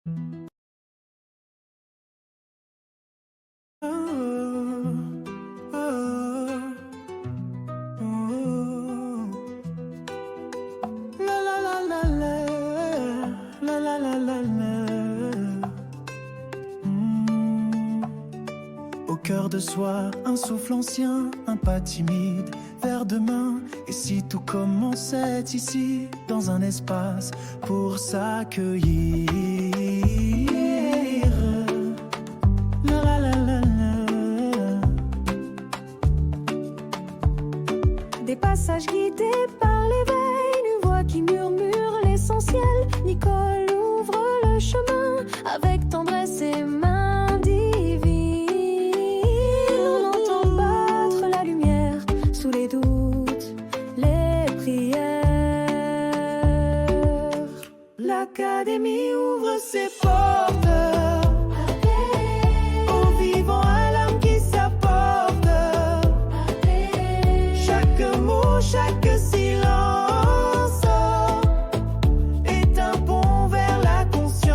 Au cœur de soi, un souffle ancien, un pas timide vers demain. Et si tout commençait ici, dans un espace pour s'accueillir. La la la la la. Des passages guidés par l'éveil, une voix qui murmure l'essentiel. Nicole ouvre le chemin avec tendresse et main divine. On entend battre la lumière sous les doutes, les prières. L'Académie ouvre ses portes aux vivants, à l'âme qui s'apporte. Chaque mot, chaque silence est un pont vers la conscience.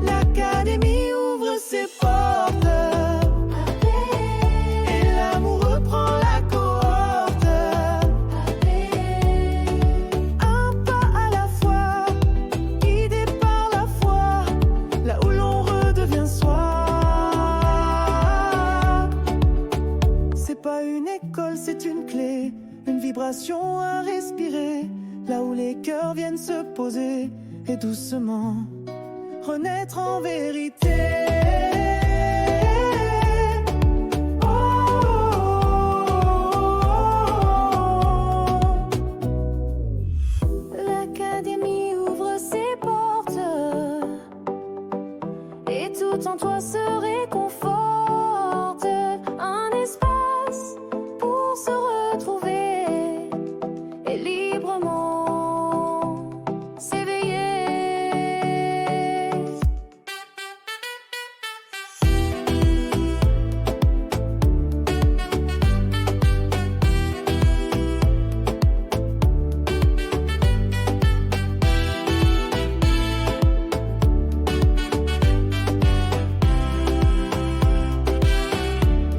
L'Académie ouvre ses portes et l'amour reprend la cohorte. Un pas à la fois, guidé par la foi, là où l'on redevient soi. C'est pas une école, c'est une clé, une vibration à respirer, là où les cœurs viennent se poser et doucement renaître en vérité. Oh, L'Académie ouvre ses portes et tout en toi se réconforte. Un espace pour se retrouver et librement s'éveiller.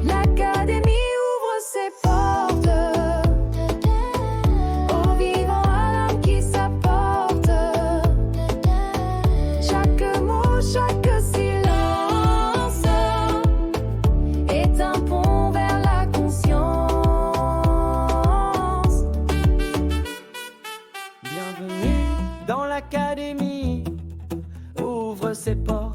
L'Académie ouvre ses portes aux vivants, à l'âme qui s'apporte. Chaque mot, chaque silence est un pont vers la conscience. bienvenue dans l'Académie ouvre ses portes.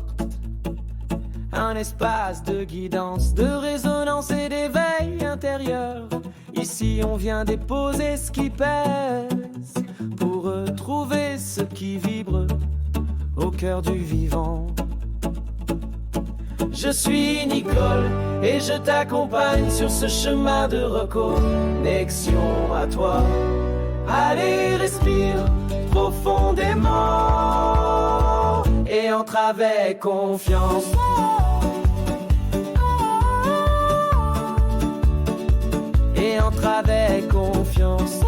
Un espace de guidance, de résonance et d'éveil intérieur. Ici on vient déposer ce qui pèse pour retrouver ce qui vibre au cœur du vivant. Je suis Nicole et je t'accompagne sur ce chemin de reconnexion à toi. Allez, respire profondément et entre avec confiance. Et entre avec confiance.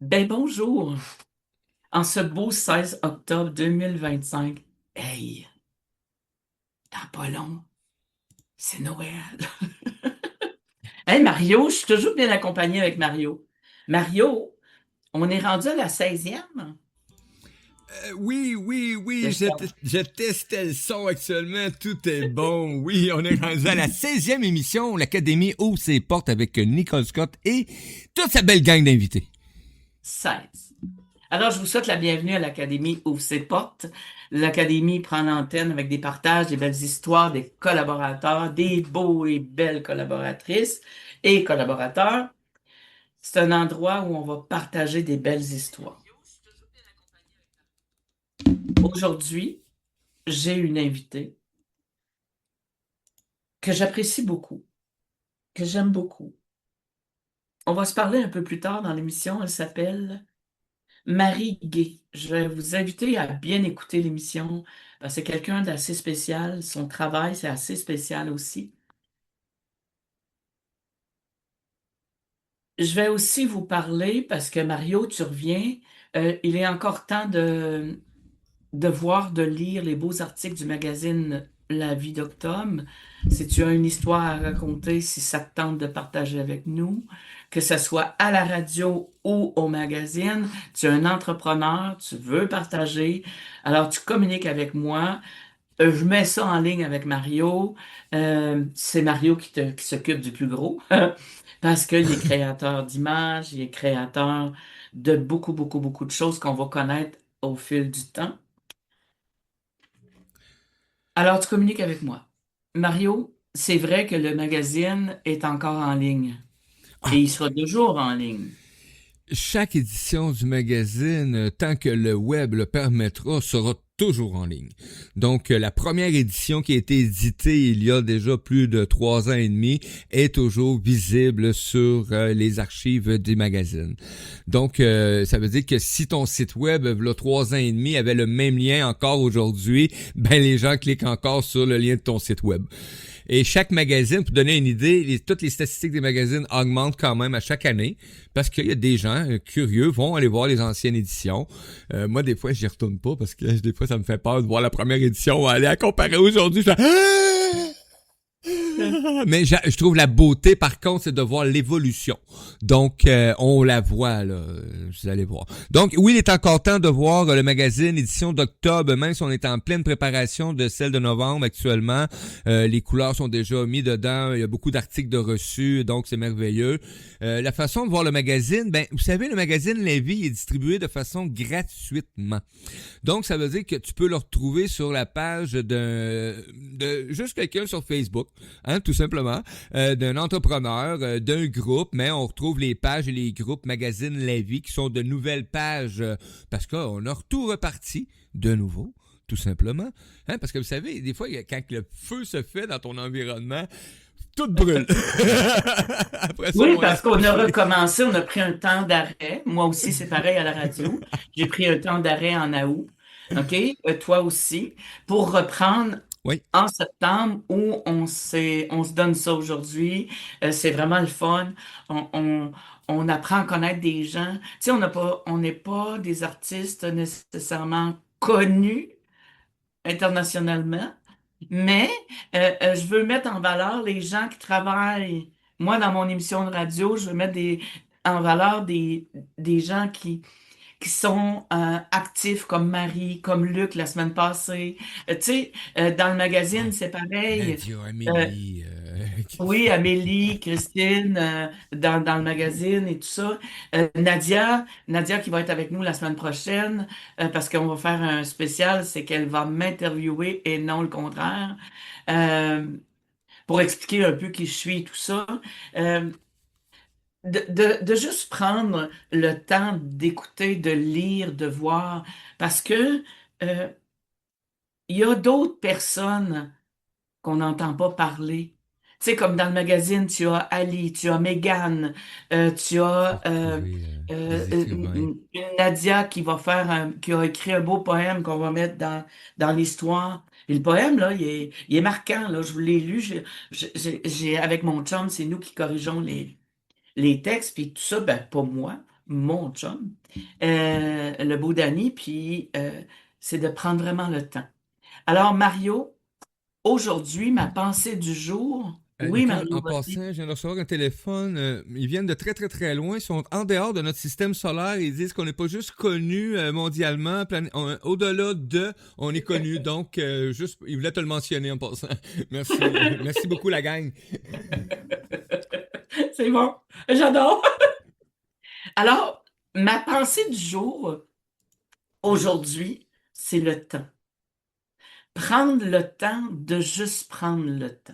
Ben bonjour, en ce beau 16 octobre 2025. Hey, dans pas long, c'est Noël. Hey Mario, je suis toujours bien accompagnée avec Mario. Mario, on est rendu à la 16e. Oui, C'est ça. je testais le son actuellement, tout est bon. Oui, on est rendu à la 16e émission, l'Académie ouvre ses portes avec Nicole Scott et toute sa belle gang d'invités. 16. Alors, je vous souhaite la bienvenue à l'Académie Ouvre ses portes. L'Académie prend l'antenne avec des partages, des belles histoires, des collaborateurs, des beaux et belles collaboratrices et collaborateurs. C'est un endroit où on va partager des belles histoires. Aujourd'hui, j'ai une invitée que j'apprécie beaucoup, que j'aime beaucoup. On va se parler un peu plus tard dans l'émission. Elle s'appelle Marie Gay. Je vais vous inviter à bien écouter l'émission. C'est quelqu'un d'assez spécial. Son travail, c'est assez spécial aussi. Je vais aussi vous parler, parce que Mario, tu reviens, il est encore temps de lire les beaux articles du magazine La Vie d'Octobre. Si tu as une histoire à raconter, si ça te tente de partager avec nous, que ce soit à la radio ou au magazine, tu es un entrepreneur, tu veux partager, alors tu communiques avec moi. Je mets ça en ligne avec Mario. C'est Mario qui s'occupe du plus gros parce qu'il est créateur d'images, il est créateur de beaucoup, beaucoup, beaucoup de choses qu'on va connaître au fil du temps. Alors, tu communiques avec moi. Mario, c'est vrai que le magazine est encore en ligne et Ah, il sera toujours en ligne. chaque édition du magazine, tant que le web le permettra, sera toujours en ligne. Donc, la première édition qui a été éditée il y a déjà plus de 3 ans et demi est toujours visible sur les archives du magazine. Donc, ça veut dire que si ton site web, il y a 3 ans et demi, avait le même lien encore aujourd'hui, ben les gens cliquent encore sur le lien de ton site web. Et chaque magazine, pour donner une idée, toutes les statistiques des magazines augmentent quand même à chaque année parce qu'il y a des gens curieux vont aller voir les anciennes éditions. Moi, des fois, j'y retourne pas parce que des fois, ça me fait peur de voir la première édition aller à comparer aujourd'hui. Je fais... Mais je trouve la beauté, par contre, c'est de voir l'évolution. Donc, on la voit, là. Vous allez voir. Donc, oui, il est encore temps de voir le magazine édition d'octobre, même si on est en pleine préparation de celle de novembre actuellement. Les couleurs sont déjà mises dedans. Il y a beaucoup d'articles de reçus, donc c'est merveilleux. La façon de voir le magazine, ben, vous savez, le magazine La Vie est distribué de façon gratuitement. Donc, ça veut dire que tu peux le retrouver sur la page de juste quelqu'un sur Facebook, hein, tout simplement, d'un entrepreneur, d'un groupe, mais on retrouve les pages et les groupes Magazine La Vie qui sont de nouvelles pages parce qu'on a tout reparti de nouveau. Tout simplement. Hein, parce que vous savez, des fois, quand le feu se fait dans ton environnement, tout brûle. Après ça, Oui, on parce qu'on a laisse... recommencé, on a pris un temps d'arrêt. Moi aussi, c'est pareil à la radio. J'ai pris un temps d'arrêt en août. OK? Toi aussi. Pour reprendre Oui. en septembre où on se donne ça aujourd'hui. C'est vraiment le fun. On, on, on apprend à connaître des gens. Tu sais, on n'est pas des artistes nécessairement connus internationalement, mais je veux mettre en valeur les gens qui travaillent. Moi, dans mon émission de radio, je veux mettre en valeur des gens qui sont actifs comme Marie, comme Luc la semaine passée. Tu sais, dans le magazine, Ah, c'est pareil. Nadia, Euh, Amélie... oui, Amélie, Christine, dans le magazine et tout ça. Nadia qui va être avec nous la semaine prochaine, parce qu'on va faire un spécial, c'est qu'elle va m'interviewer et non le contraire, euh, pour expliquer un peu qui je suis et tout ça. Euh, de juste prendre le temps d'écouter, de lire, de voir, parce que euh, il y a d'autres personnes qu'on n'entend pas parler. Tu sais, comme dans le magazine, tu as Ali, tu as Megan, tu Faut as retrouver des écrivains. une Nadia qui a écrit un beau poème qu'on va mettre dans l'histoire. Et le poème, là, il est marquant, là. Je vous l'ai lu. Avec mon chum, c'est nous qui corrigeons les textes, puis tout ça, ben, pas moi, mon chum, le beau Danny, puis c'est de prendre vraiment le temps. Alors, Mario, aujourd'hui, ma pensée du jour. Oui, Nicole, Mario, en vas-y. passant, je viens de recevoir un téléphone. Ils viennent de très, très, très loin. Ils sont en dehors de notre système solaire. Ils disent qu'on n'est pas juste connu mondialement. Au-delà de, on est connu. Donc, juste, ils voulaient te le mentionner en passant. Merci. Merci beaucoup, la gang. C'est bon, j'adore. Alors, ma pensée du jour, aujourd'hui, c'est le temps. Prendre le temps de juste prendre le temps.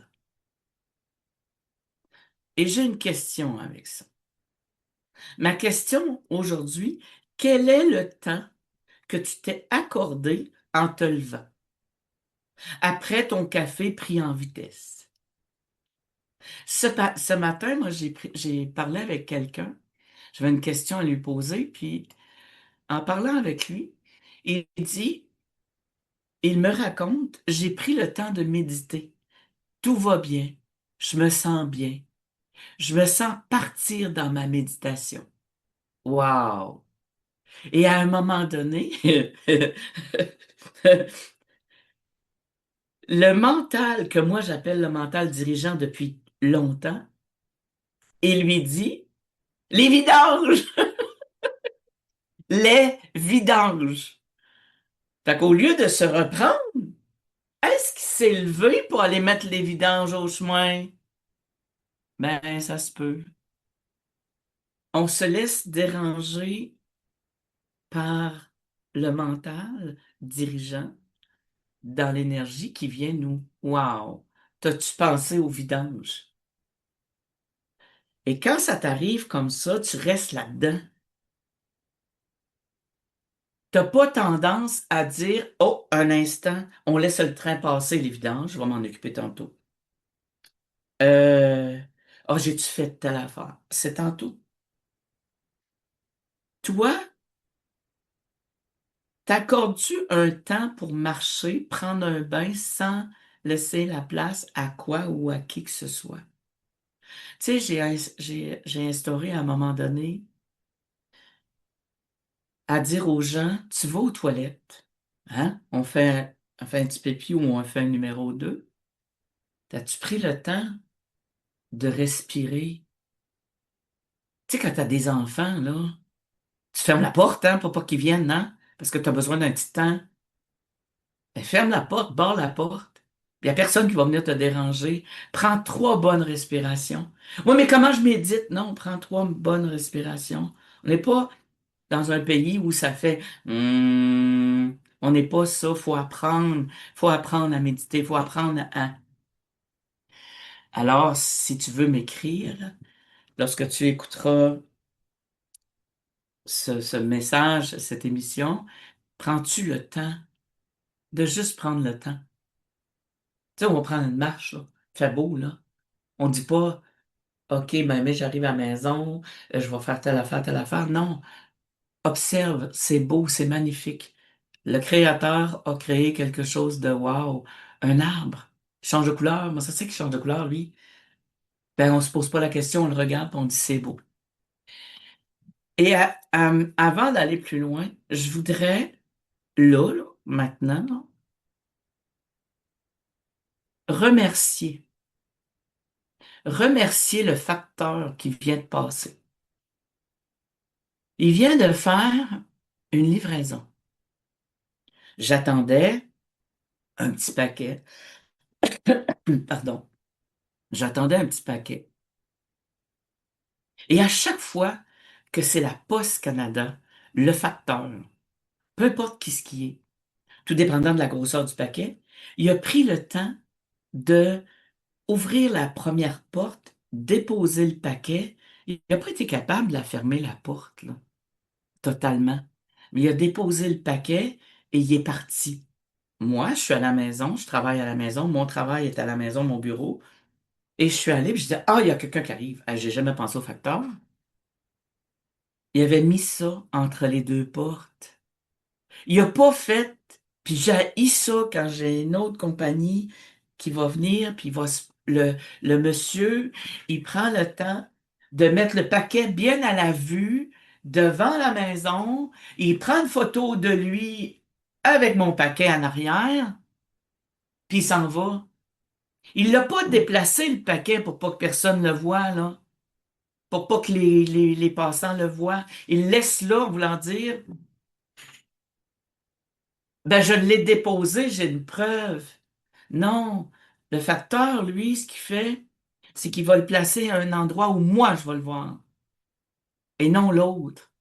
Et j'ai une question avec ça. Ma question aujourd'hui, quel est le temps que tu t'es accordé en te levant, après ton café pris en vitesse? Ce matin, moi, j'ai parlé avec quelqu'un. J'avais une question à lui poser, puis en parlant avec lui, il dit, il me raconte, j'ai pris le temps de méditer. Tout va bien. Je me sens bien. Je me sens partir dans ma méditation. Wow! Et à un moment donné, le mental que moi j'appelle le mental dirigeant depuis longtemps, il lui dit, les vidanges! Les vidanges! Fait qu'au lieu de se reprendre, est-ce qu'il s'est levé pour aller mettre les vidanges au chemin? Ben, ça se peut. On se laisse déranger par le mental dirigeant dans l'énergie qui vient nous. Wow! T'as-tu pensé aux vidanges? Et quand ça t'arrive comme ça, tu restes là-dedans. T'as pas tendance à dire, oh, un instant, on laisse le train passer, les vidanges, je vais m'en occuper tantôt. Euh, oh, j'ai-tu fait telle affaire? C'est tantôt. Toi, t'accordes-tu un temps pour marcher, prendre un bain sans laisser la place à quoi ou à qui que ce soit? Tu sais, j'ai instauré à un moment donné à dire aux gens, tu vas aux toilettes, hein? On fait un petit pipi ou on fait un numéro 2. T'as-tu pris le temps de respirer? Tu sais, quand t'as des enfants, là, tu fermes la porte, hein, pour pas qu'ils viennent, non? Parce que t'as besoin d'un petit temps. Ben, ferme la porte, barre la porte. Il n'y a personne qui va venir te déranger. Prends 3 bonnes respirations. Oui, mais comment je médite? Non, prends 3 bonnes respirations. On n'est pas dans un pays où ça fait on n'est pas ça, faut apprendre à méditer, faut apprendre à. Alors, si tu veux m'écrire, lorsque tu écouteras ce message, cette émission, prends-tu le temps de juste prendre le temps? Tu sais, on va prendre une marche, là. Il fait beau, là. On dit pas, OK, ben, mais j'arrive à la maison, je vais faire telle affaire, telle affaire. Non. Observe, c'est beau, c'est magnifique. Le créateur a créé quelque chose de wow. Un arbre il change de couleur. Moi, ça c'est qu'il change de couleur, lui. Ben, on se pose pas la question, on le regarde, puis on dit c'est beau. Et avant d'aller plus loin, je voudrais, là, maintenant, là, remercier. Remercier le facteur qui vient de passer. Il vient de faire une livraison. J'attendais un petit paquet. Pardon. J'attendais un petit paquet. Et à chaque fois que c'est la Poste Canada, le facteur, peu importe qui ce qui est, tout dépendant de la grosseur du paquet, il a pris le temps de ouvrir la première porte, déposer le paquet. Il n'a pas été capable de la fermer, la porte, là, totalement. Mais il a déposé le paquet et il est parti. Moi, je suis à la maison, je travaille à la maison, mon travail est à la maison, mon bureau, et je suis allé, puis je dis, ah, il y a quelqu'un qui arrive. Ah, j'ai jamais pensé au facteur. Il avait mis ça entre les 2 portes. Il a pas fait, puis j'ai ça quand j'ai une autre compagnie qui va venir, puis le monsieur, il prend le temps de mettre le paquet bien à la vue devant la maison, il prend une photo de lui avec mon paquet en arrière, puis il s'en va. Il l'a pas déplacé le paquet pour pas que personne le voie, là, pour pas que les passants le voient. Il le laisse là, en voulant dire, ben, je l'ai déposé, j'ai une preuve. Non, le facteur, lui, ce qu'il fait, c'est qu'il va le placer à un endroit où moi, je vais le voir, et non l'autre.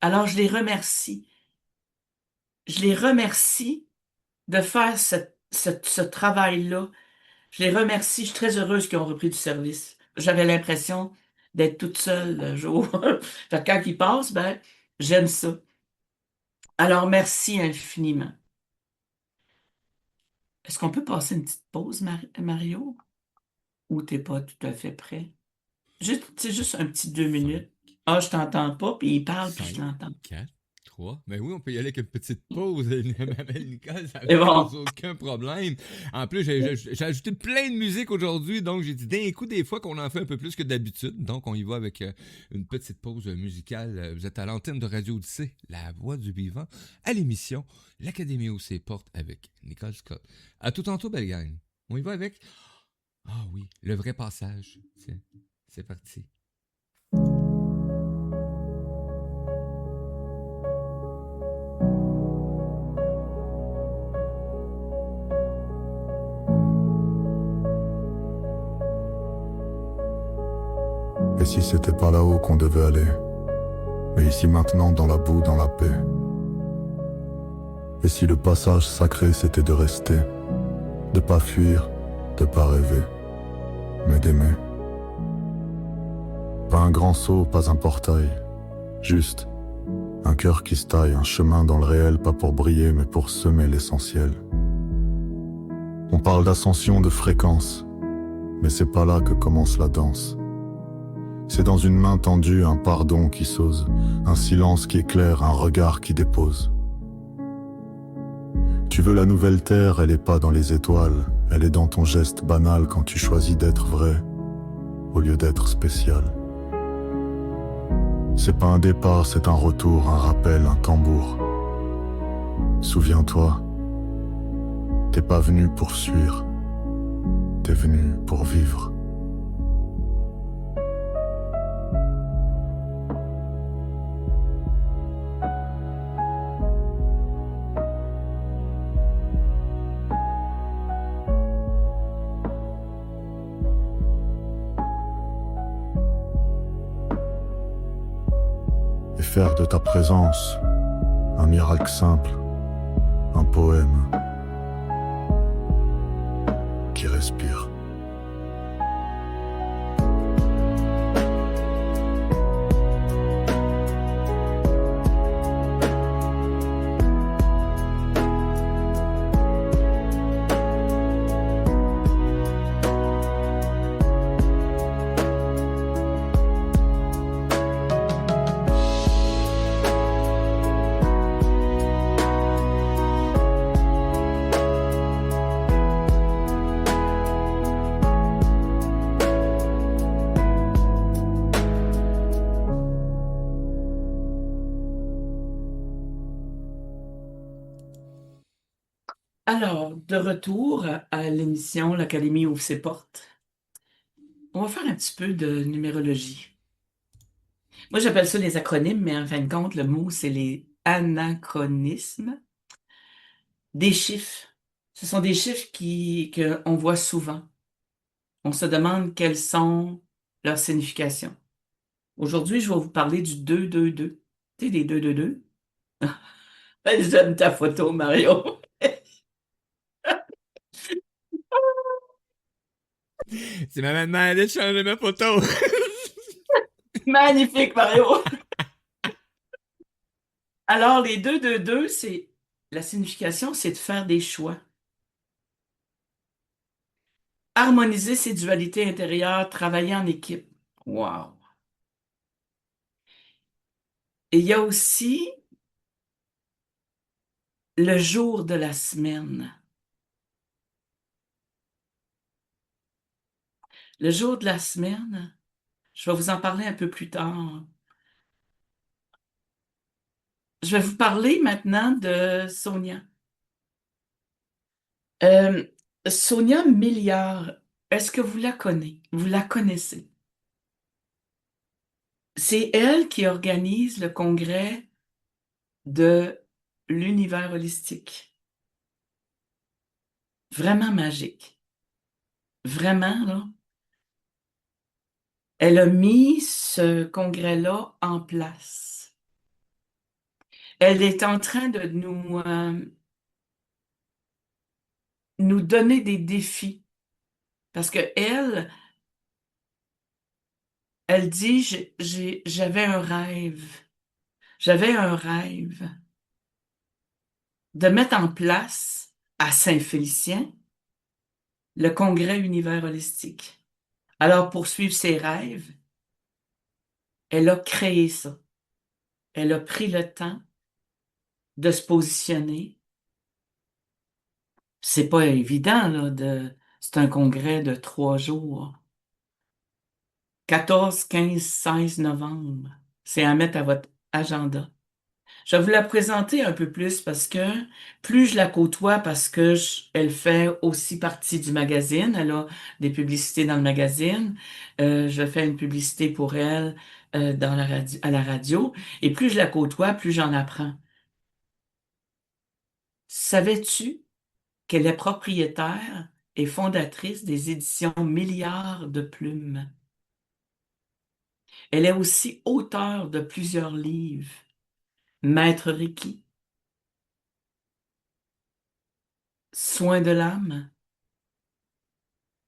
Alors, je les remercie. Je les remercie de faire ce travail-là. Je les remercie. Je suis très heureuse qu'ils ont repris du service. J'avais l'impression d'être toute seule le jour. Fait que quand ils passent, ben, j'aime ça. Alors, merci infiniment. Est-ce qu'on peut passer une petite pause, Mario? Ou t'es pas tout à fait prêt? Juste, c'est juste un petit 2 minutes. Ah, je t'entends pas, puis il parle, puis je 5, l'entends. 4, 3. Mais oui, on peut y aller avec une petite pause. Ma belle Nicole, ça C'est ne bon. pose aucun problème. En plus, j'ai ajouté plein de musique aujourd'hui, donc j'ai dit d'un coup, des fois, qu'on en fait un peu plus que d'habitude. Donc, on y va avec une petite pause musicale. Vous êtes à l'antenne de Radio Odyssée, la voix du vivant, à l'émission L'Académie aux ses portes avec Nicole Scott. À tout tantôt, belle gang. On y va avec... Ah oui, le vrai passage. Tiens, c'est parti. Et si c'était pas là-haut qu'on devait aller, mais ici maintenant dans la boue, dans la paix. Et si le passage sacré c'était de rester, de pas fuir, de pas rêver, mais d'aimer. Pas un grand saut, pas un portail, juste un cœur qui se taille, un chemin dans le réel, pas pour briller mais pour semer l'essentiel. On parle d'ascension, de fréquence, mais c'est pas là que commence la danse. C'est dans une main tendue, un pardon qui s'ose, un silence qui éclaire, un regard qui dépose. Tu veux la nouvelle terre, elle est pas dans les étoiles, elle est dans ton geste banal quand tu choisis d'être vrai, au lieu d'être spécial. C'est pas un départ, c'est un retour, un rappel, un tambour. Souviens-toi, t'es pas venu pour fuir, t'es venu pour vivre. Et faire de ta présence un miracle simple, un poème qui respire. Alors, de retour à l'émission L'Académie ouvre ses portes. On va faire un petit peu de numérologie. Moi, j'appelle ça les acronymes, mais en fin de compte, le mot, c'est les anachronismes. Des chiffres. Ce sont des chiffres qu'on voit souvent. On se demande quelles sont leurs significations. Aujourd'hui, je vais vous parler du 222. Tu sais, les 222? J'aime ta photo, Mario. C'est ma demandé de changer ma photo. Magnifique, Mario. Alors, les 222, c'est la signification, c'est de faire des choix. Harmoniser ses dualités intérieures, travailler en équipe. Wow. Et il y a aussi le jour de la semaine. Le jour de la semaine, je vais vous en parler un peu plus tard. Je vais vous parler maintenant de Sonia. Sonia Milliard, est-ce que vous la connaissez? Vous la connaissez? C'est elle qui organise le congrès de l'univers holistique. Vraiment magique. Vraiment, là. Elle a mis ce congrès-là en place. Elle est en train de nous donner des défis. Parce que elle dit, j'avais un rêve. J'avais un rêve de mettre en place à Saint-Félicien le congrès univers holistique. Alors, pour suivre ses rêves, elle a créé ça. Elle a pris le temps de se positionner. C'est pas évident, là, c'est un congrès de 3 jours. 14, 15, 16 novembre. C'est à mettre à votre agenda. Je vais vous la présenter un peu plus parce que plus je la côtoie, parce que elle fait aussi partie du magazine. Elle a des publicités dans le magazine. Je fais une publicité pour elle à la radio. Et plus je la côtoie, plus j'en apprends. Savais-tu qu'elle est propriétaire et fondatrice des éditions Milliards de Plumes? Elle est aussi auteure de plusieurs livres. Maître Reiki, Soins de l'âme,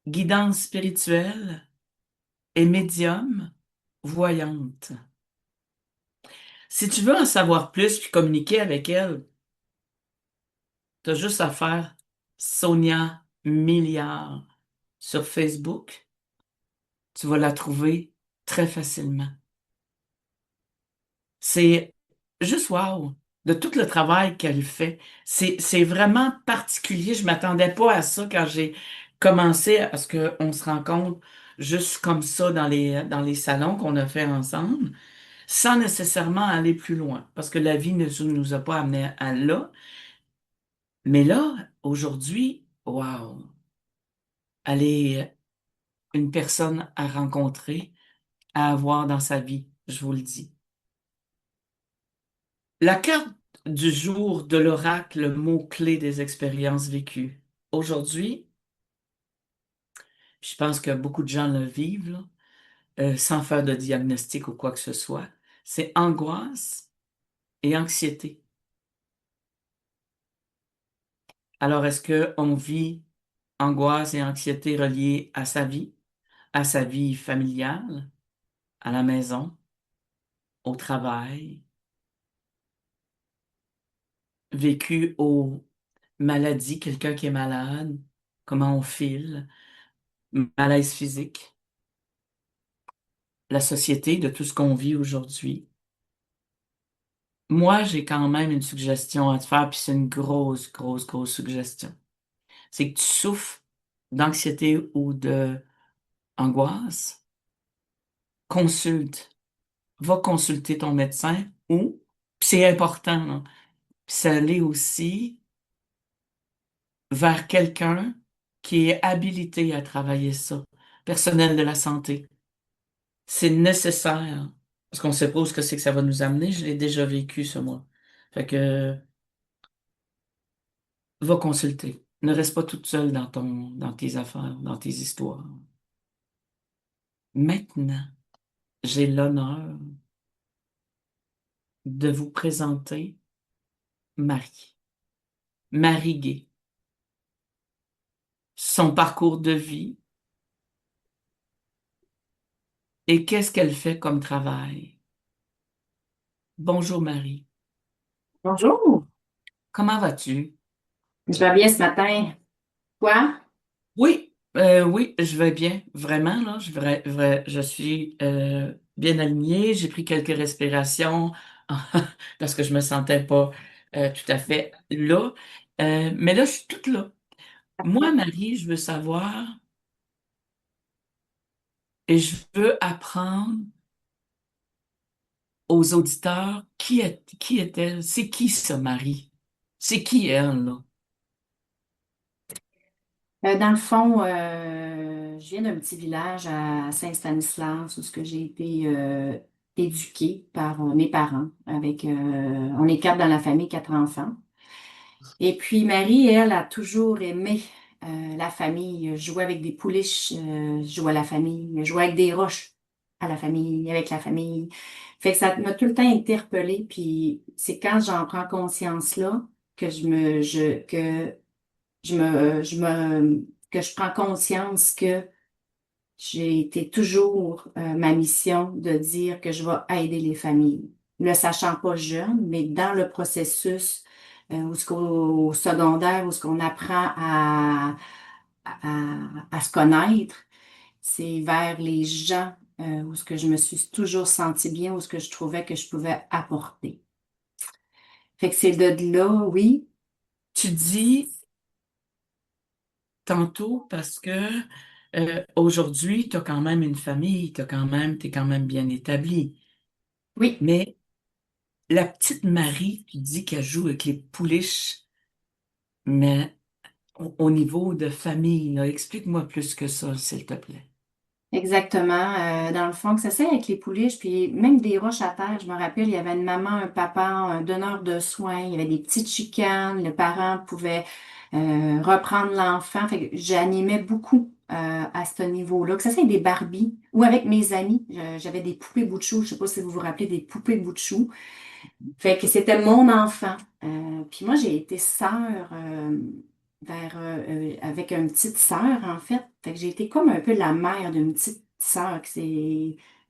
Guidance spirituelle et médium, voyante. Si tu veux en savoir plus puis communiquer avec elle, tu as juste à faire Sonia Milliard sur Facebook. Tu vas la trouver très facilement. C'est juste wow de tout le travail qu'elle fait. C'est vraiment particulier. Je m'attendais pas à ça quand j'ai commencé à ce qu'on se rencontre juste comme ça dans les salons qu'on a fait ensemble, sans nécessairement aller plus loin, parce que la vie ne nous a pas amené à là. Mais là, aujourd'hui, wow, elle est une personne à rencontrer, à avoir dans sa vie, je vous le dis. La carte du jour de l'oracle, mot-clé des expériences vécues. Aujourd'hui, je pense que beaucoup de gens le vivent, là, sans faire de diagnostic ou quoi que ce soit. C'est angoisse et anxiété. Alors, est-ce qu'on vit angoisse et anxiété reliées à sa vie familiale, à la maison, au travail, vécu aux maladies, quelqu'un qui est malade, comment on file, malaise physique, la société, de tout ce qu'on vit aujourd'hui. Moi, j'ai quand même une suggestion à te faire, puis c'est une grosse, grosse, grosse suggestion. C'est que tu souffres d'anxiété ou de angoisse, consulte, va consulter ton médecin ou, puis c'est important, là, puis c'est aller aussi vers quelqu'un qui est habilité à travailler ça, personnel de la santé. C'est nécessaire, parce qu'on ne sait pas où ce que c'est que ça va nous amener. Je l'ai déjà vécu, ce moi. Fait que, va consulter. Ne reste pas toute seule dans tes affaires, dans tes histoires. Maintenant, j'ai l'honneur de vous présenter Marie. Marie Gay. Son parcours de vie et qu'est-ce qu'elle fait comme travail. Bonjour Marie. Bonjour, Comment vas-tu? je vais bien ce matin. Toi? Oui, oui, je vais bien. Vraiment, là, je suis bien alignée. J'ai pris quelques respirations parce que je me sentais pas tout à fait là. Mais là, je suis toute là. Moi, Marie, je veux savoir et je veux apprendre aux auditeurs qui est-elle? C'est qui ce Marie? C'est qui elle, là? Dans le fond, je viens d'un petit village à Saint-Stanislas où ce que j'ai été éduquée par mes parents. On est 4 dans la famille, 4 enfants. Et puis Marie, elle, a toujours aimé la famille, jouer avec des pouliches, jouer à la famille, jouer avec des roches à la famille, avec la famille. Fait que ça m'a tout le temps interpellée. Puis c'est quand j'en prends conscience là que que je prends conscience que j'ai été toujours ma mission de dire que je vais aider les familles. Ne sachant pas jeune, mais dans le processus au secondaire, où ce qu'on apprend à se connaître, c'est vers les gens où ce que je me suis toujours sentie bien, où ce que je trouvais que je pouvais apporter. Fait que c'est de là, oui. Tu dis tantôt parce que aujourd'hui, tu as quand même une famille, t'es quand même bien établi. Oui, Mais la petite Marie, tu dis qu'elle joue avec les pouliches, mais au niveau de famille, là, explique-moi plus que ça, s'il te plaît. exactement. Dans le fond, que ça c'est avec les pouliches, puis même des roches à terre. Je me rappelle, il y avait une maman, un papa, un donneur de soins, il y avait des petites chicanes, le parent pouvait reprendre l'enfant. Fait que j'animais beaucoup à ce niveau-là. Que ça c'est avec des Barbies ou avec mes amis. J'avais des poupées bout de chou. Je sais pas si vous vous rappelez des poupées bout de chou. Fait que c'était mon enfant. Puis moi, j'ai été sœur avec une petite sœur, en fait. Fait que j'ai été comme un peu la mère d'une petite sœur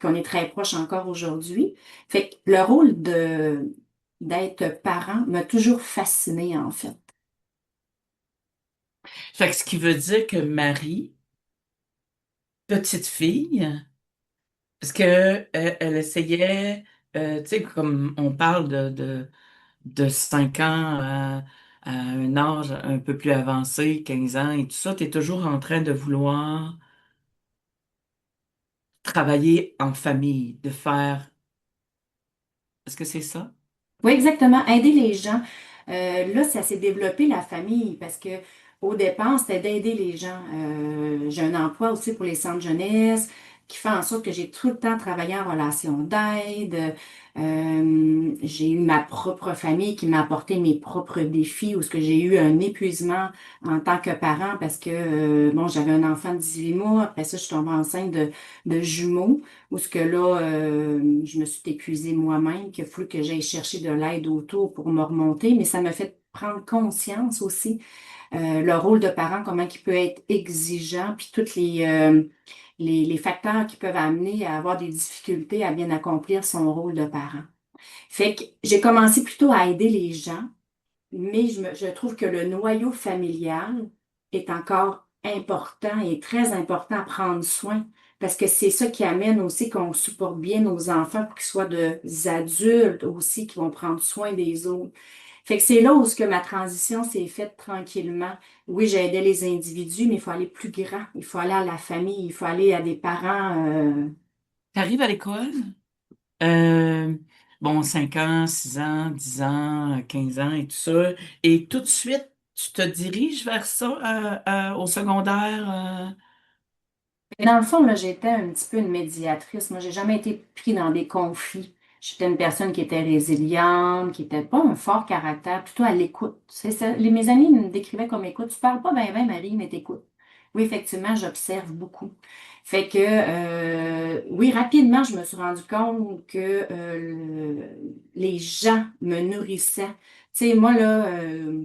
qu'on est très proche encore aujourd'hui. Fait que le rôle d'être parent m'a toujours fascinée, en fait. Fait que ce qui veut dire que Marie, petite fille, parce que elle essayait, tu sais, comme on parle de 5 ans à un âge un peu plus avancé, 15 ans et tout ça, tu es toujours en train de vouloir travailler en famille, de faire. Est-ce que c'est ça? Oui, exactement. Aider les gens. Là, ça s'est développé la famille parce que au départ, c'était d'aider les gens. J'ai un emploi aussi pour les centres jeunesse qui fait en sorte que j'ai tout le temps travaillé en relation d'aide. J'ai eu ma propre famille qui m'a apporté mes propres défis où ce que j'ai eu un épuisement en tant que parent parce que bon, j'avais un enfant de 18 mois. Après ça, je suis tombée enceinte de jumeaux. Où ce que là, je me suis épuisée moi-même, qu'il a fallu que j'aille chercher de l'aide autour pour me remonter, mais ça m'a fait prendre conscience aussi le rôle de parent, comment il peut être exigeant, puis tous les facteurs qui peuvent amener à avoir des difficultés à bien accomplir son rôle de parent. Fait que j'ai commencé plutôt à aider les gens, mais je trouve que le noyau familial est encore important et très important à prendre soin parce que c'est ça qui amène aussi qu'on supporte bien nos enfants pour qu'ils soient des adultes aussi qui vont prendre soin des autres. Fait que c'est là où ce que ma transition s'est faite tranquillement. Oui, j'ai aidé les individus, mais il faut aller plus grand. Il faut aller à la famille, il faut aller à des parents. T'arrives à l'école? Euh, bon, 5 ans, 6 ans, 10 ans, 15 ans et tout ça. Et tout de suite, tu te diriges vers ça au secondaire. Mais dans le fond, là, j'étais un petit peu une médiatrice. Moi, j'ai jamais été pris dans des conflits. J'étais une personne qui était résiliente, qui était pas un fort caractère, plutôt à l'écoute. C'est ça. Mes amis me décrivaient comme écoute. Tu parles pas bien, Marie, mais t'écoutes. Oui, effectivement, j'observe beaucoup. Fait que, oui, rapidement, je me suis rendu compte que les gens me nourrissaient. Tu sais, moi, là,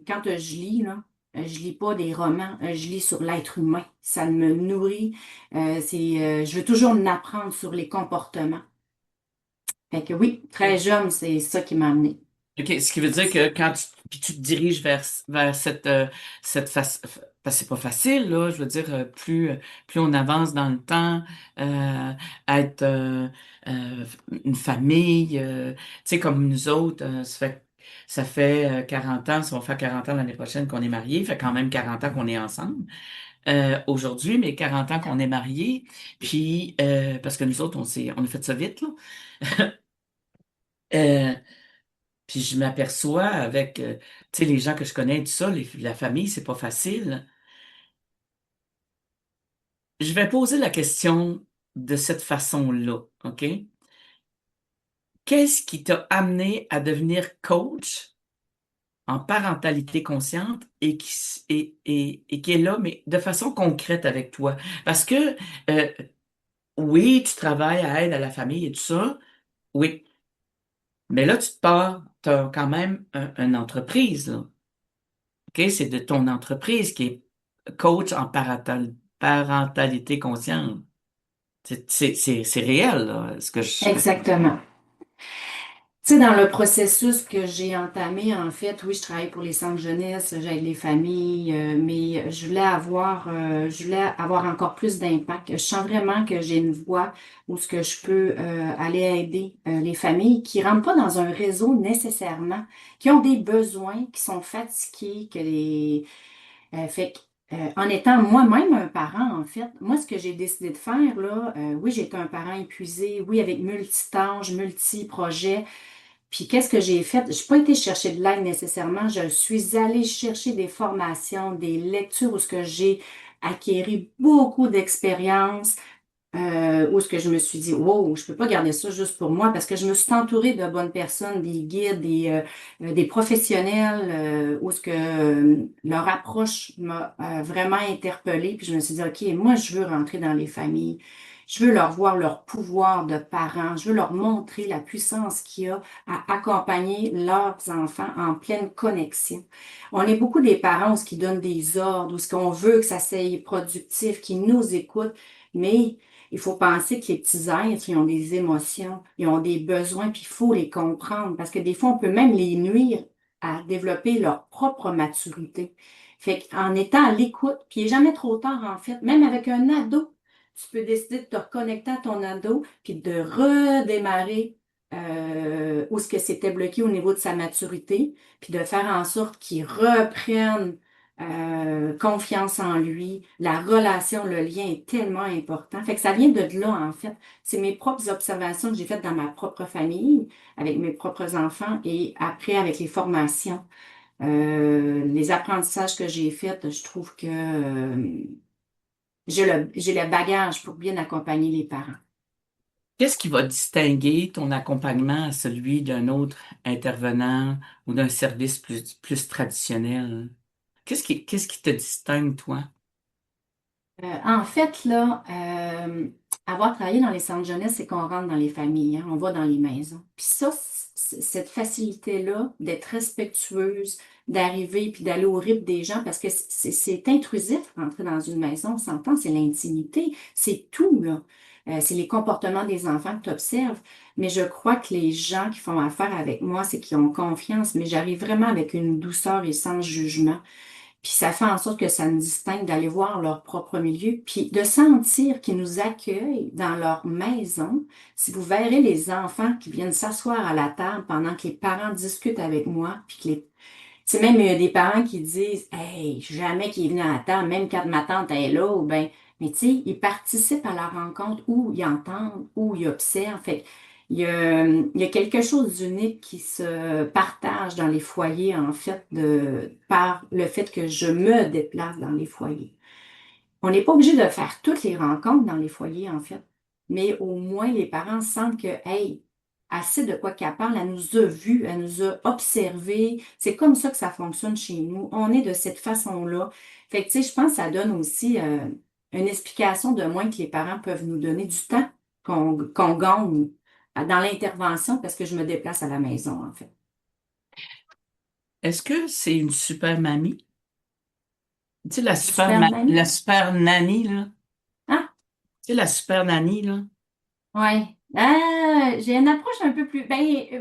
quand je lis, là, je lis pas des romans, je lis sur l'être humain. Ça me nourrit. Je veux toujours en apprendre sur les comportements. Fait que oui, très jeune, c'est ça qui m'a amené. OK, ce qui veut dire que quand puis tu te diriges vers cette parce que c'est pas facile, là, je veux dire, plus on avance dans le temps, être une famille, tu sais, comme nous autres, ça fait 40 ans, ça va faire 40 ans l'année prochaine qu'on est mariés, fait quand même 40 ans qu'on est ensemble aujourd'hui, mais 40 ans qu'on est mariés, puis parce que nous autres, on a fait ça vite, là. Euh, Puis je m'aperçois avec tu sais, les gens que je connais, tout ça, la famille, c'est pas facile. Je vais poser la question de cette façon-là, OK? Qu'est-ce qui t'a amené à devenir coach en parentalité consciente et qui est là, mais de façon concrète avec toi? Parce que euh, oui, tu travailles à aide à la famille et tout ça, oui. Mais là, tu te pars, tu as quand même une entreprise, là. OK? C'est de ton entreprise qui est coach en parentalité consciente. C'est réel, là, ce que je... Exactement. Tu sais, dans le processus que j'ai entamé, en fait, oui, je travaille pour les centres jeunesse, j'aide les familles, mais je voulais avoir encore plus d'impact. Je sens vraiment que j'ai une voie où ce que je peux aller aider les familles qui rentrent pas dans un réseau nécessairement, qui ont des besoins, qui sont fatigués, fait que, en étant moi-même un parent, en fait, moi, ce que j'ai décidé de faire, là, oui, j'étais un parent épuisé, oui, avec multitâches, multi-projets. Puis qu'est-ce que j'ai fait? Je n'ai pas été chercher de l'aide nécessairement. Je suis allée chercher des formations, des lectures où ce que j'ai acquéri beaucoup d'expérience, où ce que je me suis dit, wow, je peux pas garder ça juste pour moi parce que je me suis entourée de bonnes personnes, des guides, des professionnels, où ce que leur approche m'a vraiment interpellée. Puis je me suis dit, OK, moi, je veux rentrer dans les familles. Je veux leur voir leur pouvoir de parents. Je veux leur montrer la puissance qu'il y a à accompagner leurs enfants en pleine connexion. On est beaucoup des parents où ce qui donnent des ordres, où ce qu'on veut que ça soit productif, qui nous écoutent, mais il faut penser que les petits êtres, ils ont des émotions, ils ont des besoins, puis il faut les comprendre parce que des fois, on peut même les nuire à développer leur propre maturité. Fait qu'en étant à l'écoute, puis il n'est jamais trop tard en fait, même avec un ado, tu peux décider de te reconnecter à ton ado, puis de redémarrer où ce que c'était bloqué au niveau de sa maturité, puis de faire en sorte qu'il reprenne confiance en lui, la relation, le lien est tellement important. Fait que ça vient de là, en fait. C'est mes propres observations que j'ai faites dans ma propre famille, avec mes propres enfants et après avec les formations. Les apprentissages que j'ai faits, je trouve que j'ai le bagage pour bien accompagner les parents. Qu'est-ce qui va distinguer ton accompagnement à celui d'un autre intervenant ou d'un service plus traditionnel? Qu'est-ce qui te distingue, toi? En fait, là, avoir travaillé dans les centres jeunesse, c'est qu'on rentre dans les familles, hein, on va dans les maisons. Puis ça, cette facilité-là d'être respectueuse, d'arriver puis d'aller au rythme des gens, parce que c'est intrusif rentrer dans une maison, on s'entend, c'est l'intimité, c'est tout, là. C'est les comportements des enfants que tu observes. Mais je crois que les gens qui font affaire avec moi, c'est qu'ils ont confiance, mais j'arrive vraiment avec une douceur et sans jugement. Puis ça fait en sorte que ça nous distingue d'aller voir leur propre milieu, puis de sentir qu'ils nous accueillent dans leur maison. Si vous verrez les enfants qui viennent s'asseoir à la table pendant que les parents discutent avec moi, puis que les... C'est même des parents qui disent, hey, jamais qu'il est venu à la table, même quand ma tante est là, ou ben, mais tu sais, ils participent à la rencontre, ou ils entendent, ou ils observent. Fait il y a quelque chose d'unique qui se partage dans les foyers, en fait, par le fait que je me déplace dans les foyers. On n'est pas obligé de faire toutes les rencontres dans les foyers, en fait, mais au moins les parents sentent que, hey, assez de quoi qu'elle parle, elle nous a vus, elle nous a observés. C'est comme ça que ça fonctionne chez nous. On est de cette façon-là. Fait que, tu sais, je pense que ça donne aussi une explication de moins que les parents peuvent nous donner du temps qu'on gagne dans l'intervention parce que je me déplace à la maison, en fait. Est-ce que c'est une super mamie? Tu sais, la super, Super nanny? la super nanny, là? Ah, Tu sais, la super nanny, là? ouais. J'ai une approche un peu plus.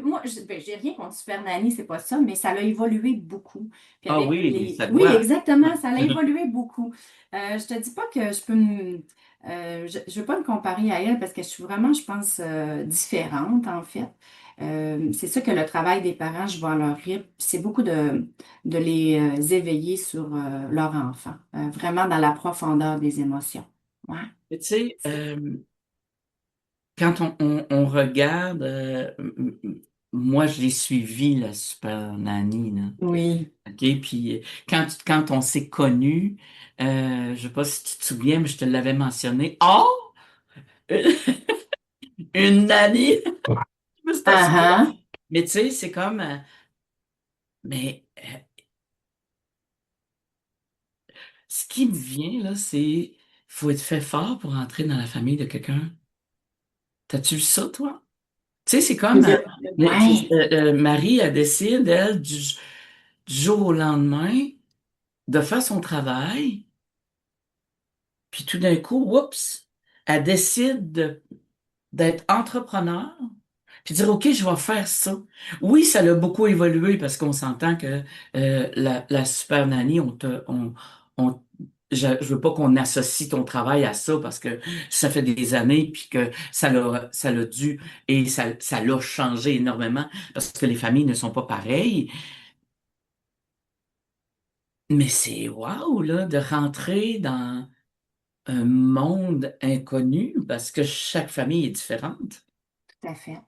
Moi, j'ai rien contre Super Nanny, c'est pas ça, mais ça a évolué beaucoup. Puis Ah avec oui, les. ça Oui, doit. exactement, ça a évolué beaucoup. Je te dis pas que je peux me. Je veux pas me comparer à elle parce que je suis vraiment, je pense, différente, en fait. C'est ça que le travail des parents, je vois à leur rythme, c'est beaucoup de les éveiller sur leur enfant, vraiment dans la profondeur des émotions. Ouais. Mais tu sais, quand on regarde, moi, je l'ai suivi, la super nanny, là. Oui. OK? Puis quand on s'est connus, je sais pas si tu te souviens, mais je te l'avais mentionné. Oh! Une nanny! Je me suis Ah assis. ah. Mais tu sais, c'est comme. Mais ce qui me vient, là, c'est. Faut être fait fort pour entrer dans la famille de quelqu'un. T'as-tu vu ça, toi? Tu sais, c'est comme. Ouais. Marie, elle décide, elle, du jour au lendemain, de faire son travail. Puis tout d'un coup, oups, elle décide d'être entrepreneur. Puis dire, OK, je vais faire ça. Oui, ça l'a beaucoup évolué parce qu'on s'entend que la super nanny, on, je veux pas qu'on associe ton travail à ça parce que ça fait des années puis que ça l'a dû et ça l'a changé énormément parce que les familles ne sont pas pareilles. Mais c'est wow, là, de rentrer dans un monde inconnu parce que chaque famille est différente. Tout à fait.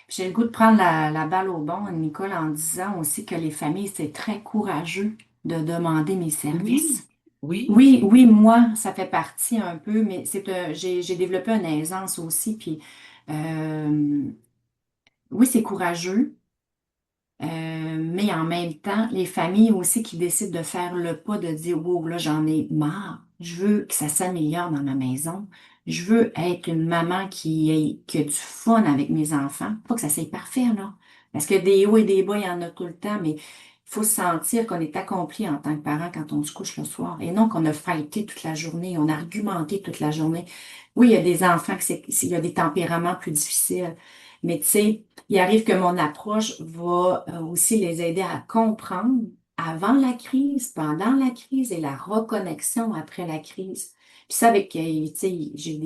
J'ai le goût de prendre la balle au bon, Nicole, en disant aussi que les familles, c'est très courageux de demander mes Oui, services. oui. Oui, oui, moi, ça fait partie un peu, mais j'ai développé une aisance aussi, puis euh, oui, c'est courageux, mais en même temps, les familles aussi qui décident de faire le pas de dire, wow, là, j'en ai marre, je veux que ça s'améliore dans ma maison, je veux être une maman qui a du fun avec mes enfants. Pas que ça soit parfait, là, parce que des hauts et des bas, il y en a tout le temps, mais il faut sentir qu'on est accompli en tant que parent quand on se couche le soir, et non qu'on a fighté toute la journée, on a argumenté toute la journée. Oui, il y a des enfants il y a des tempéraments plus difficiles, mais tu sais, il arrive que mon approche va aussi les aider à comprendre avant la crise, pendant la crise et la reconnexion après la crise. Puis ça, avec, tu sais, j'ai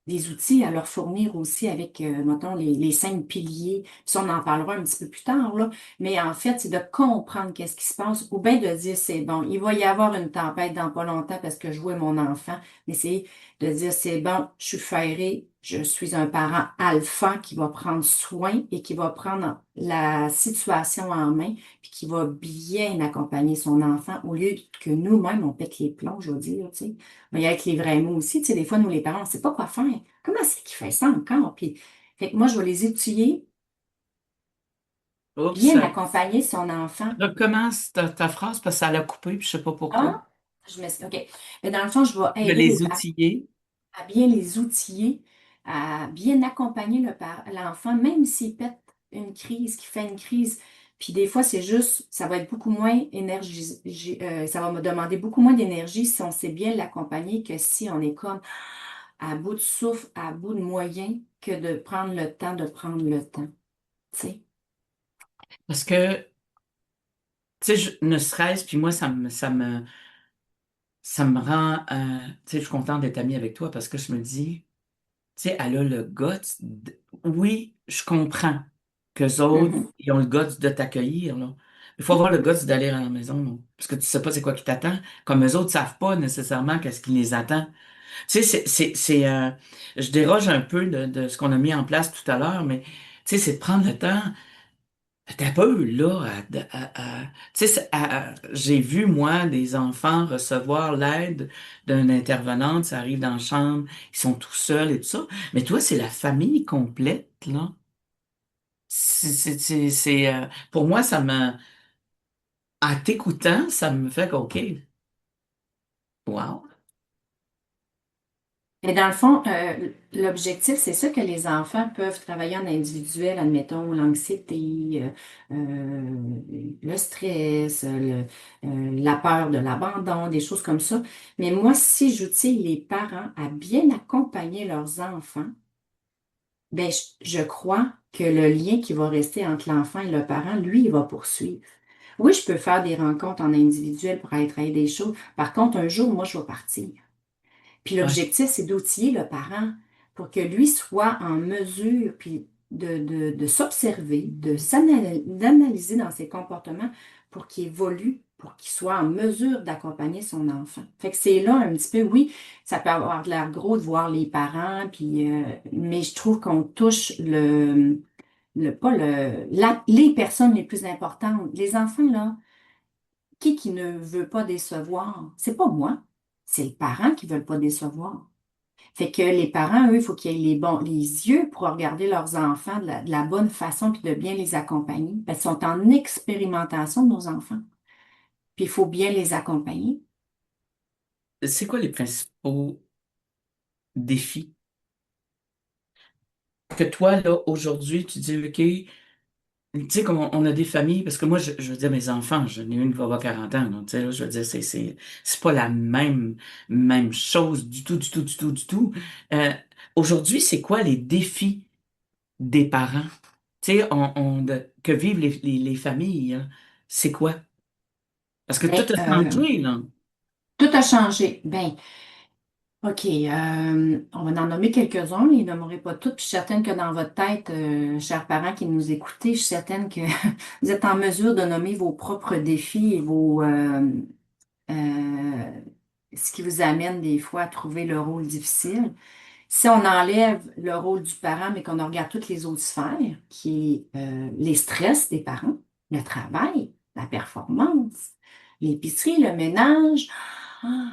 des outils à leur fournir aussi avec, mettons, les 5 piliers. Ça, on en parlera un petit peu plus tard, là. Mais en fait, c'est de comprendre qu'est-ce qui se passe ou bien de dire, c'est bon, il va y avoir une tempête dans pas longtemps parce que je vois mon enfant. Mais c'est de dire, c'est bon, je suis ferré, je suis un parent alpha qui va prendre soin et qui va prendre la situation en main puis qui va bien accompagner son enfant au lieu que nous-mêmes, on pète les plombs, je veux dire, tu sais. Mais avec les vrais mots aussi, tu sais, des fois, nous, les parents, on ne sait pas quoi faire. Comment c'est qu'il fait ça encore? Puis, fait que moi, je vais les outiller, Oups, bien accompagner son enfant. recommence ta phrase parce que ça l'a coupé, puis je sais pas pourquoi. Ah, OK. Mais dans le fond, je vais De aider les les parents outiller. à bien les outiller, à bien accompagner l'enfant, même s'il pète une crise, qu'il fait une crise. Puis des fois, c'est juste, ça va être beaucoup moins ça va me demander beaucoup moins d'énergie si on sait bien l'accompagner que si on est comme à bout de souffle, à bout de moyens, que de prendre le temps de prendre le temps. Tu sais? Parce que, tu sais, ne serait-ce, puis moi, ça me rend, tu sais, je suis contente d'être amie avec toi parce que je me dis, tu sais, elle a le guts. Oui, je comprends qu'eux autres, Mhm. ils ont le guts de t'accueillir, là. Il faut avoir le guts d'aller à la maison, là. Parce que tu sais pas c'est quoi qui t'attend. Comme eux autres savent pas nécessairement qu'est-ce qui les attend. Tu sais, je déroge un peu de ce qu'on a mis en place tout à l'heure, mais tu sais, c'est de prendre le temps. T'as pas eu là tu sais, j'ai vu, moi, des enfants recevoir l'aide d'un intervenante, ça arrive dans la chambre, ils sont tout seuls et tout ça. Mais toi, c'est la famille complète, là. Pour moi, en t'écoutant, ça me fait que, OK, wow. Et dans le fond, l'objectif, c'est ça que les enfants peuvent travailler en individuel, admettons, l'anxiété, le stress, la peur de l'abandon, des choses comme ça. Mais moi, si j'outille les parents à bien accompagner leurs enfants, ben, je crois que le lien qui va rester entre l'enfant et le parent, lui, il va poursuivre. Oui, je peux faire des rencontres en individuel pour aller travailler des choses. Par contre, un jour, moi, je vais partir. Puis Ouais. l'objectif, c'est d'outiller le parent pour que lui soit en mesure puis de s'observer, d'analyser dans ses comportements pour qu'il évolue, pour qu'il soit en mesure d'accompagner son enfant. Fait que c'est là un petit peu, oui, ça peut avoir de l'air gros de voir les parents, puis, mais je trouve qu'on touche pas les personnes les plus importantes. Les enfants, là, qui ne veut pas décevoir? C'est pas moi, c'est les parents qui veulent pas décevoir. Fait que les parents, eux, il faut qu'ils aient les yeux pour regarder leurs enfants de la bonne façon puis de bien les accompagner. Parce qu'ils sont en expérimentation, nos enfants. Puis il faut bien les accompagner. C'est quoi les principaux défis que toi, là, aujourd'hui, tu dis, OK, tu sais, comme on a des familles, parce que moi, je veux dire, mes enfants, j'en ai une qui va avoir 40 ans, donc, tu sais, là, je veux dire, c'est pas la même chose du tout, du tout, du tout, du tout. Euh, Aujourd'hui, c'est quoi les défis des parents. Tu sais, que vivent les familles, hein. C'est quoi? Parce que tout Ben, a changé, là. tout a changé. Ben, OK, on va en nommer quelques-uns, je les nommerai pas toutes. Puis je suis certaine que dans votre tête, chers parents qui nous écoutez, je suis certaine que vous êtes en mesure de nommer vos propres défis et euh, ce qui vous amène des fois à trouver le rôle difficile. Si on enlève le rôle du parent, mais qu'on en regarde toutes les autres sphères, qui est les stress des parents, le travail, la performance, l'épicerie, le ménage. Ah,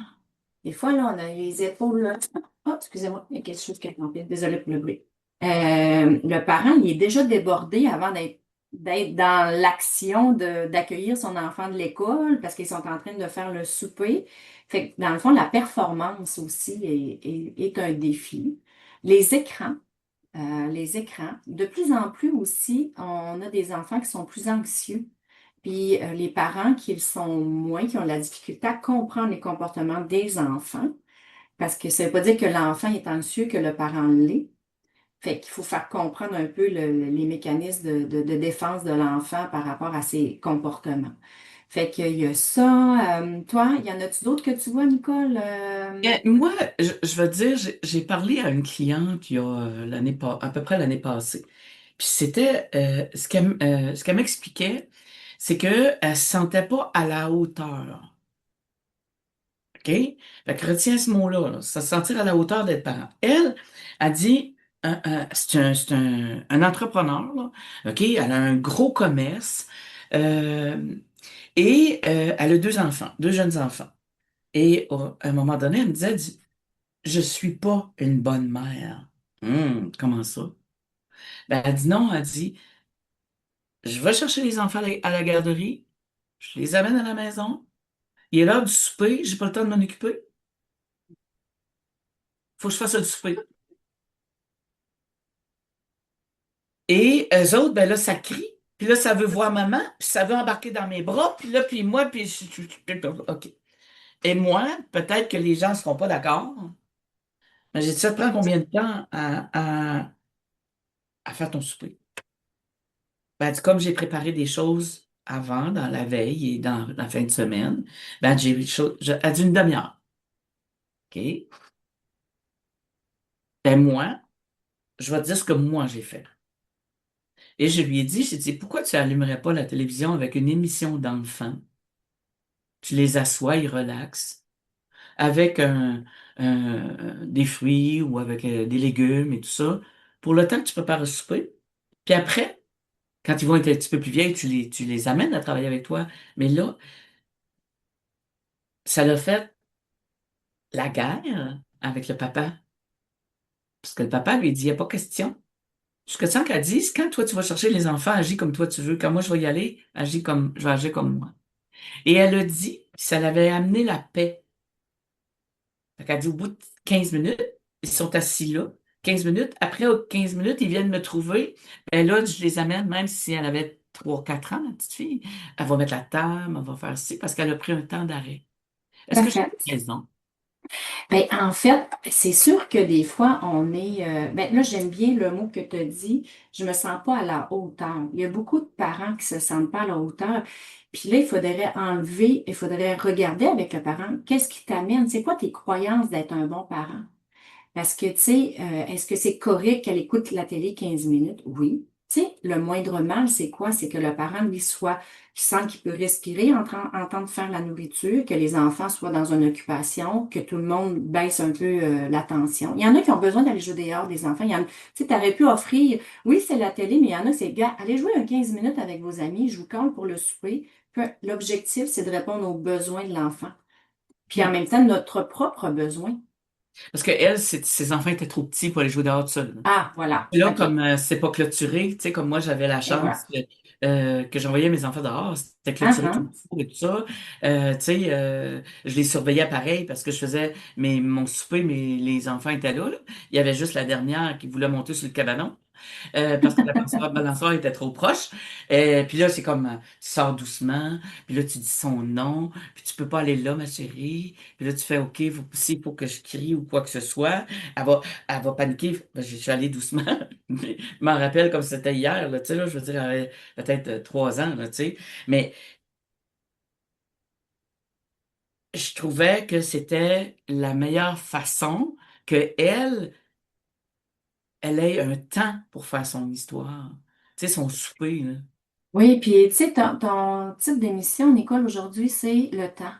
des fois, là, on a les épaules, là. Oh, excusez-moi, il y a quelque chose qui a tombé. Désolée pour le bruit. Le parent, il est déjà débordé avant d'être dans l'action d'accueillir son enfant de l'école parce qu'ils sont en train de faire le souper. Fait que, dans le fond, la performance aussi est un défi. Les écrans, les écrans. De plus en plus aussi, on a des enfants qui sont plus anxieux. Puis les parents qui le sont moins, qui ont de la difficulté à comprendre les comportements des enfants, parce que ça ne veut pas dire que l'enfant est anxieux, que le parent l'est. Fait qu'il faut faire comprendre un peu les mécanismes de défense de l'enfant par rapport à ses comportements. Fait qu'il y a ça. Toi, y en a-tu d'autres que tu vois, Nicole? Moi, je veux dire, j'ai parlé à une cliente il y a à peu près l'année passée. Puis c'était ce qu'elle m'expliquait, c'est qu'elle ne se sentait pas à la hauteur. OK? Fait que retiens ce mot-là, là, se sentir à la hauteur d'être parent. Elle a dit, c'est un entrepreneur, là, OK? Elle a un gros commerce euh, et elle a deux enfants, deux jeunes enfants. Et à un moment donné, elle me disait, elle dit, je suis pas une bonne mère. Comment ça? Ben, elle dit non, elle dit, je vais chercher les enfants à la garderie, je les amène à la maison, il est l'heure du souper, j'ai pas le temps de m'en occuper, faut que je fasse le souper. Et eux autres, ben là, ça crie, puis là, ça veut voir maman, puis ça veut embarquer dans mes bras, puis là, puis moi, puis OK. Et moi, peut-être que les gens ne seront pas d'accord, mais j'ai dit, ça te prend combien de temps à faire ton souper? Ben, elle dit, comme j'ai préparé des choses avant, dans la veille et dans la fin de semaine, ben, j'ai des choses, elle dit une demi-heure. OK? Ben, moi, je vais te dire ce que moi j'ai fait. Et je lui ai dit, j'ai dit, pourquoi tu allumerais pas la télévision avec une émission d'enfants? Tu les assois, ils relaxent, avec des fruits ou avec des légumes et tout ça, pour le temps que tu prépares le souper. Puis après, quand ils vont être un petit peu plus vieilles, tu les amènes à travailler avec toi. Mais là, ça l'a fait la guerre avec le papa. Parce que le papa lui dit, il n'y a pas question. Jusqu'à temps qu'elle dise, quand toi tu vas chercher les enfants, agis comme toi tu veux. Quand moi je vais y aller, je vais agir comme moi. Et elle a dit, ça l'avait amené la paix. Fait qu'elle dit, au bout de 15 minutes, ils sont assis là. 15 minutes. Après, aux 15 minutes, ils viennent me trouver. Et là, je les amène, même si elle avait 3 4 ans, ma petite fille. Elle va mettre la table, elle va faire ci, parce qu'elle a pris un temps d'arrêt. Est-ce que j'ai Parfait. raison? Ben, en fait, c'est sûr que des fois, on est. Ben, là, j'aime bien le mot que tu as dit. Je me sens pas à la hauteur. Il y a beaucoup de parents qui se sentent pas à la hauteur. Puis là, il faudrait enlever, il faudrait regarder avec le parent, qu'est-ce qui t'amène? C'est quoi tes croyances d'être un bon parent? Parce que, tu sais, est-ce que c'est correct qu'elle écoute la télé 15 minutes? Oui. Tu sais, le moindre mal, c'est quoi? C'est que le parent, lui, qu'il sent qu'il peut respirer en train de faire la nourriture, que les enfants soient dans une occupation, que tout le monde baisse un peu l'attention. Il y en a qui ont besoin d'aller jouer dehors, des enfants. Tu sais, t'aurais pu offrir, oui, c'est la télé, mais il y en a, c'est, gars, allez jouer un 15 minutes avec vos amis, je vous compte pour le souper. Puis, l'objectif, c'est de répondre aux besoins de l'enfant. Puis en même temps, notre propre besoin. Parce que elle, ses enfants étaient trop petits pour aller jouer dehors tout seuls. Ah, voilà. Là, OK. comme c'est pas clôturé, tu sais, comme moi, j'avais la Et voilà. chance que j'envoyais mes enfants dehors, c'était Ah, clôturé ah. comme il faut et tout ça. Tu sais, je les surveillais pareil parce que je faisais mon souper, mais les enfants étaient là, là. Il y avait juste la dernière qui voulait monter sur le cabanon. Parce que la balançoire était trop proche. Puis là, c'est comme, tu sors doucement, puis là, tu dis son nom, puis tu peux pas aller là, ma chérie. Puis là, tu fais, OK, s'il faut que je crie ou quoi que ce soit, elle va paniquer. Ben, je suis allée doucement. Je m'en rappelle comme c'était hier, là, tu sais, là, je veux dire, elle avait peut-être 3 ans, là, tu sais. Mais je trouvais que c'était la meilleure façon que elle ait un temps pour faire son histoire. Tu sais, son souper, là. Oui, puis tu sais, ton titre d'émission, Nicole, aujourd'hui, c'est le temps.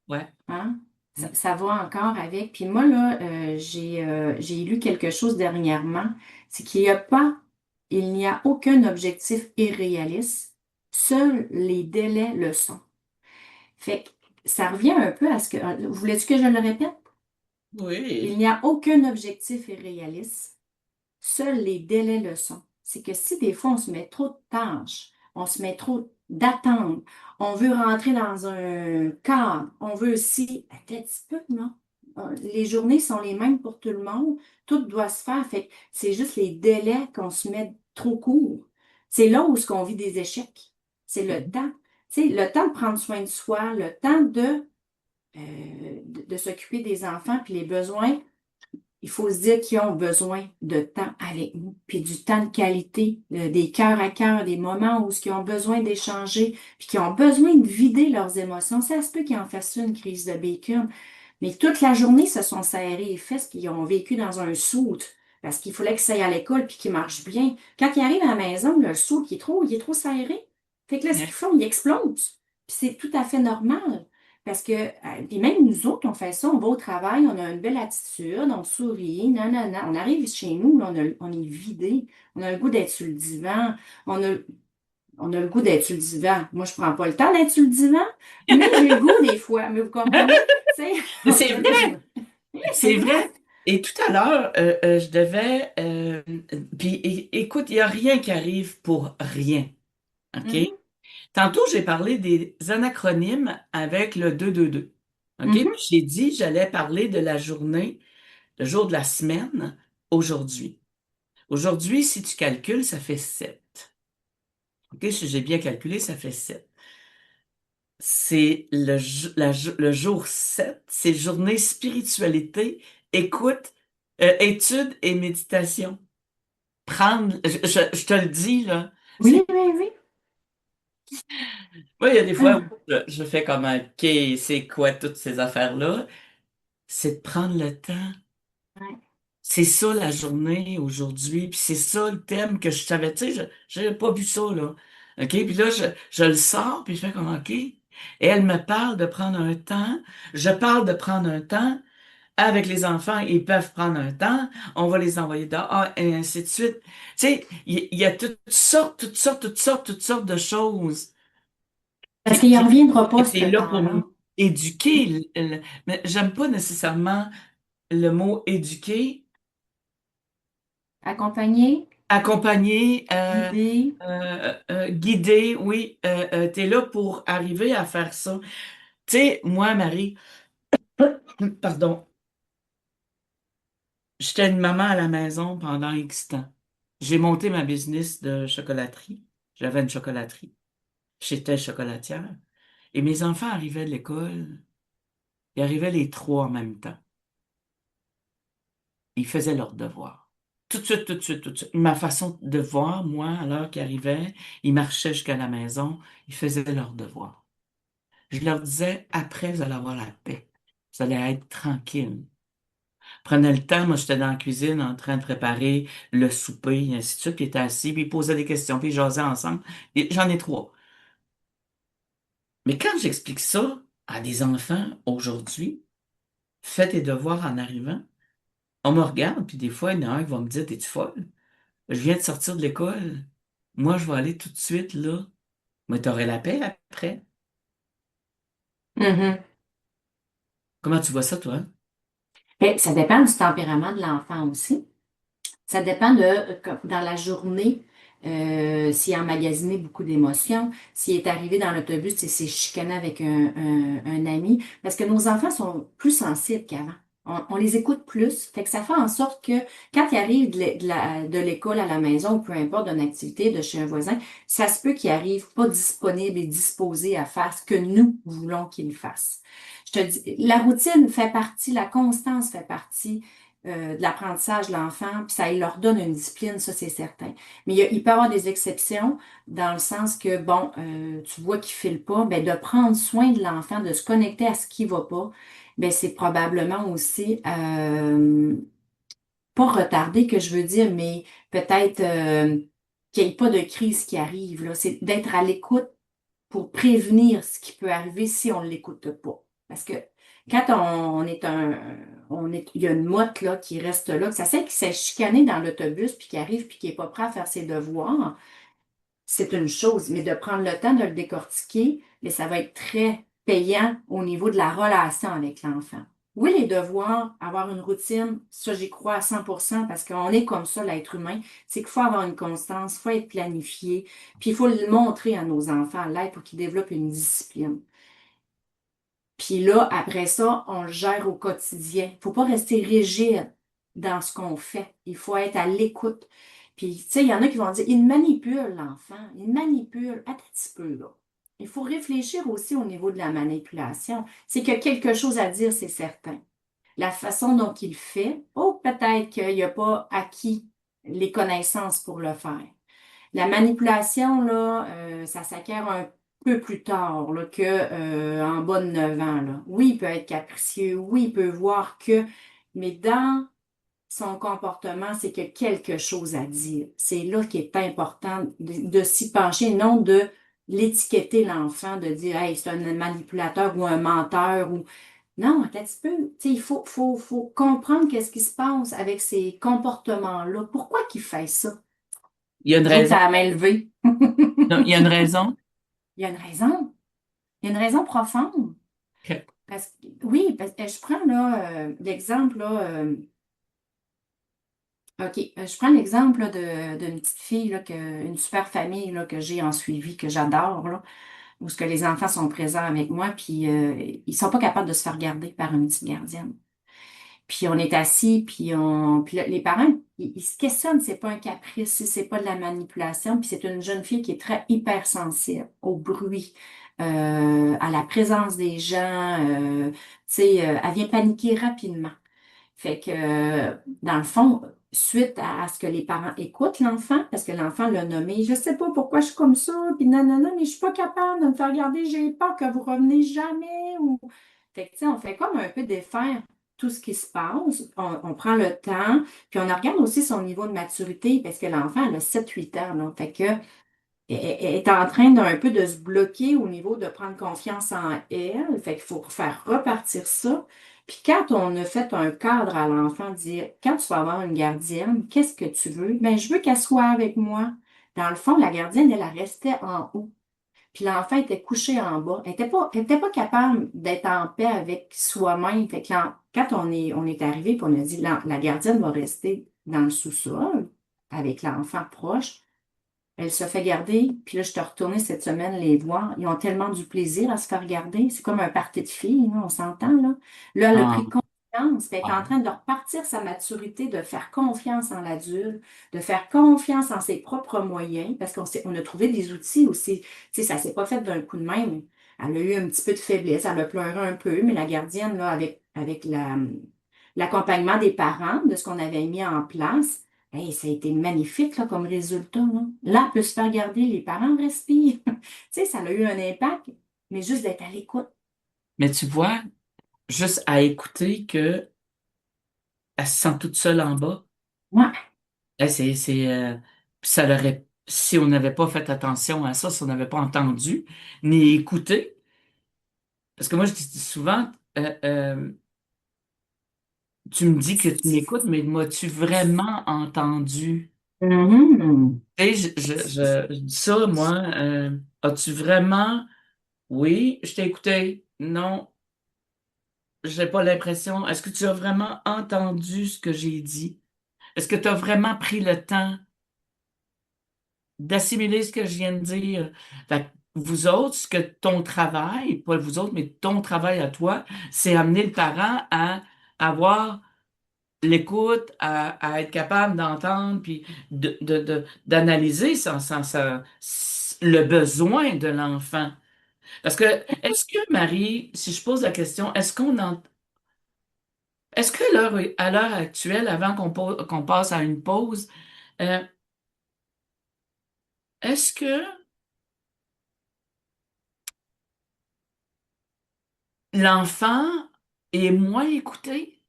Ouais. Hein? Mm. Ça va encore avec. Puis moi, là, j'ai lu quelque chose dernièrement. C'est il n'y a aucun objectif irréaliste. Seuls les délais le sont. Fait que ça revient un peu à ce que. Voulais-tu que je le répète? Il Oui. n'y a aucun objectif irréaliste. Seuls les délais le sont. C'est que si des fois on se met trop de tâches, on se met trop d'attentes, on veut rentrer dans un cadre, on veut aussi, attends un petit peu, non? Les journées sont les mêmes pour tout le monde, tout doit se faire. Fait que c'est juste les délais qu'on se met trop courts. C'est là où ce qu'on vit des échecs. C'est le temps. Tu sais, le temps de prendre soin de soi, le temps de s'occuper des enfants, puis les besoins. Il faut se dire qu'ils ont besoin de temps avec nous, puis du temps de qualité, des cœurs à cœur, des moments où ils ont besoin d'échanger, puis qui ont besoin de vider leurs émotions. Ça se peut qu'ils en fassent une crise de bacon, mais toute la journée, se sont serrés les fesses, puis ils ont vécu dans un soute, parce qu'il fallait qu'ils aillent à l'école, puis qu'ils marchent bien. Quand ils arrivent à la maison, le soute, il est trop serré. Fait que là, ce qu'ils font, ils explosent. Puis c'est tout à fait normal. Parce que, puis même nous autres, on fait ça, on va au travail, on a une belle attitude, on sourit, nanana. On arrive chez nous, là, on est vidé, on a le goût d'être sur le divan, on a, on a le goût d'être sur le divan. Moi, je prends pas le temps d'être sur le divan, mais j'ai le goût des fois, mais vous comprenez? Tu sais, Mais on c'est a le vrai, goût. c'est vrai. Exact. Et tout à l'heure, je devais... puis écoute, il n'y a rien qui arrive pour rien. OK? Mhm, Tantôt, j'ai parlé des anacronymes avec le 222. OK? Puis mhm, j'ai dit, j'allais parler de la journée, le jour de la semaine, aujourd'hui. Aujourd'hui, si tu calcules, ça fait 7. OK? Si j'ai bien calculé, ça fait 7. C'est le jour 7, c'est journée spiritualité, écoute, étude et méditation. Je te le dis, là. oui, oui, oui. Moi, il y a des fois où Ah, je fais comme, OK, c'est quoi toutes ces affaires-là? C'est de prendre le temps. ouais. C'est ça la journée aujourd'hui, puis c'est ça le thème que je savais, tu sais, je n'avais pas vu ça, là. OK? Puis là, je le sors, puis je fais comme, OK. Et elle me parle de prendre un temps, je parle de prendre un temps, avec les enfants, ils peuvent prendre un temps, on va les envoyer dehors, et ainsi de suite. Tu sais, il y a toutes sortes de choses Parce qu'il ne qui reviendra pas, ce étaient là pour temps-là. nous éduquer. Mais j'aime pas nécessairement le mot éduquer. Accompagner, Accompagner, guider. guider, oui, tu es là pour arriver à faire ça. Tu sais, moi, Marie, pardon, j'étais une maman à la maison pendant X temps. J'ai monté ma business de chocolaterie. J'avais une chocolaterie. J'étais chocolatière. Et mes enfants arrivaient de l'école. Ils arrivaient les trois en même temps. Ils faisaient leurs devoirs. Tout de suite, tout de suite, tout de suite. Ma façon de voir, moi, à l'heure qu'ils arrivaient, ils marchaient jusqu'à la maison, ils faisaient leurs devoirs. Je leur disais, après, vous allez avoir la paix. Vous allez être tranquille. Prenez le temps, moi j'étais dans la cuisine en train de préparer le souper, et ainsi de suite, puis ils étaient assis, puis ils posaient des questions, puis ils jasaient ensemble. Et j'en ai trois. Mais quand j'explique ça à des enfants aujourd'hui, fais tes devoirs en arrivant, on me regarde, puis des fois, il y en a un qui va me dire, t'es-tu folle? Je viens de sortir de l'école. Moi, je vais aller tout de suite là. Mais t'aurais la paix après. Mhm. Comment tu vois ça, toi? Fait ça dépend du tempérament de l'enfant aussi. Ça dépend comme dans la journée, s'il a emmagasiné beaucoup d'émotions, s'il est arrivé dans l'autobus et s'est chicané avec un ami. Parce que nos enfants sont plus sensibles qu'avant. On les écoute plus. Fait que ça fait en sorte que quand ils arrivent de l'école à la maison, ou peu importe, d'une activité de chez un voisin, ça se peut qu'ils arrivent pas disponibles et disposés à faire ce que nous voulons qu'ils fassent. Je te dis, la routine fait partie, la constance fait partie de l'apprentissage de l'enfant, puis ça il leur donne une discipline, ça c'est certain. Mais il peut y avoir des exceptions dans le sens que, bon, tu vois qu'il file pas, ben, de prendre soin de l'enfant, de se connecter à ce qui va pas, ben, c'est probablement aussi, pas retardé que je veux dire, mais peut-être qu'il n'y ait pas de crise qui arrive, là. C'est d'être à l'écoute pour prévenir ce qui peut arriver si on ne l'écoute pas. Parce que quand il y a une motte là, qui reste là, que ça sait qu'il s'est chicané dans l'autobus, puis qui arrive, puis qui n'est pas prêt à faire ses devoirs, c'est une chose, mais de prendre le temps de le décortiquer, mais ça va être très payant au niveau de la relation avec l'enfant. Oui, les devoirs, avoir une routine, ça j'y crois à 100% parce qu'on est comme ça, l'être humain. C'est qu'il faut avoir une constance, il faut être planifié, puis il faut le montrer à nos enfants, l'aide pour qu'ils développent une discipline. Puis là, après ça, on le gère au quotidien. Il ne faut pas rester rigide dans ce qu'on fait. Il faut être à l'écoute. Puis, tu sais, il y en a qui vont dire, il manipule l'enfant, il manipule. Attends un petit peu, là. Il faut réfléchir aussi au niveau de la manipulation. C'est qu'il y a quelque chose à dire, c'est certain. La façon dont il fait, oh, peut-être qu'il n'a pas acquis les connaissances pour le faire. La manipulation, là, ça s'acquiert un peu plus tard là, que, en bas de 9 ans. Là. Oui, il peut être capricieux, oui, il peut voir que, mais dans son comportement, c'est que quelque chose à dire. C'est là qu'il est important de s'y pencher, non de l'étiqueter l'enfant, de dire hey, c'est un manipulateur ou un menteur ou. Non, un petit peu. Tu sais, il faut comprendre qu'est-ce qui se passe avec ces comportements-là. Pourquoi qu'il fait ça? Il y a une L'autre, raison. ça a main levée. Non, il y a une raison. Il y a une raison. Il y a une raison profonde. Ok. Parce que, oui, parce que je prends là, l'exemple, là, OK, je prends l'exemple là, d'une petite fille, là, une super famille là, que j'ai en suivi, que j'adore, là, où ce que les enfants sont présents avec moi, puis ils sont pas capables de se faire garder par une petite gardienne. Puis on est assis, puis là, les parents, ils se questionnent, c'est pas un caprice, c'est pas de la manipulation, puis c'est une jeune fille qui est très hypersensible au bruit, à la présence des gens, tu sais, elle vient paniquer rapidement. Fait que, dans le fond, suite à ce que les parents écoutent l'enfant, parce que l'enfant l'a nommé, je sais pas pourquoi je suis comme ça, puis non, non, non, mais je suis pas capable de me faire garder, j'ai peur que vous reveniez jamais, ou. Fait que, tu sais, on fait comme un peu défaire tout ce qui se passe, on prend le temps, puis on regarde aussi son niveau de maturité, parce que l'enfant, elle a 7-8 ans, là. Fait que, elle est en train d'un peu de se bloquer au niveau de prendre confiance en elle. Fait qu'il faut faire repartir ça. Puis quand on a fait un cadre à l'enfant, dire, quand tu vas avoir une gardienne, qu'est-ce que tu veux? Ben, je veux qu'elle soit avec moi. Dans le fond, la gardienne, elle restait en haut. Puis l'enfant était couché en bas. Elle était pas capable d'être en paix avec soi-même. Fait que quand on est arrivé, puis on a dit, la gardienne va rester dans le sous-sol avec l'enfant proche. Elle se fait garder, puis là, je suis retournée cette semaine les voir. Ils ont tellement du plaisir à se faire garder. C'est comme un party de filles, là, on s'entend, là. Là, elle a Ah, pris confiance. Elle est en ah. train de repartir sa maturité, de faire confiance en l'adulte, de faire confiance en ses propres moyens, parce on a trouvé des outils aussi. Tu sais, ça s'est pas fait d'un coup de même. Elle a eu un petit peu de faiblesse, elle a pleuré un peu, mais la gardienne, là, avec l'accompagnement des parents, de ce qu'on avait mis en place, hey, ça a été magnifique là, comme résultat. Là. Là, elle peut se faire garder, les parents respirent. Tu sais, ça a eu un impact, mais juste d'être à l'écoute. Mais tu vois, juste à écouter que elle se sent toute seule en bas, Ouais. puis ça l'aurait, si on n'avait pas fait attention à ça, si on n'avait pas entendu, ni écouté, parce que moi, je dis souvent, tu me dis que tu m'écoutes, mais m'as-tu vraiment entendu? Mhm. Tu sais, je dis ça, moi, as-tu vraiment, oui, je t'ai écouté, non, j'ai pas l'impression, est-ce que tu as vraiment entendu ce que j'ai dit? Est-ce que tu as vraiment pris le temps d'assimiler ce que je viens de dire? Fait que vous autres, ce que ton travail, pas vous autres, mais ton travail à toi, c'est amener le parent à avoir l'écoute, à être capable d'entendre, puis d'analyser le besoin de l'enfant. Parce que, est-ce que, Marie, si je pose la question, Est-ce que à l'heure actuelle, avant qu'on passe à une pause, euh, est-ce que l'enfant est moins écouté?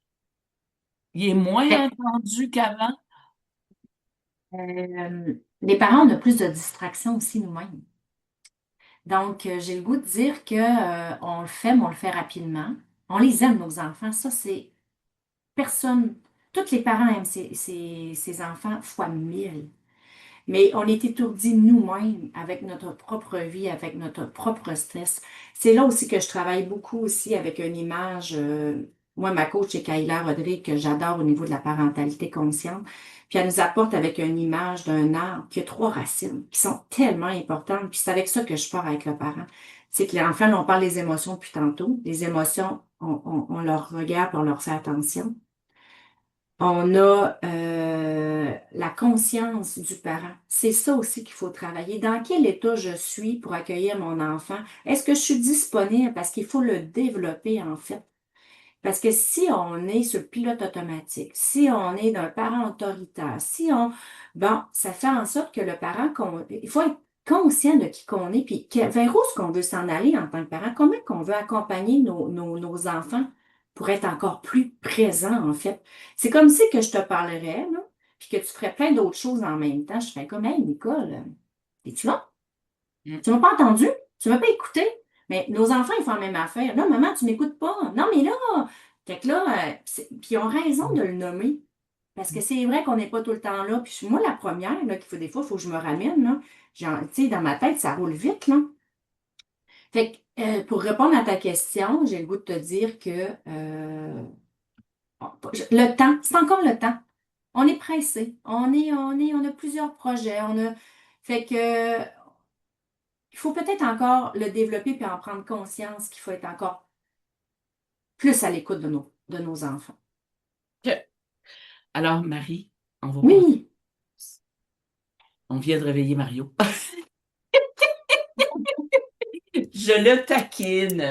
Il est moins Fait entendu qu'avant? les parents, on a plus de distractions aussi nous-mêmes. Donc, j'ai le goût de dire que, on le fait, mais on le fait rapidement. On les aime, nos enfants. Ça, c'est personne. Tous les parents aiment ces enfants fois 1000. Mais on est étourdis nous-mêmes avec notre propre vie, avec notre propre stress. C'est là aussi que je travaille beaucoup aussi avec une image. Moi, ma coach, c'est Kayla Rodrigue, que j'adore au niveau de la parentalité consciente. Puis elle nous apporte avec une image d'un arbre qui a 3 racines qui sont tellement importantes. Puis c'est avec ça que je pars avec le parent. C'est que l'enfant, là, on parle des émotions depuis tantôt. Les émotions, on leur regarde, on leur fait attention. On a la conscience du parent. C'est ça aussi qu'il faut travailler. Dans quel état je suis pour accueillir mon enfant? Est-ce que je suis disponible? Parce qu'il faut le développer en fait. Parce que si on est sur le pilote automatique, si on est d'un parent autoritaire, bon, ça fait en sorte que le parent, il faut être conscient de qui qu'on est, puis vers où est-ce qu'on veut s'en aller en tant que parent, comment qu'on veut accompagner nos enfants pour être encore plus présents, en fait. C'est comme si que je te parlerais, là, puis que tu ferais plein d'autres choses en même temps. Je ferais comme, hey, Nicole, es-tu là? Tu m'as pas entendu? Tu m'as pas écouté? Mais nos enfants, ils font la même affaire. Non, maman, tu m'écoutes pas. Non, mais là, fait que là, puis ils ont raison de le nommer. Parce que c'est vrai qu'on n'est pas tout le temps là. Puis moi, la première, là, des fois, il faut que je me ramène, là. Genre, tu sais, dans ma tête, ça roule vite, là. Fait que, pour répondre à ta question, j'ai le goût de te dire que le temps, c'est encore le temps. On est pressé. On a plusieurs projets. Fait que il faut peut-être encore le développer puis en prendre conscience qu'il faut être encore plus à l'écoute de nos enfants. OK. Alors, Marie, on va Oui, On vient de réveiller Mario. Je le taquine.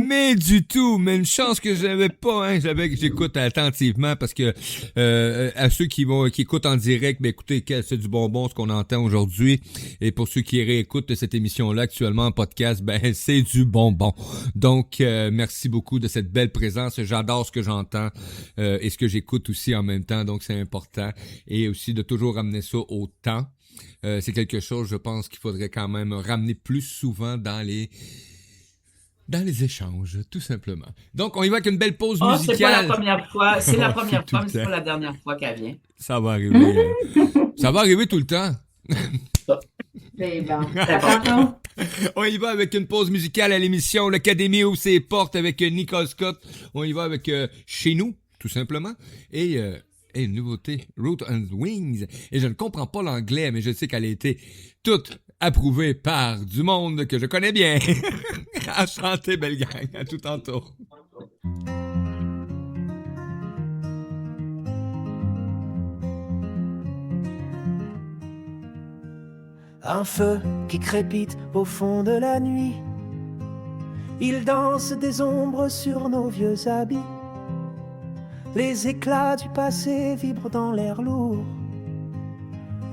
Mais du tout, mais une chance que j'avais pas, hein. J'écoute attentivement parce que à ceux qui écoutent en direct, ben écoutez, c'est du bonbon ce qu'on entend aujourd'hui. Et pour ceux qui réécoutent cette émission-là actuellement en podcast, ben c'est du bonbon. Donc merci beaucoup de cette belle présence. J'adore ce que j'entends et ce que j'écoute aussi en même temps, donc c'est important. Et aussi de toujours ramener ça au temps. C'est quelque chose, je pense, qu'il faudrait quand même ramener plus souvent dans les échanges, tout simplement. Donc, on y va avec une belle pause musicale. C'est pas la première fois. C'est la première fois, mais c'est pas la dernière fois qu'elle vient. Ça va arriver. Ça va arriver tout le temps. c'est bon. On y va avec une pause musicale à l'émission L'Académie ouvre ses portes avec Nicole Scott. On y va avec Chez nous, tout simplement. Et une nouveauté, Root and Wings. Et je ne comprends pas l'anglais, mais je sais qu'elle a été toute approuvée par du monde que je connais bien. Enchanté, belle gang. À tout tantôt. Un feu qui crépite au fond de la nuit. Il danse des ombres sur nos vieux habits. Les éclats du passé vibrent dans l'air lourd.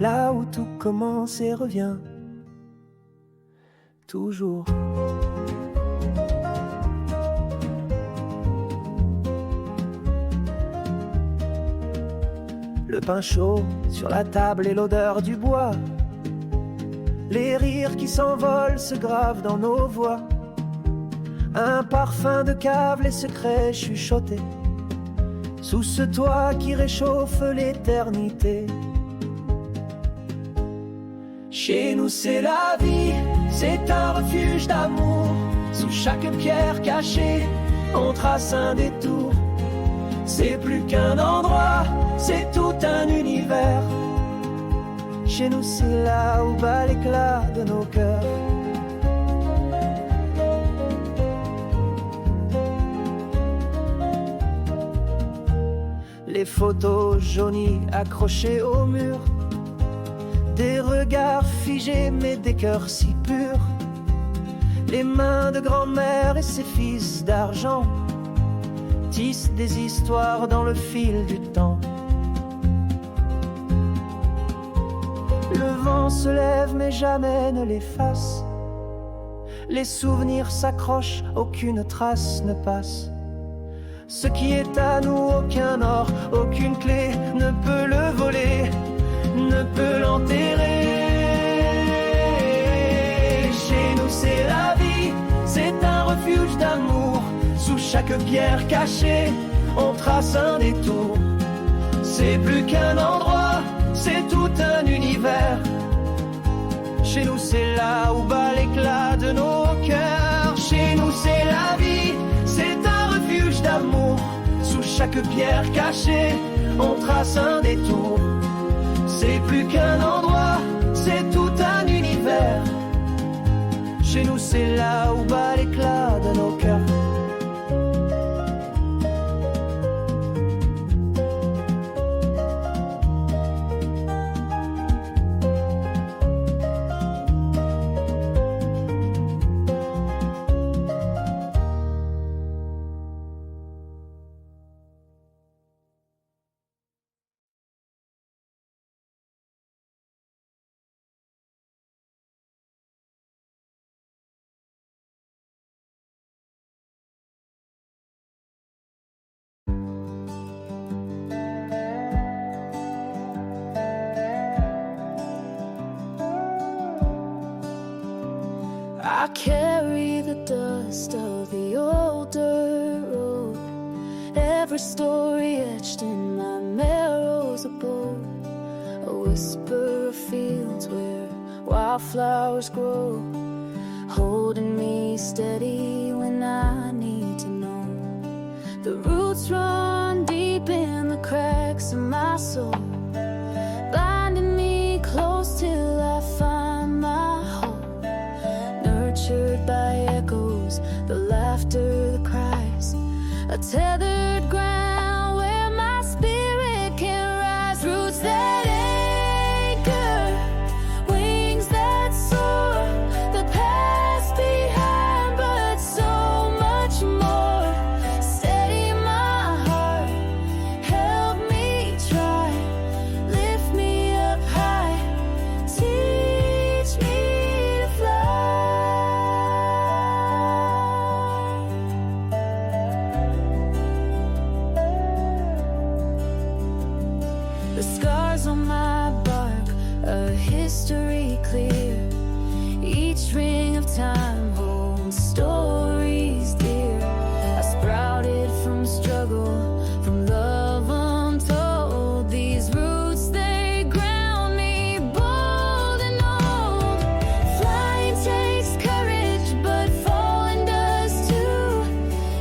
Là où tout commence et revient toujours. Le pain chaud sur la table et l'odeur du bois. Les rires qui s'envolent se gravent dans nos voix. Un parfum de cave, les secrets chuchotés. Sous ce toit qui réchauffe l'éternité. Chez nous c'est la vie, c'est un refuge d'amour. Sous chaque pierre cachée, on trace un détour. C'est plus qu'un endroit, c'est tout un univers. Chez nous c'est là où bat l'éclat de nos cœurs. Les photos jaunies accrochées au mur. Des regards figés mais des cœurs si purs. Les mains de grand-mère et ses fils d'argent tisse des histoires dans le fil du temps. Le vent se lève mais jamais ne l'efface. Les souvenirs s'accrochent, aucune trace ne passe. Ce qui est à nous, aucun or, aucune clé ne peut le voler, ne peut l'enterrer. Chez nous c'est la vie, c'est un refuge d'amour. Sous chaque pierre cachée, on trace un détour. C'est plus qu'un endroit, c'est tout un univers. Chez nous c'est là où bat l'éclat de nos cœurs. Chez nous c'est la vie, c'est un refuge d'amour. Sous chaque pierre cachée, on trace un détour. C'est plus qu'un endroit, c'est tout un univers. Chez nous c'est là où bat l'éclat de nos cœurs. I carry the dust of the old dirt road. Every story etched in my marrow's abode. A whisper of fields where wildflowers grow, holding me steady when I need to know. The roots run deep in the cracks of my soul, binding me close till I find my home. Nurtured by echoes, the laughter, the cries, a tethered ground where my spirit can rise. Roots that anchor, wings that soar, the past behind, but so much more. Steady my heart, help me try, lift me up high, teach me to fly. The scars on my bark, a history clear. Each ring of time holds stories dear. I sprouted from struggle, from love untold. These roots, they ground me bold and old. Flying takes courage, but falling does too.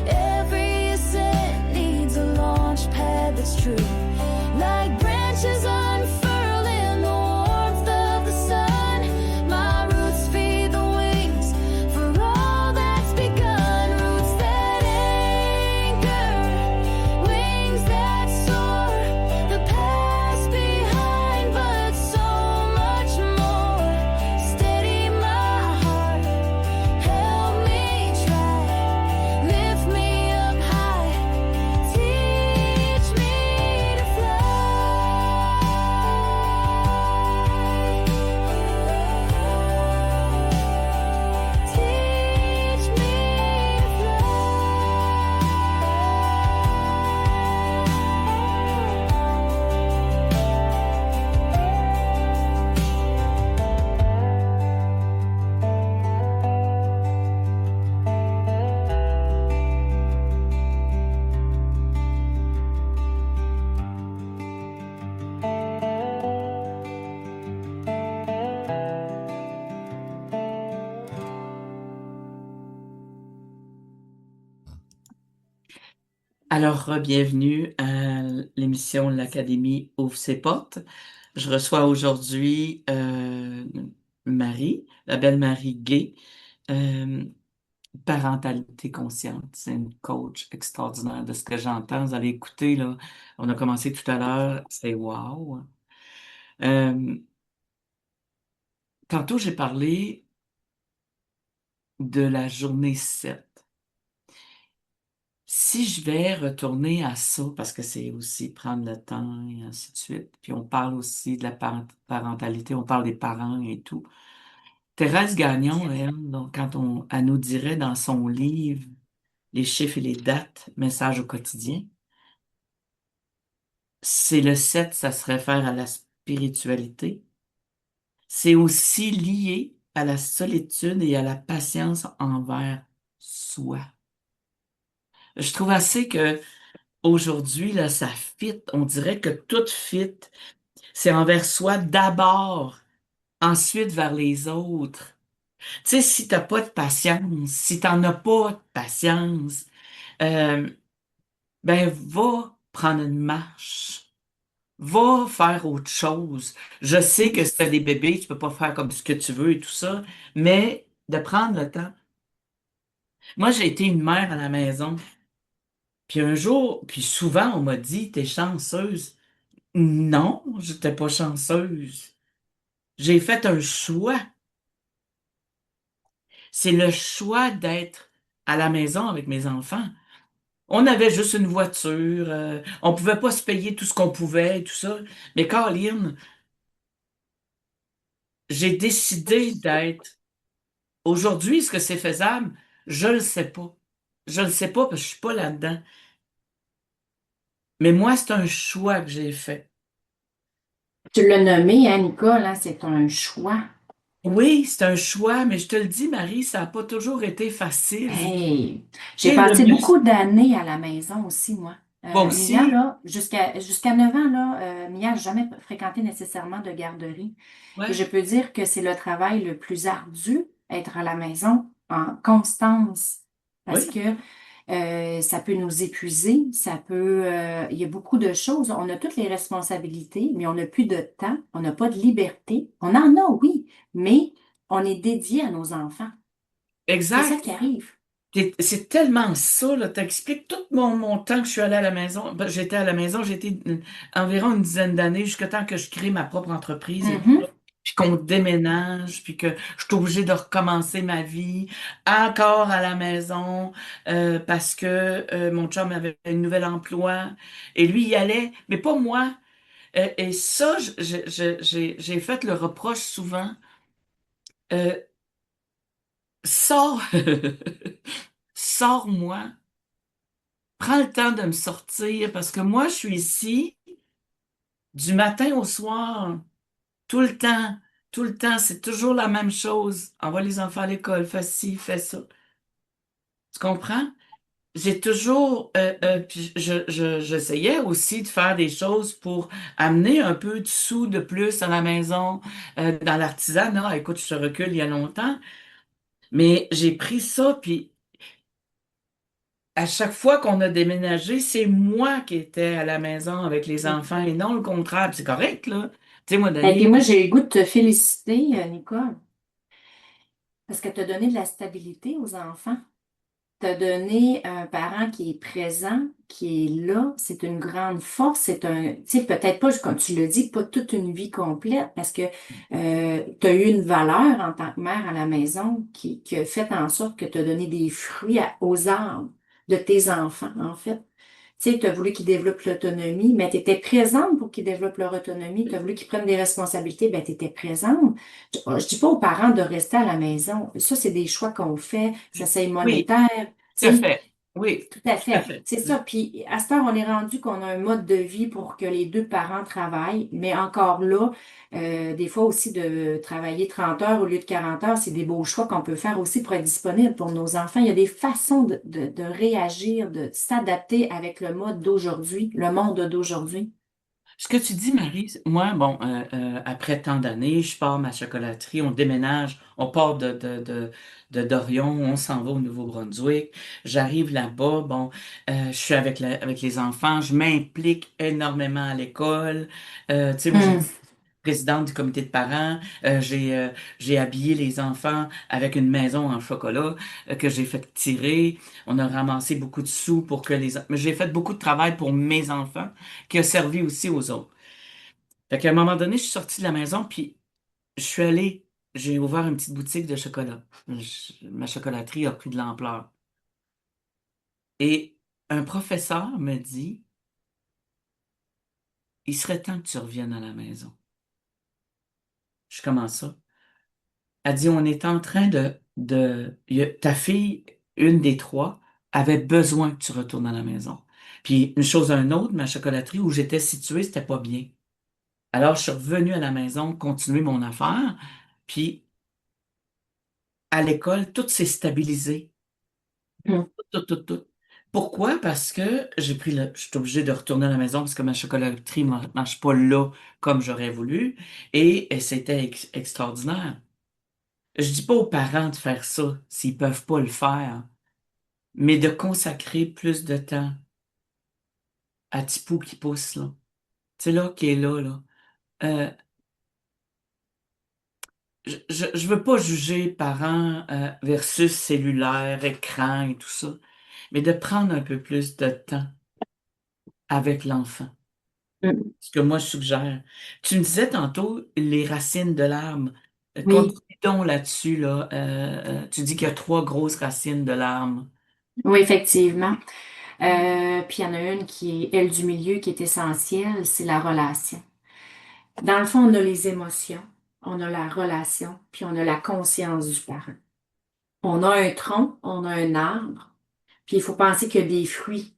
Every ascent needs a launch pad that's true. Like branches unfurl in the warmth of the sun, my roots feed the wings for all that's begun. Roots that anchor, wings that soar, the past behind, but so much more. Steady my heart, help me try, lift me up high, teach me to fly. Teach me to Alors, bienvenue à l'émission L'Académie ouvre ses portes. Je reçois aujourd'hui Marie, la belle Marie Gay, parentalité consciente. C'est une coach extraordinaire de ce que j'entends. Vous allez écouter, là, on a commencé tout à l'heure, c'est wow. Tantôt, j'ai parlé de la journée 7. si je vais retourner à ça, parce que c'est aussi prendre le temps et ainsi de suite, puis on parle aussi de la parentalité, on parle des parents et tout. Thérèse Gagnon, elle, donc, elle nous dirait dans son livre Les chiffres et les dates, message au quotidien, c'est le 7, ça se réfère à la spiritualité. C'est aussi lié à la solitude et à la patience envers soi. Je trouve assez que aujourd'hui, là, ça fit. On dirait que tout fit. C'est envers soi d'abord, ensuite vers les autres. Tu sais, si t'as pas de patience, si t'en as pas de patience, euh, ben va prendre une marche, va faire autre chose. Je sais que si t'as des bébés, tu peux pas faire comme ce que tu veux et tout ça, mais de prendre le temps. Moi, j'ai été une mère à la maison, puis un jour, puis souvent, on m'a dit, t'es chanceuse. Non, j'étais pas chanceuse. J'ai fait un choix. C'est le choix d'être à la maison avec mes enfants. On avait juste une voiture, on pouvait pas se payer tout ce qu'on pouvait et tout ça. Mais Caroline, j'ai décidé d'être. Aujourd'hui, est-ce que c'est faisable? Je le sais pas. Je le sais pas parce que je suis pas là-dedans. Mais moi, c'est un choix que j'ai fait. Tu l'as nommé, hein, Nicole, hein, c'est un choix. Oui, c'est un choix, mais je te le dis, Marie, ça n'a pas toujours été facile. Hey, Tu j'ai sais, le passé monsieur, beaucoup d'années à la maison aussi, moi. moi Mia, aussi, là, jusqu'à 9 ans, là, Mia n'a jamais fréquenté nécessairement de garderie. Et ouais, je peux dire que c'est le travail le plus ardu, être à la maison en constance, parce oui, que ça peut nous épuiser, il y a beaucoup de choses. On a toutes les responsabilités, mais on n'a plus de temps, on n'a pas de liberté. On en a, oui, mais on est dédié à nos enfants. C'est ça exact. qui arrive. C'est tellement ça, là. T'expliques tout mon temps que je suis allée à la maison. Ben, j'étais à la maison, j'étais environ une dizaine d'années, jusqu'à temps que je crée ma propre entreprise et tout Mhm. ça. Puis qu'on déménage, puis que je suis obligée de recommencer ma vie encore à la maison parce que mon chum avait un nouvel emploi et lui y allait, mais pas moi. Et ça, j'ai fait le reproche souvent. Euh, sors, sors-moi. Prends le temps de me sortir parce que moi, je suis ici du matin au soir, tout le temps, tout le temps. C'est toujours la même chose. Envoie les enfants à l'école, fais ci, fais ça. Tu comprends? J'ai toujours, puis j'essayais aussi de faire des choses pour amener un peu de sous de plus à la maison, dans l'artisanat. Écoute, je te recule il y a longtemps, mais j'ai pris ça, puis à chaque fois qu'on a déménagé, c'est moi qui étais à la maison avec les enfants et non le contraire. Puis c'est correct, là. Tu sais, moi, Et puis Dani, moi, j'ai le goût de te féliciter, Nicole, parce que tu as donné de la stabilité aux enfants. Tu as donné un parent qui est présent, qui est là. C'est une grande force. C'est un, tu sais, peut-être pas, comme tu le dis, pas toute une vie complète, parce que tu as eu une valeur en tant que mère à la maison qui a fait en sorte que tu as donné des fruits aux arbres de tes enfants, en fait. Tu sais, tu as voulu qu'ils développent l'autonomie, mais tu étais présente pour qu'ils développent leur autonomie. Tu as voulu qu'ils prennent des responsabilités, ben tu étais présente. Je dis pas aux parents de rester à la maison. Ça, c'est des choix qu'on fait. Ça, c'est oui, monétaire. tout à Tu sais, fait. Oui, tout à tout à fait. fait. C'est ça. Puis à cette heure, on est rendu qu'on a un mode de vie pour que les deux parents travaillent. Mais encore là, des fois aussi de travailler 30 heures au lieu de 40 heures, c'est des beaux choix qu'on peut faire aussi pour être disponible pour nos enfants. Il y a des façons de réagir, de s'adapter avec le mode d'aujourd'hui, le monde d'aujourd'hui. Ce que tu dis, Marie, moi, bon, après tant d'années, je pars ma chocolaterie, on déménage, on part de Dorion, on s'en va au Nouveau-Brunswick. J'arrive là-bas, bon, je suis avec les enfants, je m'implique énormément à l'école. Tu sais, moi, j'ai Hum. présidente du comité de parents. J'ai habillé les enfants avec une maison en chocolat que j'ai fait tirer. On a ramassé beaucoup de sous pour que mais j'ai fait beaucoup de travail pour mes enfants qui a servi aussi aux autres. Fait qu'à un moment donné, je suis sortie de la maison puis je suis allée, j'ai ouvert une petite boutique de chocolat. Ma chocolaterie a pris de l'ampleur. Et un professeur me dit, il serait temps que tu reviennes à la maison. Je commence ça. Elle dit, on est en train ta fille, une des trois, avait besoin que tu retournes à la maison. Puis une chose à une autre, ma chocolaterie où j'étais située, c'était pas bien. Alors, je suis revenue à la maison, continuer mon affaire, puis à l'école, tout s'est stabilisé. Mm. Tout. Pourquoi? Parce que je suis obligée de retourner à la maison parce que ma chocolaterie ne marche pas là comme j'aurais voulu. Et c'était extraordinaire. Je dis pas aux parents de faire ça s'ils peuvent pas le faire, mais de consacrer plus de temps à Tipou qui pousse, là. Tu sais, là, qui est là, là. Euh, je veux pas juger parents versus cellulaire, écran et tout ça, mais de prendre un peu plus de temps avec l'enfant. Mm. Ce que moi je suggère. Tu me disais tantôt les racines de l'arbre. Oui, Continue donc là-dessus, là. Tu dis qu'il y a trois grosses racines de l'arbre. oui, effectivement. Puis il y en a une qui est elle du milieu qui est essentielle, c'est la relation. Dans le fond, on a les émotions, on a la relation, puis on a la conscience du parent. On a un tronc, on a un arbre, puis il faut penser qu'il y a des fruits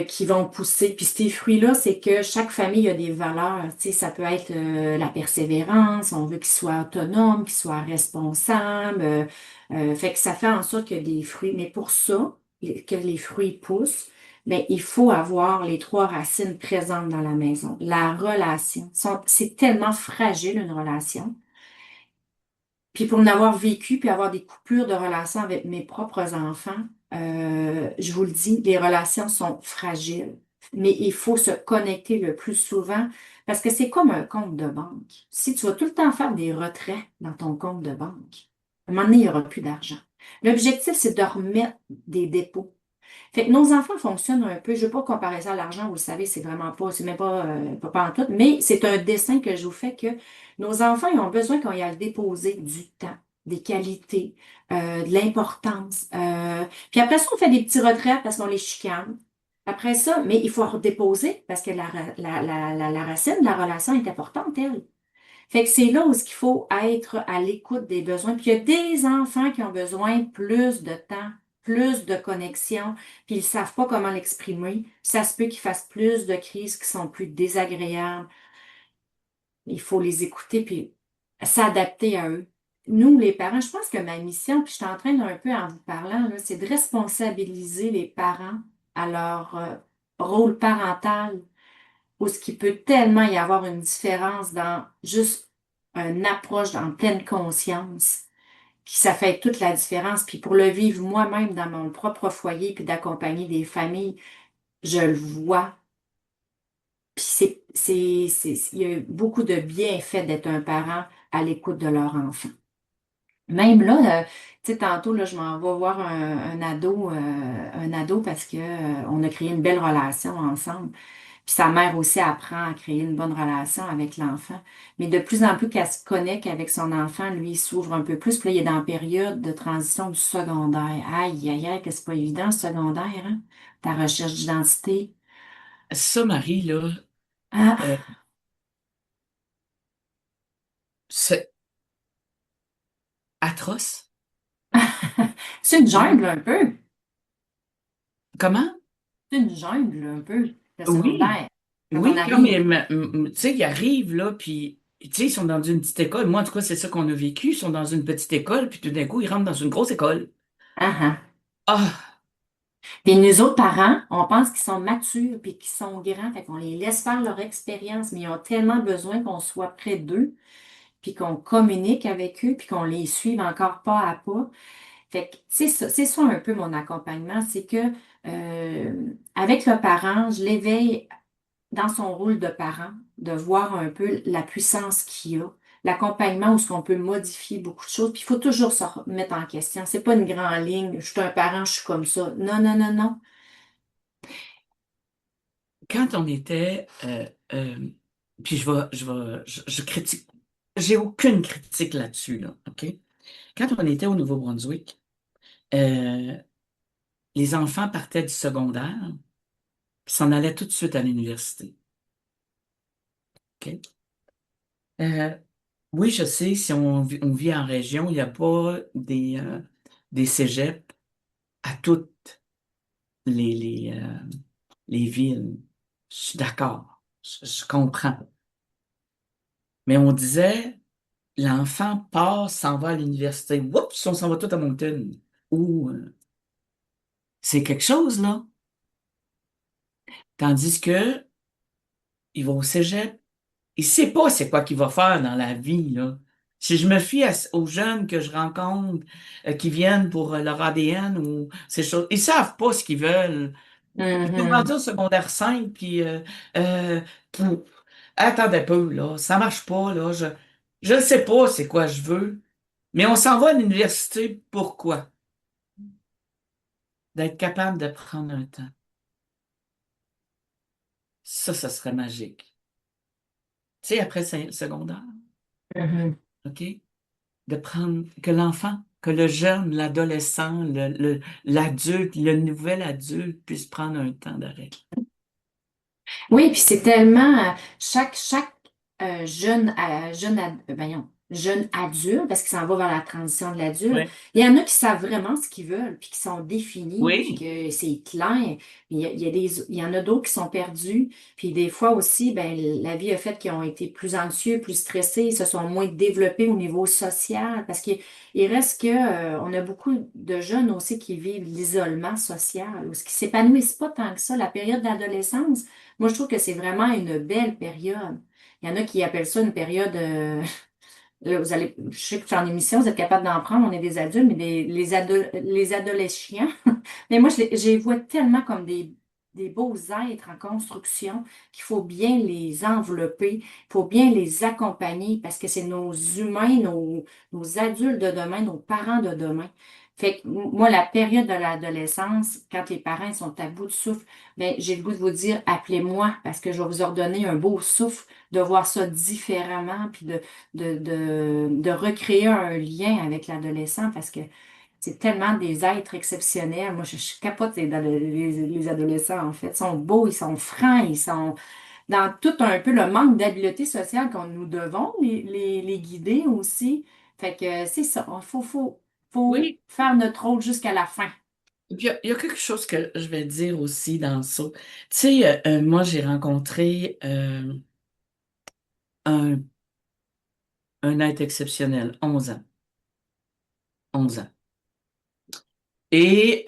qui vont pousser. Puis ces fruits-là, c'est que chaque famille a des valeurs. Tu sais, ça peut être la persévérance, on veut qu'ils soient autonomes, qu'ils soient responsables. Fait que ça fait en sorte qu'il y a des fruits. Mais pour ça, que les fruits poussent, ben, il faut avoir les trois racines présentes dans la maison. La relation. C'est tellement fragile, une relation. Puis pour en avoir vécu, puis avoir des coupures de relations avec mes propres enfants, je vous le dis, les relations sont fragiles. Mais il faut se connecter le plus souvent parce que c'est comme un compte de banque. Si tu vas tout le temps faire des retraits dans ton compte de banque, à un moment donné, il n'y aura plus d'argent. L'objectif, c'est de remettre des dépôts. Fait que nos enfants fonctionnent un peu, je ne veux pas comparer ça à l'argent, vous le savez, c'est vraiment pas, c'est même pas, pas en tout, mais c'est un dessin que je vous fais que nos enfants, ils ont besoin qu'on y aille déposer du temps, des qualités, de l'importance. Puis après ça, on fait des petits retraits parce qu'on les chicane. Après ça, mais il faut redéposer parce que la racine de la relation est importante, elle. Fait que c'est là où il faut être à l'écoute des besoins. Puis il y a des enfants qui ont besoin de plus de temps, plus de connexion, puis ils ne savent pas comment l'exprimer. Ça se peut qu'ils fassent plus de crises qui sont plus désagréables. Il faut les écouter puis s'adapter à eux. Nous, les parents, je pense que ma mission, puis je suis en train d'un peu en vous parlant, là, c'est de responsabiliser les parents à leur rôle parental où ce qui peut tellement y avoir une différence dans juste une approche en pleine conscience, qui ça fait toute la différence. Puis pour le vivre moi-même dans mon propre foyer, puis d'accompagner des familles, je le vois. Puis il y a beaucoup de bienfaits d'être un parent à l'écoute de leur enfant. Même là, tu sais, tantôt, là, je m'en vais voir un ado parce que, on a créé une belle relation ensemble. Puis sa mère aussi apprend à créer une bonne relation avec l'enfant. Mais de plus en plus qu'elle se connecte avec son enfant, lui, il s'ouvre un peu plus. Puis là, il est dans la période de transition du secondaire. Aïe, aïe, aïe, que c'est pas évident, le secondaire, hein? Ta recherche d'identité. Ça, Marie, là, euh, Ah, c'est atroce. c'est une Oui. jungle un peu. Comment? C'est une jungle un peu, le Oui. secondaire. Quand on Oui, comme arrive. tu sais, ils arrivent, là, puis, tu sais, ils sont dans une petite école. Moi, en tout cas, c'est ça qu'on a vécu. Ils sont dans une petite école, puis tout d'un coup, ils rentrent dans une grosse école. Ah, ah. Ah! Puis nous autres parents, on pense qu'ils sont matures puis qu'ils sont grands, fait qu'on les laisse faire leur expérience, mais ils ont tellement besoin qu'on soit près d'eux, puis qu'on communique avec eux, puis qu'on les suive encore pas à pas. Fait que c'est ça un peu mon accompagnement, c'est que avec le parent, je l'éveille dans son rôle de parent, de voir un peu la puissance qu'il a, l'accompagnement où ce qu'on peut modifier beaucoup de choses, puis il faut toujours se remettre en question. C'est pas une grande ligne, je suis un parent, je suis comme ça. Non, non, non, non. Quand on était, puis je critique, j'ai aucune critique là-dessus, là, OK? Quand on était au Nouveau-Brunswick, euh, les enfants partaient du secondaire, puis s'en allaient tout de suite à l'université. OK? Euh, oui, je sais, si on vit en région, il n'y a pas des cégeps à toutes les, les, euh, les villes. Je suis d'accord, je comprends. Mais on disait, l'enfant part, s'en va à l'université. Oups, on s'en va tout à Moncton. Ou c'est quelque chose, là. Tandis que il va au cégep, il sait pas c'est quoi qu'il va faire dans la vie, là. Si je me fie aux jeunes que je rencontre, qui viennent pour leur ADN ou ces choses, ils savent pas ce qu'ils veulent. Je suis Mhm. rendu au secondaire 5, puis euh, pouf, attendez un peu, là, ça marche pas, là, je ne sais pas c'est quoi je veux, mais on s'en va à l'université, pourquoi? D'être capable de prendre un temps. Ça serait magique. Tu sais, après secondaire, Mhm. OK? De prendre, que l'enfant, que le jeune, l'adolescent, l'adulte, le nouvel adulte puisse prendre un temps d'arrêt. Oui, puis c'est tellement chaque jeune adulte, parce qu'il s'en va vers la transition de l'adulte, Oui. il y en a qui savent vraiment ce qu'ils veulent, puis qui sont définis, puis Oui, que c'est clair. Il y en a d'autres qui sont perdus, puis des fois aussi, ben, la vie a fait qu'ils ont été plus anxieux, plus stressés, ils se sont moins développés au niveau social, parce qu'il reste que, on a beaucoup de jeunes aussi qui vivent l'isolement social, ou ce qui s'épanouissent pas tant que ça, la période d'adolescence. Moi, je trouve que c'est vraiment une belle période. Il y en a qui appellent ça une période. Là, je sais que tu es en émission, vous êtes capable d'en prendre, on est des adultes, mais les adolescents. Mais moi, je les vois tellement comme des beaux êtres en construction qu'il faut bien les envelopper, il faut bien les accompagner parce que c'est nos humains, nos adultes de demain, nos parents de demain. Fait que moi, la période de l'adolescence, quand les parents ils sont à bout de souffle, ben, j'ai le goût de vous dire, appelez-moi parce que je vais vous ordonner un beau souffle, de voir ça différemment, puis de recréer un lien avec l'adolescent parce que c'est tellement des êtres exceptionnels. Moi, je capote les adolescents, en fait. Ils sont beaux, ils sont francs, ils sont dans tout un peu le manque d'habileté sociale qu'on nous devons les guider aussi. Fait que c'est ça. Faut oui. faire notre rôle jusqu'à la fin. Et puis, il y a quelque chose que je vais dire aussi dans ça. Tu sais, moi, j'ai rencontré un, un être exceptionnel, 11 ans. 11 ans. Et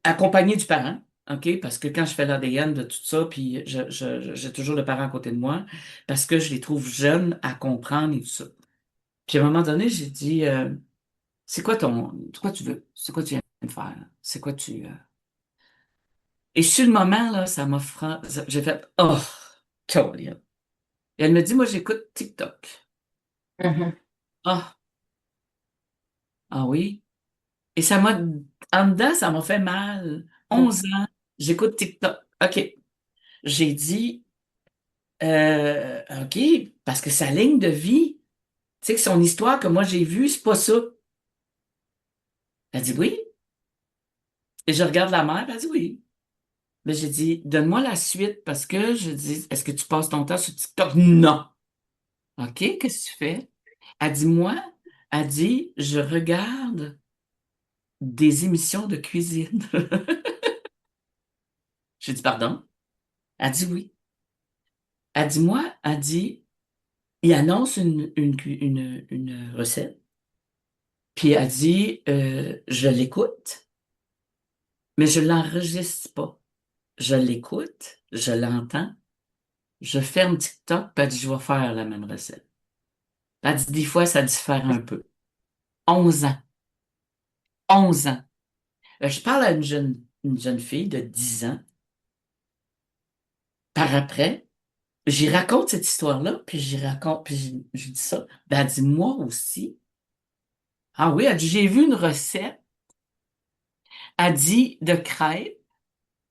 accompagné du parent, OK? Parce que quand je fais l'ADN de tout ça, puis j'ai toujours le parent à côté de moi, parce que je les trouve jeunes à comprendre et tout ça. Puis à un moment donné, j'ai dit, c'est quoi tu veux? C'est quoi tu viens de faire? C'est quoi tu... Et sur le moment, là, ça m'a j'ai fait, oh, Colin. Et elle me dit, moi, j'écoute TikTok. Mhm. Ah, ah oui. Et ça m'a, en dedans, ça m'a fait mal. 11 ans, j'écoute TikTok. OK. J'ai dit, OK, parce que sa ligne de vie, tu sais, que son histoire que moi j'ai vue, c'est pas ça. Elle dit oui. Et je regarde la mère, elle dit oui. Mais j'ai dit, donne-moi la suite parce que je dis, est-ce que tu passes ton temps sur TikTok? Non. OK, qu'est-ce que tu fais? Elle dit, moi, elle dit, je regarde des émissions de cuisine. J'ai dit, pardon? Elle dit oui. Elle dit, moi, elle dit, il annonce une recette. Puis elle dit, je l'écoute, mais je l'enregistre pas. Je l'écoute, je l'entends, je ferme TikTok, puis elle dit, je vais faire la même recette. Elle dit, des fois, ça diffère un peu. 11 ans. 11 ans. Je parle à une jeune fille de 10 ans. Par après, j'y raconte cette histoire-là, puis j'y raconte, puis je dis ça. Ben, elle dit, moi aussi. Ah oui, elle dit, j'ai vu une recette. Elle dit, de crêpes.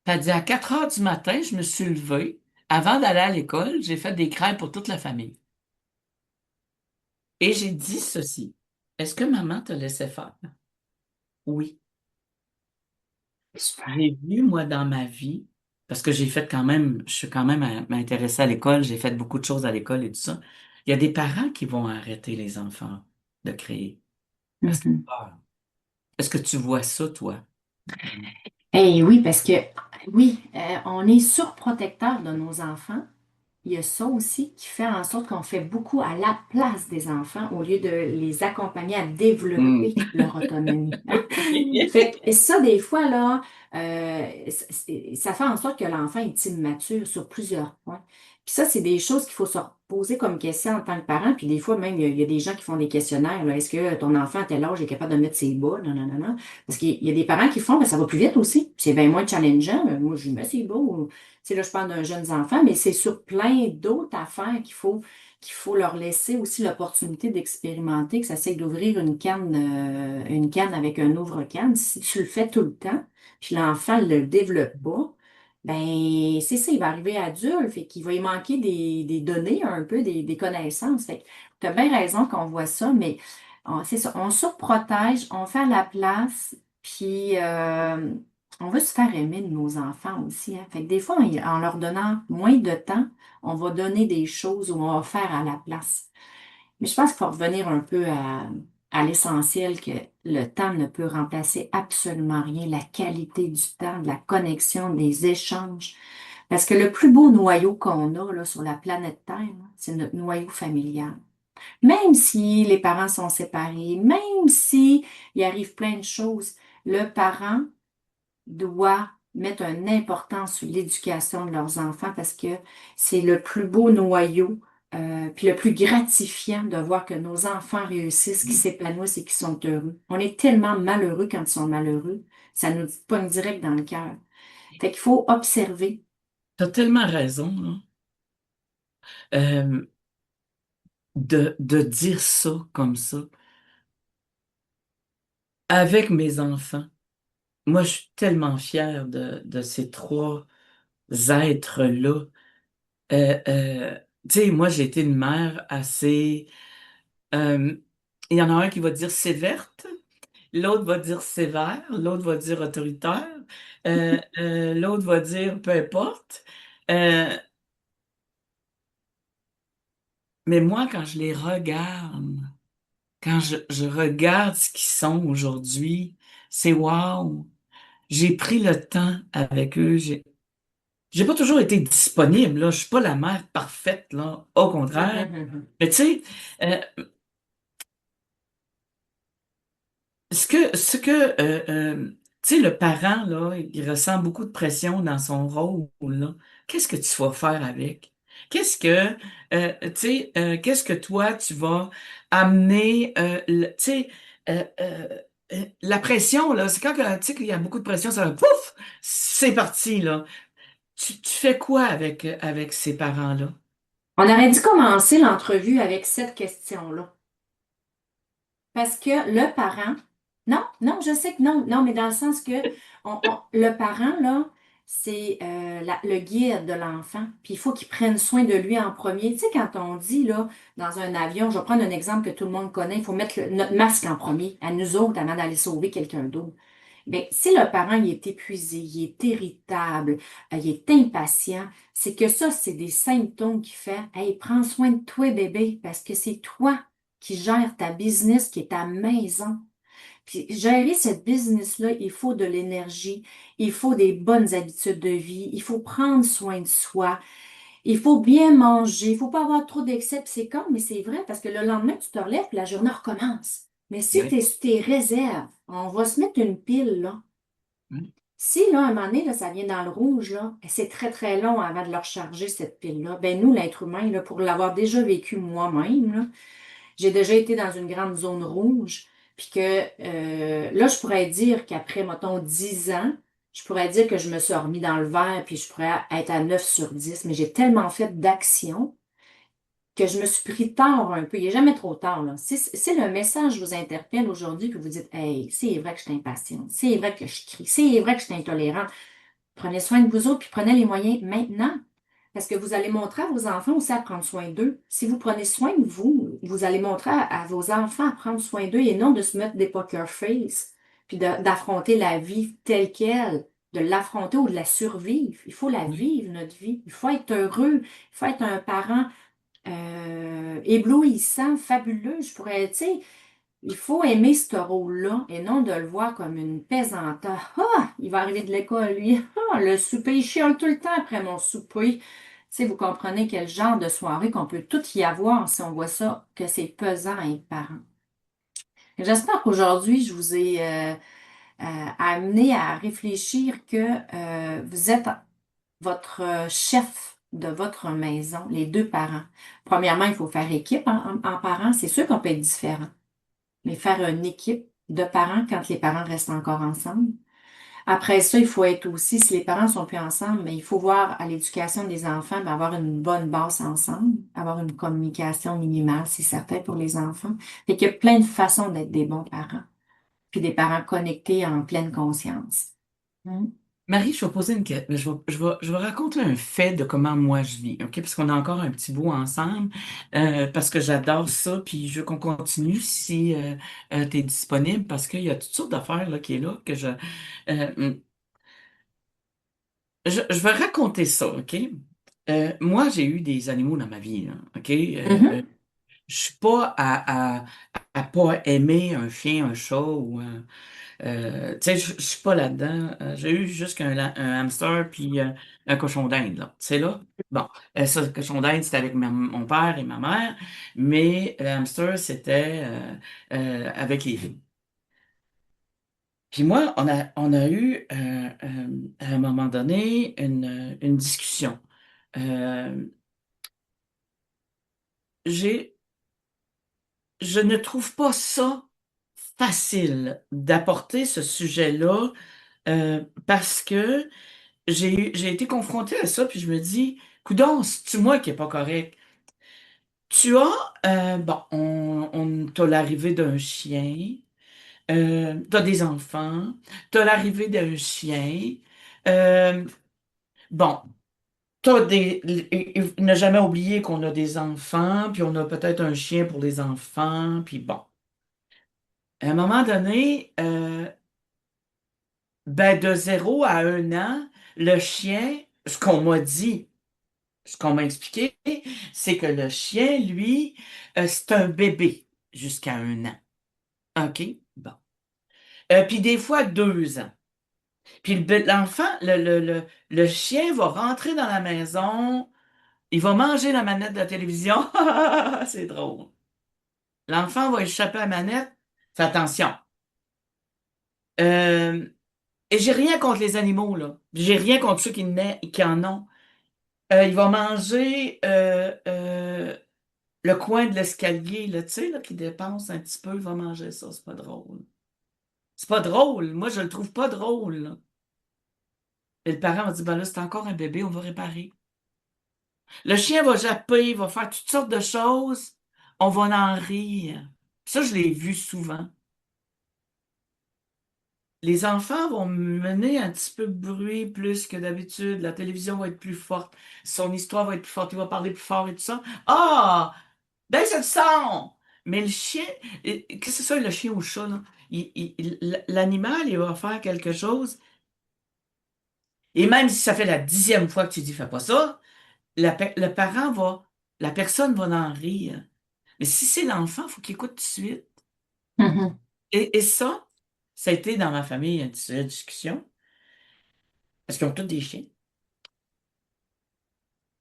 Elle dit, à 4 heures du matin, je me suis levée. Avant d'aller à l'école, j'ai fait des crêpes pour toute la famille. Et j'ai dit ceci. Est-ce que maman te laissait faire? Oui. Super. J'ai vu, moi, dans ma vie, parce que j'ai fait quand même, je suis quand même m'intéresser à l'école, j'ai fait beaucoup de choses à l'école et tout ça. Il y a des parents qui vont arrêter les enfants de créer parce qu'ils ont Mhm. peur. Est-ce que tu vois ça, toi? Eh oui, parce que oui, on est surprotecteur de nos enfants. Il y a ça aussi qui fait en sorte qu'on fait beaucoup à la place des enfants au lieu de les accompagner à Hmm. développer leur autonomie. Et ça, des fois, là, ça fait en sorte que l'enfant est immature sur plusieurs points. Puis ça, c'est des choses qu'il faut se poser comme question en tant que parent. Puis des fois, même, il y a des gens qui font des questionnaires. Là. Est-ce que ton enfant à tel âge est capable de mettre ses bas? Non, non, non, non. Parce qu'il y a des parents qui font, mais ça va plus vite aussi. Puis c'est bien moins challengeant. Mais moi, je lui mets ses bas. Tu sais, là, je parle d'un jeune enfant, mais c'est sur plein d'autres affaires qu'il faut leur laisser aussi l'opportunité d'expérimenter, que ça c'est d'ouvrir une canne avec un ouvre-canne. Si tu le fais tout le temps, puis l'enfant ne le développe pas, ben c'est ça, il va arriver adulte, fait qu'il va y manquer des données un peu, des connaissances. Fait que tu as bien raison qu'on voit ça, mais c'est ça, on surprotège, on fait à la place, puis on veut se faire aimer de nos enfants aussi, hein. Fait que des fois, en leur donnant moins de temps, on va donner des choses ou on va faire à la place. Mais je pense qu'il faut revenir un peu à l'essentiel, que le temps ne peut remplacer absolument rien, la qualité du temps, de la connexion, des échanges. Parce que le plus beau noyau qu'on a là, sur la planète Terre, là, c'est notre noyau familial. Même si les parents sont séparés, même si il arrive plein de choses, le parent doit mettre une importance sur l'éducation de leurs enfants parce que c'est le plus beau noyau, puis le plus gratifiant de voir que nos enfants réussissent, qu'ils s'épanouissent et qu'ils sont heureux. On est tellement malheureux quand ils sont malheureux, ça nous pogne direct dans le cœur. Fait qu'il faut observer. T'as tellement raison, là. Euh, de dire ça comme ça avec mes enfants. Moi, je suis tellement fière de ces trois êtres-là. Euh, euh, Tu sais, moi, j'ai été une mère assez... euh, il y en a un qui va dire sévère, l'autre va dire sévère, l'autre va dire autoritaire, l'autre va dire peu importe. Euh, mais moi, quand je les regarde, quand je regarde ce qu'ils sont aujourd'hui, c'est wow. J'ai pris le temps avec eux. J'ai pas toujours été disponible, là. Je suis pas la mère parfaite, là. Au contraire. Mais tu sais, euh, tu sais, le parent, là, il ressent beaucoup de pression dans son rôle, là. Qu'est-ce que tu vas faire avec? Qu'est-ce que toi, tu vas amener, tu sais, la pression, là, c'est quand tu sais qu'il y a beaucoup de pression, ça va, pouf, c'est parti, là. Tu fais quoi avec ces parents-là? On aurait dû commencer l'entrevue avec cette question-là. Parce que le parent, non, non, je sais que non, non, mais dans le sens que le parent, là, c'est le guide de l'enfant. Puis il faut qu'il prenne soin de lui en premier. Tu sais, quand on dit, là, dans un avion, je vais prendre un exemple que tout le monde connaît, il faut mettre notre masque en premier, à nous autres, avant d'aller sauver quelqu'un d'autre. Bien, si le parent, il est épuisé, il est irritable, il est impatient, c'est que ça, c'est des symptômes qui fait, hey, prends soin de toi, bébé, parce que c'est toi qui gère ta business, qui est ta maison. Puis gérer cette business-là, il faut de l'énergie, il faut des bonnes habitudes de vie, il faut prendre soin de soi, il faut bien manger, il faut pas avoir trop d'excès. Puis c'est con, mais c'est vrai, parce que le lendemain, tu te relèves, puis la journée recommence. Mais si tu Oui. es sur tes réserves, on va se mettre une pile, là. Oui. Si, là, à un moment donné, là, ça vient dans le rouge, là, et c'est très, très long avant de leur charger cette pile-là. Ben nous, l'être humain, là, pour l'avoir déjà vécu moi-même, là, j'ai déjà été dans une grande zone rouge, puis que là, je pourrais dire qu'après, mettons, 10 ans, je pourrais dire que je me suis remis dans le vert, puis je pourrais être à 9 sur 10, mais j'ai tellement fait d'actions que je me suis pris tard un peu. Il n'est jamais trop tard, là. Si le message vous interpelle aujourd'hui, que vous dites, hey, c'est vrai que je suis impatiente, c'est vrai que je crie, c'est vrai que je suis intolérante, prenez soin de vous autres, puis prenez les moyens maintenant. Parce que vous allez montrer à vos enfants aussi à prendre soin d'eux. Si vous prenez soin de vous, vous allez montrer à vos enfants à prendre soin d'eux et non de se mettre des poker face puis d'affronter la vie telle qu'elle, de l'affronter ou de la survivre. Il faut la Oui. vivre, notre vie. Il faut être heureux. Il faut être un parent éblouissant, fabuleux. Je pourrais, tu sais, il faut aimer ce rôle-là et non de le voir comme une pesanteur. Ah, il va arriver de l'école, lui. Ah, le souper, il chiale tout le temps après mon souper. Tu sais, vous comprenez quel genre de soirée qu'on peut tout y avoir si on voit ça, que c'est pesant à être parent. J'espère qu'aujourd'hui, je vous ai amené à réfléchir que vous êtes votre chef de votre maison, les deux parents. Premièrement, il faut faire équipe en parents. C'est sûr qu'on peut être différent, mais faire une équipe de parents quand les parents restent encore ensemble. Après ça, il faut être aussi, si les parents sont plus ensemble, mais il faut voir à l'éducation des enfants, ben, avoir une bonne base ensemble, avoir une communication minimale, c'est certain pour les enfants. Fait qu'il y a plein de façons d'être des bons parents, puis des parents connectés en pleine conscience. Hmm. Marie, je vais poser une question. Je vais raconter un fait de comment moi je vis, OK? Parce qu'on a encore un petit bout ensemble, parce que j'adore ça, puis je veux qu'on continue si tu es disponible, parce qu'il y a toutes sortes d'affaires là, qui est là, que je vais raconter ça, OK? Moi, j'ai eu des animaux dans ma vie, là, OK? Mhm. Je suis pas à pas aimer un chien, un chat ou tu sais, je suis pas là-dedans. J'ai eu juste un hamster puis un cochon d'Inde, là. Tu sais, là? Bon, ça, le cochon d'Inde, c'était avec mon père et ma mère, mais le hamster, c'était avec les filles. Puis moi, on a eu, à un moment donné, une discussion. Euh, j'ai, je ne trouve pas ça facile d'apporter ce sujet-là parce que j'ai été confrontée à ça, puis je me dis, coudonc, c'est-tu moi qui est pas correct? Tu as, bon, t'as l'arrivée d'un chien, t'as des enfants, t'as l'arrivée d'un chien, euh, bon, ne jamais oublier qu'on a des enfants, puis on a peut-être un chien pour les enfants, puis bon. À un moment donné, ben de 0 à 1 an, le chien, ce qu'on m'a expliqué, c'est que le chien, lui, c'est un bébé jusqu'à 1 an. OK? Bon. Puis des fois 2 ans. Puis l'enfant, le chien va rentrer dans la maison, il va manger la manette de la télévision. C'est drôle. L'enfant va échapper à la manette. Fais attention. Euh, et j'ai rien contre les animaux, là. J'ai rien contre ceux qui en ont. Il va manger le coin de l'escalier, là, tu sais, là, qui dépense un petit peu, il va manger ça. C'est pas drôle. C'est pas drôle. Moi, je le trouve pas drôle, là. Et le parent va dire, ben là, c'est encore un bébé, on va réparer. Le chien va japper, il va faire toutes sortes de choses. On va en rire. Ça, je l'ai vu souvent. Les enfants vont mener un petit peu de bruit plus que d'habitude. La télévision va être plus forte. Son histoire va être plus forte. Il va parler plus fort et tout ça. Ah! Baisse le son! Mais le chien, que ce soit le chien ou le chat, là, l'animal, il va faire quelque chose. Et même si ça fait la 10e fois que tu dis fais pas ça, le parent va, la personne va en rire. Mais si c'est l'enfant, il faut qu'il écoute tout de suite. Mhm. Et ça a été dans ma famille une discussion, parce qu'ils ont tous des chiens.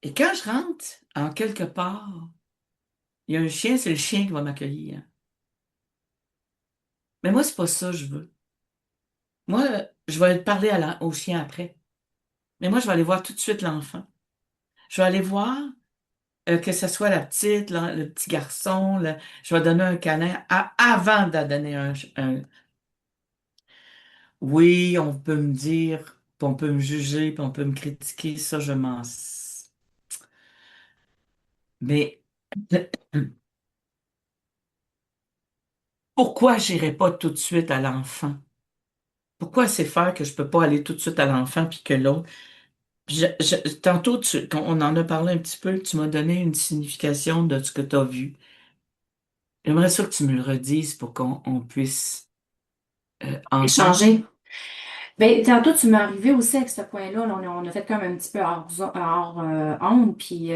Et quand je rentre en quelque part, il y a un chien, c'est le chien qui va m'accueillir. Mais moi, c'est pas ça que je veux. Moi, je vais parler au chien après. Mais moi, je vais aller voir tout de suite l'enfant. Je vais aller voir que ce soit la petite, le petit garçon. Je vais donner un câlin avant de donner Oui, on peut me dire, puis on peut me juger, puis on peut me critiquer. Ça, je m'en... Mais pourquoi j'irai pas tout de suite à l'enfant? Pourquoi c'est faire que je peux pas aller tout de suite à l'enfant puis que l'autre? Tantôt, quand on en a parlé un petit peu, tu m'as donné une signification de ce que tu as vu. J'aimerais ça que tu me le redises pour qu'on puisse. ensemble? Échanger. Ben, tantôt, tu m'es arrivé aussi avec ce point-là. Là, on a fait comme un petit peu hors onde. Puis,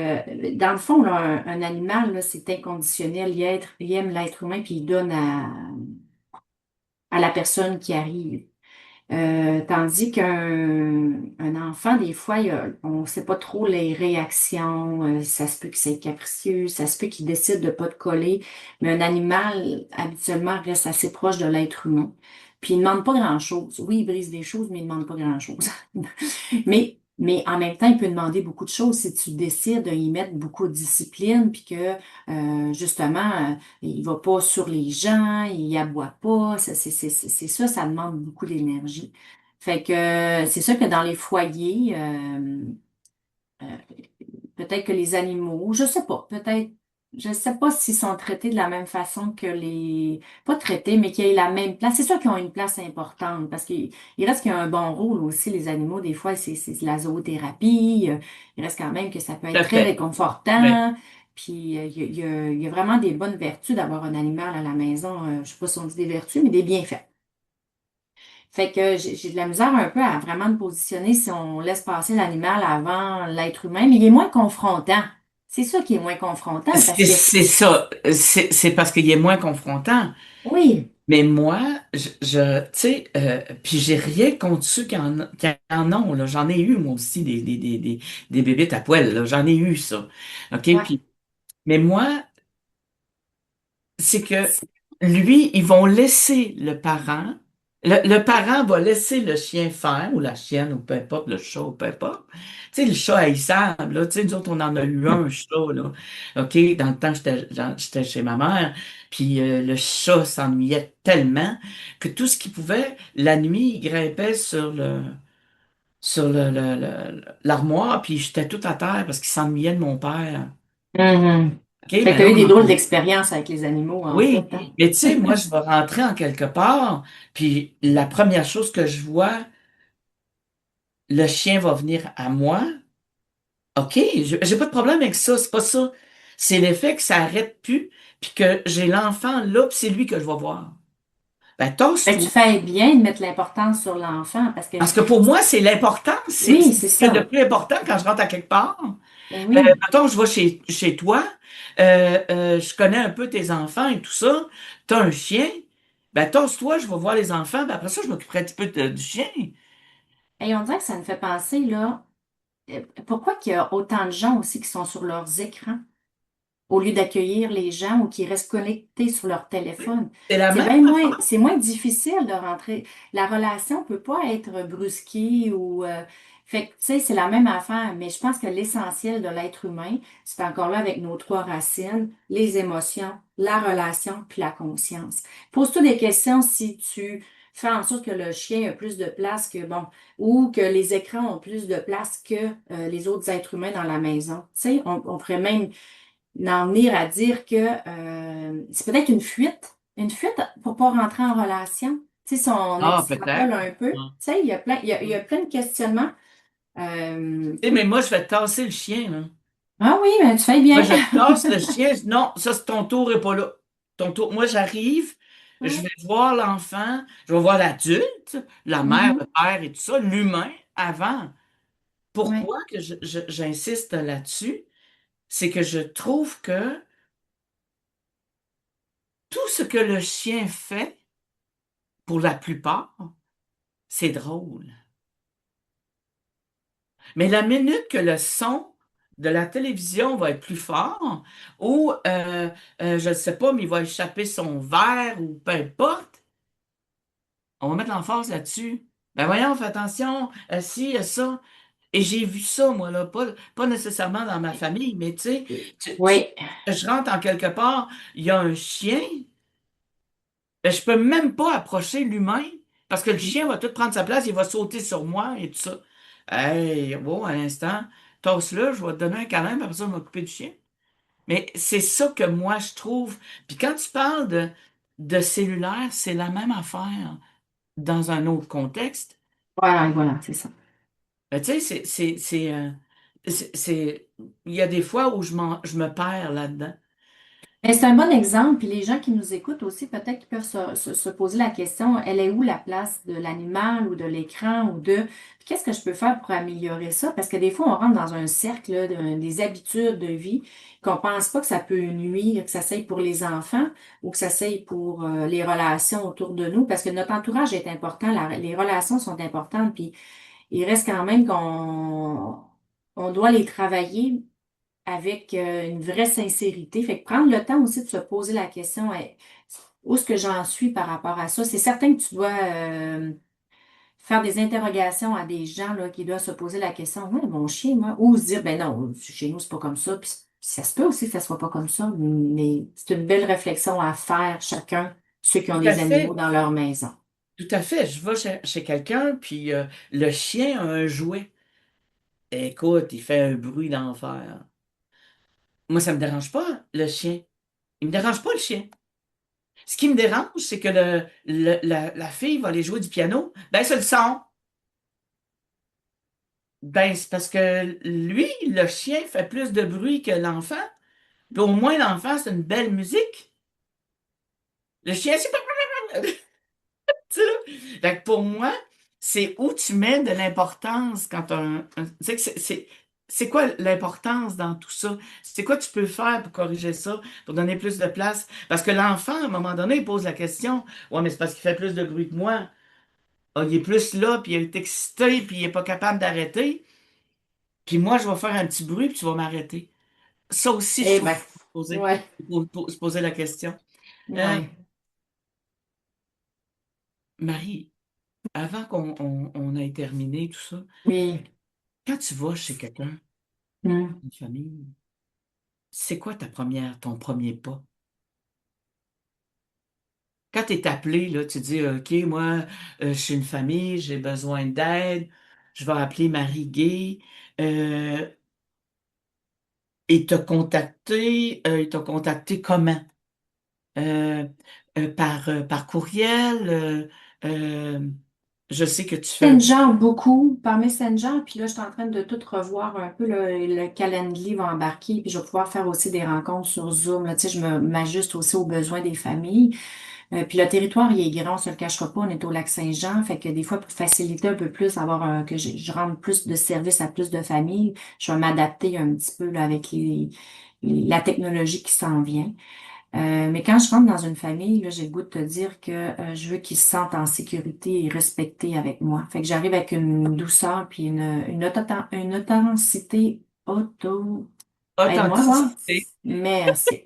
dans le fond, là, un animal, là, c'est inconditionnel. Il aime l'être humain, puis il donne à la personne qui arrive. Tandis qu'un enfant, des fois, on ne sait pas trop les réactions. Ça se peut que c'est capricieux, ça se peut qu'il décide de ne pas te coller. Mais un animal, habituellement, reste assez proche de l'être humain. Puis il ne demande pas grand-chose. Oui, il brise des choses, mais il ne demande pas grand-chose. Mais en même temps, il peut demander beaucoup de choses si tu décides d'y mettre beaucoup de discipline, puis que justement, il va pas sur les gens, il aboie pas. C'est ça, ça demande beaucoup d'énergie. Fait que c'est sûr que dans les foyers, euh, peut-être que les animaux, je sais pas, peut-être, je sais pas s'ils sont traités de la même façon que pas traités, mais qu'ils aient la même place. C'est sûr qu'ils ont une place importante parce qu'il reste qu'il y a un bon rôle aussi, les animaux. Des fois, c'est de la zoothérapie. Il reste quand même que ça peut Tout être à très fait. Oui. réconfortant. Puis, il y a vraiment des bonnes vertus d'avoir un animal à la maison. Je sais pas si on dit des vertus, mais des bienfaits. Fait que j'ai de la misère un peu à vraiment me positionner si on laisse passer l'animal avant l'être humain, mais il est moins confrontant. C'est ça qui est moins confrontant parce que C'est ça. C'est parce qu'il est moins confrontant. oui, Mais moi, tu sais, puis j'ai rien contre ceux qui en ont, là. J'en ai eu, moi aussi, des bébites à poil, là. J'en ai eu, ça. OK? ouais. Puis, mais moi, c'est que lui, ils vont laisser le parent, le parent va laisser le chien faire, ou la chienne, ou peu importe, le chat, ou peu importe. Tu sais, le chat haïssable, là, tu sais, nous autres, on en a eu un chat, là. OK, dans le temps, j'étais chez ma mère, puis le chat s'ennuyait tellement que tout ce qu'il pouvait, la nuit, il grimpait sur l'armoire, puis j'étais tout à terre parce qu'il s'ennuyait de mon père. Mhm. OK, Fait que mais tu là, as eu des drôles on, d'expériences avec les animaux, en fait, oui, hein? mais tu sais, moi, je vais rentrer en quelque part, puis la première chose que je vois, le chien va venir à moi. OK, j'ai pas de problème avec ça, c'est pas ça. C'est l'effet que ça arrête plus, puis que j'ai l'enfant là, puis c'est lui que je vais voir. Ben, Fait que tu tosse-toi. fais bien de mettre l'importance sur l'enfant parce que Parce que pour moi, c'est l'important, oui, c'est c'est ce qu'il y a de ça. plus important quand je rentre à quelque part. Ben oui. Mettons, je vais chez toi, je connais un peu tes enfants et tout ça, t'as un chien, ben tosse-toi, je vais voir les enfants, ben après ça, je m'occuperai un petit peu du chien. Et on dirait que ça me fait penser, là, pourquoi qu'il y a autant de gens aussi qui sont sur leurs écrans? Au lieu d'accueillir les gens ou qui restent connectés sur leur téléphone. C'est la même affaire. C'est moins difficile de rentrer. La relation peut pas être brusquée ou fait que, tu sais, c'est la même affaire, mais je pense que l'essentiel de l'être humain, c'est encore là avec nos trois racines, les émotions, la relation, puis la conscience. Pose-toi des questions si tu fais en sorte que le chien a plus de place que, bon, ou que les écrans ont plus de place que les autres êtres humains dans la maison. Tu sais, on pourrait même d'en venir à dire que c'est peut-être une fuite pour pas rentrer en relation. Tu sais, si on Ah, extrapole peut-être. un peu, tu sais, il y a plein de questionnements. Tu sais, mais moi, je vais tasser le chien, là. Ah oui, mais tu fais Moi, bien. je tasse le chien, je dis, non, ça, c'est ton tour et pas là. Ton tour. Moi, j'arrive, je Ouais. vais voir l'enfant, je vais voir l'adulte, la mère, le Mhm. père et tout ça, l'humain avant. Ouais. Pourquoi que j'insiste là-dessus? C'est que je trouve que tout ce que le chien fait, pour la plupart, c'est drôle. Mais la minute que le son de la télévision va être plus fort, ou, je ne sais pas, mais il va échapper son verre, ou peu importe, on va mettre l'emphase là-dessus. Ben voyons, fais attention, si, ça. Et j'ai vu ça, moi, là, pas nécessairement dans ma famille, mais tu sais, Oui. je rentre en quelque part, il y a un chien, ben, je peux même pas approcher l'humain parce que le chien va tout prendre sa place, il va sauter sur moi et tout ça. Hey, wow, à l'instant, tasse-le, je vais te donner un câlin, puis après ça, je vais m'occuper du chien. Mais c'est ça que moi, je trouve. Puis quand tu parles de cellulaire, c'est la même affaire dans un autre contexte. Voilà, voilà, c'est ça. Tu sais, il y a des fois où je me perds là-dedans. Mais c'est un bon exemple, puis les gens qui nous écoutent aussi, peut-être qu'ils peuvent se poser la question, elle est où la place de l'animal ou de l'écran ou de... Puis qu'est-ce que je peux faire pour améliorer ça? Parce que des fois, on rentre dans un cercle là, des habitudes de vie qu'on pense pas que ça peut nuire, que ça s'aille pour les enfants ou que ça s'aille pour les relations autour de nous, parce que notre entourage est important, les relations sont importantes, puis il reste quand même on doit les travailler avec une vraie sincérité. Fait que prendre le temps aussi de se poser la question, où est-ce que j'en suis par rapport à ça? C'est certain que tu dois faire des interrogations à des gens là, qui doivent se poser la question, ouais, mon chien, moi, ou se dire, ben non, chez nous, c'est pas comme ça. Puis ça se peut aussi que ça soit pas comme ça, mais c'est une belle réflexion à faire chacun, ceux qui ont Tout à des animaux fait, dans leur maison. tout à fait. Je vais chez quelqu'un, puis le chien a un jouet. Écoute, il fait un bruit d'enfer. Moi, ça me dérange pas, le chien. Il me dérange pas, le chien. Ce qui me dérange, c'est que la fille va aller jouer du piano. Ben, c'est le son. Ben, c'est parce que lui, le chien fait plus de bruit que l'enfant. Puis au moins, l'enfant, c'est une belle musique. Le chien, c'est pas... Tu sais, là. Fait que pour moi, c'est où tu mets de l'importance quand tu sais que c'est quoi l'importance dans tout ça? C'est quoi tu peux faire pour corriger ça, pour donner plus de place? Parce que l'enfant, à un moment donné, il pose la question, ouais, mais c'est parce qu'il fait plus de bruit que moi. Ah, il est plus là, puis il est excité, puis il est pas capable d'arrêter. Puis moi, je vais faire un petit bruit, puis tu vas m'arrêter. Ça aussi, je Eh trouve ben, qu'il faut ouais, se poser la question. Euh, ouais, Marie, avant qu'on ait terminé tout ça, oui. quand tu vas chez quelqu'un, Hmm. une famille, c'est quoi ton premier pas? Quand tu es appelé, là, tu dis, OK, moi, je suis une famille, j'ai besoin d'aide, je vais appeler Marie Gay. Euh, il t'a contacté comment? Euh, par courriel? Euh, je sais que tu fais... Messenger, beaucoup par Messenger. Puis là, je suis en train de tout revoir un peu. Le calendrier va embarquer. Puis je vais pouvoir faire aussi des rencontres sur Zoom. Là, tu sais, m'ajuste aussi aux besoins des familles. Puis le territoire, il est grand, on se le cachera pas. On est au lac Saint-Jean. Fait que des fois, pour faciliter un peu plus, que je rende plus de services à plus de familles, je vais m'adapter un petit peu là, avec la technologie qui s'en vient. Mais quand je rentre dans une famille, là, j'ai le goût de te dire que je veux qu'ils se sentent en sécurité et respectés avec moi. Fait que j'arrive avec une douceur puis une authenticité auto. Aide-moi, voir. Authenticité. Merci.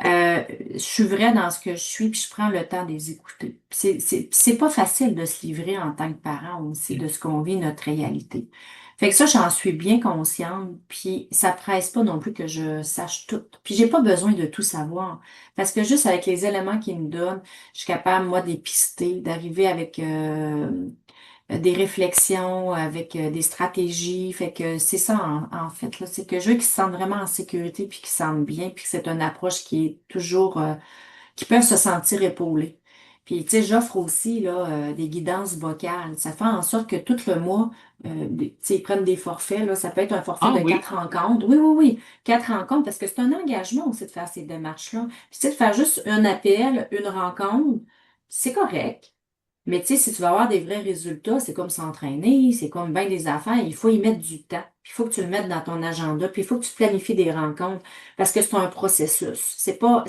Je suis vraie dans ce que je suis, puis je prends le temps de les écouter. Puis c'est pas facile de se livrer en tant que parent aussi de ce qu'on vit, notre réalité. Fait que ça, j'en suis bien consciente, puis ça presse pas non plus que je sache tout. Puis j'ai pas besoin de tout savoir, parce que juste avec les éléments qu'ils me donnent, je suis capable, moi, d'épister, d'arriver avec des réflexions, avec des stratégies. Fait que c'est ça en fait, là, c'est que je veux qu'ils se sentent vraiment en sécurité, puis qu'ils se sentent bien, puis que c'est une approche qui est toujours, qui peuvent se sentir épaulés. Puis, tu sais, j'offre aussi là, des guidances vocales. Ça fait en sorte que tout le mois, tu sais, ils prennent des forfaits. Là, ça peut être un forfait Ah de oui. 4 rencontres. Oui, oui, oui, 4 rencontres, parce que c'est un engagement aussi de faire ces démarches-là. Puis, tu sais, de faire juste un appel, une rencontre, c'est correct. Mais tu sais, si tu veux avoir des vrais résultats, c'est comme s'entraîner, c'est comme bien des affaires, il faut y mettre du temps. Puis il faut que tu le mettes dans ton agenda, puis il faut que tu planifies des rencontres parce que c'est un processus. C'est pas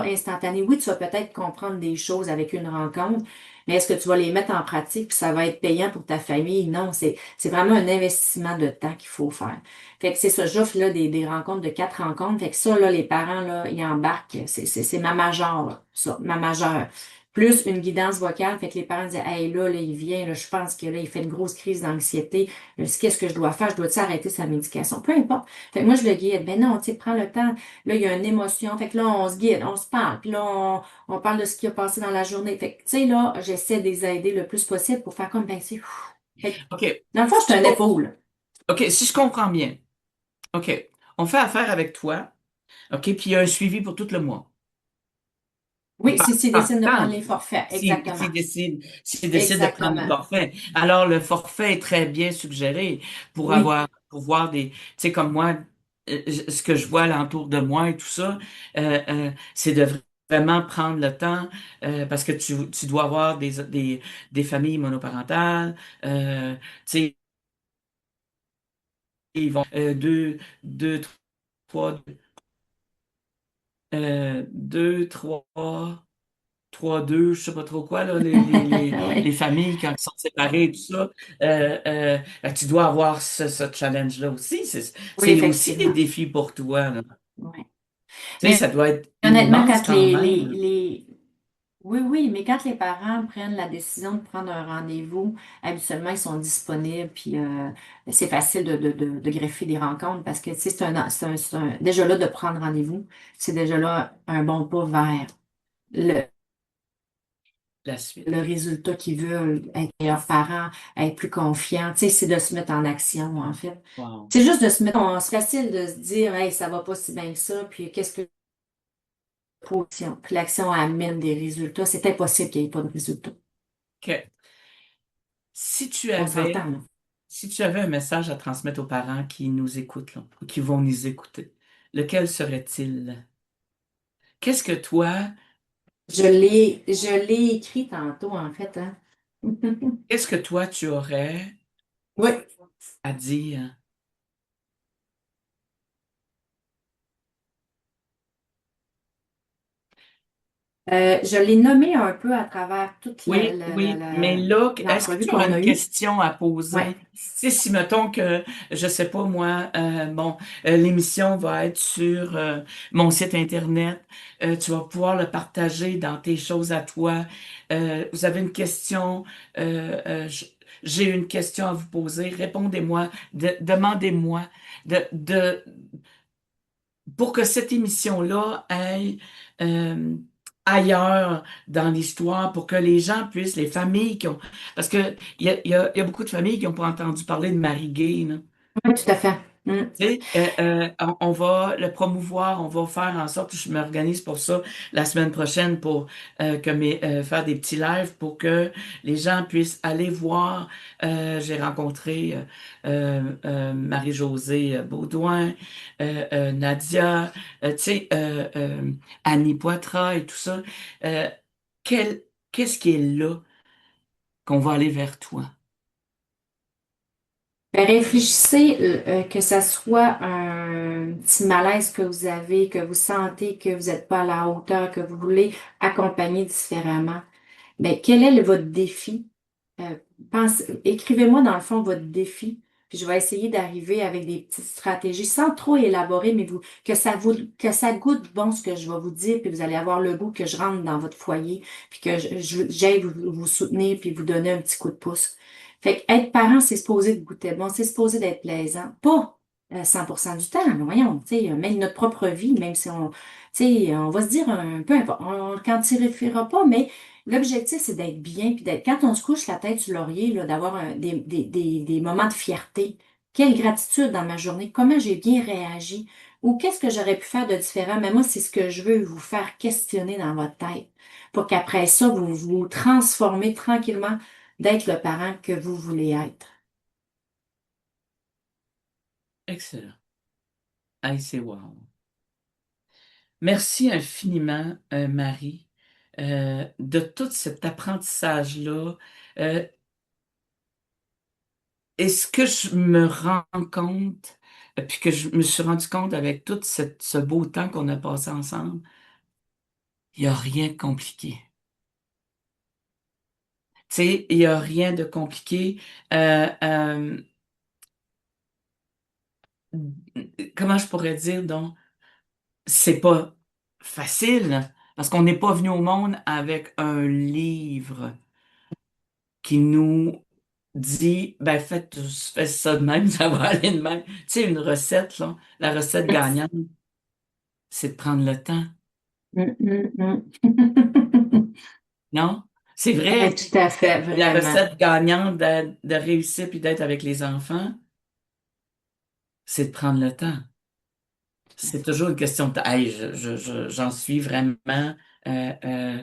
instantané. Oui, tu vas peut-être comprendre des choses avec une rencontre, mais est-ce que tu vas les mettre en pratique puis ça va être payant pour ta famille? Non, c'est vraiment un investissement de temps qu'il faut faire. Fait que c'est ça, j'offre là des rencontres de 4 rencontres. Fait que ça, là, les parents, là, ils embarquent. C'est ma majeure, là, ça, ma majeure plus une guidance vocale. Fait que les parents disaient, hey, là, il vient, là, je pense que là, il fait une grosse crise d'anxiété. Qu'est-ce que je dois faire? Je dois-tu arrêter sa médication? Peu importe. Fait que moi, je le guide. Ben non, tu sais, prends le temps. Là, il y a une émotion. Fait que là, on se guide, on se parle. Puis là, on parle de ce qui a passé dans la journée. Fait que, tu sais, là, j'essaie de les aider le plus possible pour faire comme, ben, c'est, fait que, OK. dans le fond, c'est un épaule. OK, si je comprends bien. OK. On fait affaire avec toi. OK, puis il y a un suivi pour tout le mois. Oui, si tu décides de prendre Partant, les forfaits. Exactement. s'il décide de prendre le Exactement. forfait. Alors, le forfait est très bien suggéré pour Oui. pour voir des, tu sais, comme moi, ce que je vois alentour de moi et tout ça, c'est de vraiment prendre le temps parce que tu dois avoir des familles monoparentales. Tu sais, ils vont deux, trois, deux, trois, deux, je sais pas trop quoi, là, les Oui, familles quand ils sont séparés et tout ça. Tu dois avoir ce challenge-là aussi. oui, C'est aussi des effectivement. défis pour toi, là. Ouais. Tu sais, Mais ça doit être honnêtement, immense quand quand même. Oui, oui, mais quand les parents prennent la décision de prendre un rendez-vous, habituellement, ils sont disponibles, puis c'est facile de greffer des rencontres parce que, tu sais, déjà là, de prendre rendez-vous, c'est déjà là un bon pas vers le, La suite. le résultat qu'ils veulent, être meilleurs parents, être plus confiants. Tu sais, c'est de se mettre en action, en fait. Wow. C'est juste de se mettre en... C'est facile de se dire, hey, ça va pas si bien que ça, puis qu'est-ce que l'action? Puis l'action amène des résultats. C'est impossible qu'il n'y ait pas de résultats. OK. Si tu On avais, s'entend, là. si tu avais un message à transmettre aux parents qui nous écoutent, là, ou qui vont nous écouter, lequel serait-il? Qu'est-ce que toi, Je l'ai écrit tantôt, en fait, hein. qu'est-ce que toi tu aurais Oui. à dire? Je l'ai nommé un peu à travers toute Oui, oui, mais là, est-ce que l'entrevue tu aurais qu'on une a eue. question à Ouais. poser? Tu sais, si mettons que, je sais pas moi, bon, l'émission va être sur mon site Internet, tu vas pouvoir le partager dans tes choses à toi. Vous avez une question, j'ai une question à vous poser, répondez-moi, demandez-moi, de, pour que cette émission-là aille ailleurs dans l'histoire, pour que les gens puissent, les familles qui ont... Parce que il y a beaucoup de familles qui n'ont pas entendu parler de Marie Gay, là. Oui, tout à fait. Mm. Tu sais, on va le promouvoir, on va faire en sorte, je m'organise pour ça la semaine prochaine pour faire des petits lives pour que les gens puissent aller voir. J'ai rencontré Marie-Josée Baudouin, Nadia, tu sais, Annie Poitras et tout ça. Euh, qu'est-ce qui est là qu'on va aller vers toi? Ben, réfléchissez que ça soit un petit malaise que vous avez, que vous sentez que vous n'êtes pas à la hauteur, que vous voulez accompagner différemment. Ben, quel est votre défi? Écrivez-moi dans le fond votre défi, puis je vais essayer d'arriver avec des petites stratégies sans trop élaborer, mais que ça goûte bon ce que je vais vous dire, puis vous allez avoir le goût que je rentre dans votre foyer, puis que j'aille vous soutenir, puis vous donner un petit coup de pouce. Fait que être parent, c'est supposé de goûter bon, c'est supposé d'être plaisant. Pas 100% du temps, là, voyons, tu sais, même notre propre vie, même si on, tu sais, on va se dire un peu, on ne quantifiera pas, mais l'objectif, c'est d'être bien, puis d'être, quand on se couche la tête sur l'oreiller, là, d'avoir des moments de fierté. Quelle gratitude dans ma journée, comment j'ai bien réagi, ou qu'est-ce que j'aurais pu faire de différent. Mais moi, c'est ce que je veux, vous faire questionner dans votre tête, pour qu'après ça, vous vous transformez tranquillement d'être le parent que vous voulez être. Excellent. Hey, c'est wow. Merci infiniment, Marie, de tout cet apprentissage-là. Euh, et ce que je me rends compte, puis que je me suis rendu compte avec tout ce beau temps qu'on a passé ensemble, il n'y a rien de compliqué. Tu sais, il n'y a rien de compliqué. Comment je pourrais dire, donc, c'est pas facile, parce qu'on n'est pas venu au monde avec un livre qui nous dit, ben faites ça de même, ça va aller de même. Tu sais, une recette, là, la recette gagnante, c'est de prendre le temps, Mm, mm, mm. non? C'est Ouais, vrai, tout à fait, la vraiment. recette gagnante de réussir puis d'être avec les enfants, c'est de prendre le temps. C'est toujours une question de temps. Hey, j'en suis vraiment euh,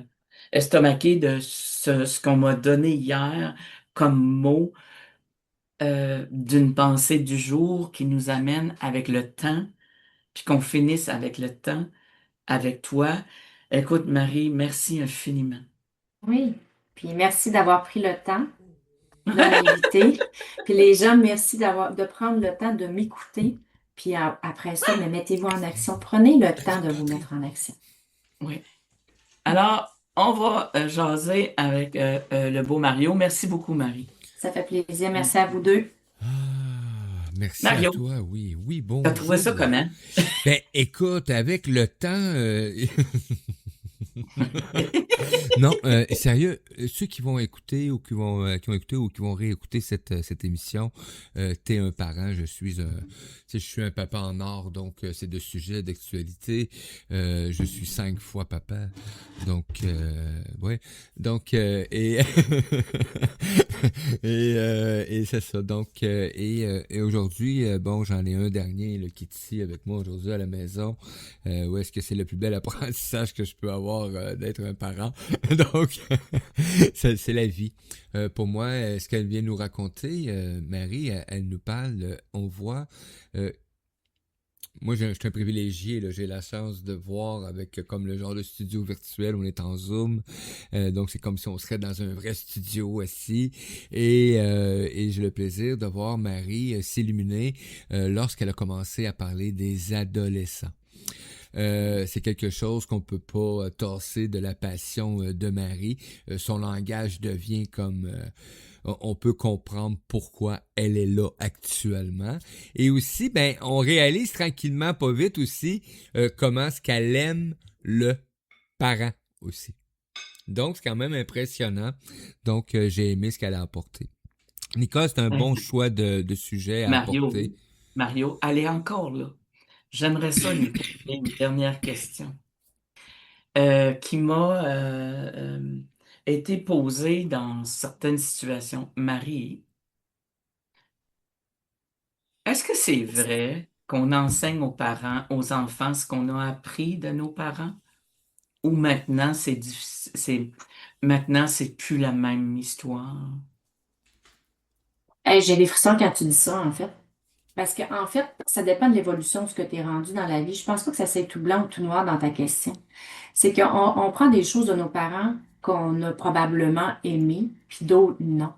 estomaqué de ce qu'on m'a donné hier comme mot d'une pensée du jour qui nous amène avec le temps. puis qu'on finisse avec le temps, avec toi. Écoute, Marie, merci infiniment. Oui. Puis merci d'avoir pris le temps de m'inviter. Puis les gens, merci de prendre le temps de m'écouter. Puis après ça, mais mettez-vous en action. Prenez le temps de vous mettre en action. Oui. Alors, on va jaser avec le beau Mario. Merci beaucoup, Marie. Ça fait plaisir. Merci à vous deux. Ah, merci Mario. à toi, oui. Oui, bon. T'as trouvé ça comment? Ben, écoute, avec le temps... Non, sérieux, ceux qui vont écouter ou qui vont écouter ou qui vont réécouter cette émission, t'es un parent, je suis un papa en or, donc c'est de sujets d'actualité. Je suis 5 fois papa, donc ouais, donc et et c'est ça. Donc et aujourd'hui, bon, j'en ai un dernier là, qui est ici avec moi aujourd'hui à la maison. Où est-ce que c'est le plus bel apprentissage que je peux avoir d'être un parent. Donc, c'est la vie. Pour moi, ce qu'elle vient nous raconter, Marie, elle nous parle, on voit... moi, je suis un privilégié, là, j'ai la chance de voir avec comme le genre de studio virtuel, on est en Zoom, donc c'est comme si on serait dans un vrai studio assis, et j'ai le plaisir de voir Marie s'illuminer lorsqu'elle a commencé à parler des adolescents. C'est quelque chose qu'on peut pas tasser de la passion de Marie. Son langage devient comme... on peut comprendre pourquoi elle est là actuellement. Et aussi, ben, on réalise tranquillement, pas vite aussi, comment est-ce qu'elle aime le parent aussi. Donc, c'est quand même impressionnant. Donc, j'ai aimé ce qu'elle a apporté. Nicole, c'est un bon choix de sujet à apporter. Mario, elle est encore là. J'aimerais ça lui poser une dernière question qui m'a été posée dans certaines situations. Marie, est-ce que c'est vrai qu'on enseigne aux parents, aux enfants, ce qu'on a appris de nos parents? Ou maintenant, maintenant, c'est plus la même histoire? Hey, j'ai des frissons quand tu dis ça, en fait. Parce que, en fait, ça dépend de l'évolution de ce que tu es rendu dans la vie. Je pense pas que ça soit tout blanc ou tout noir dans ta question. C'est qu'on prend des choses de nos parents qu'on a probablement aimées, puis d'autres non.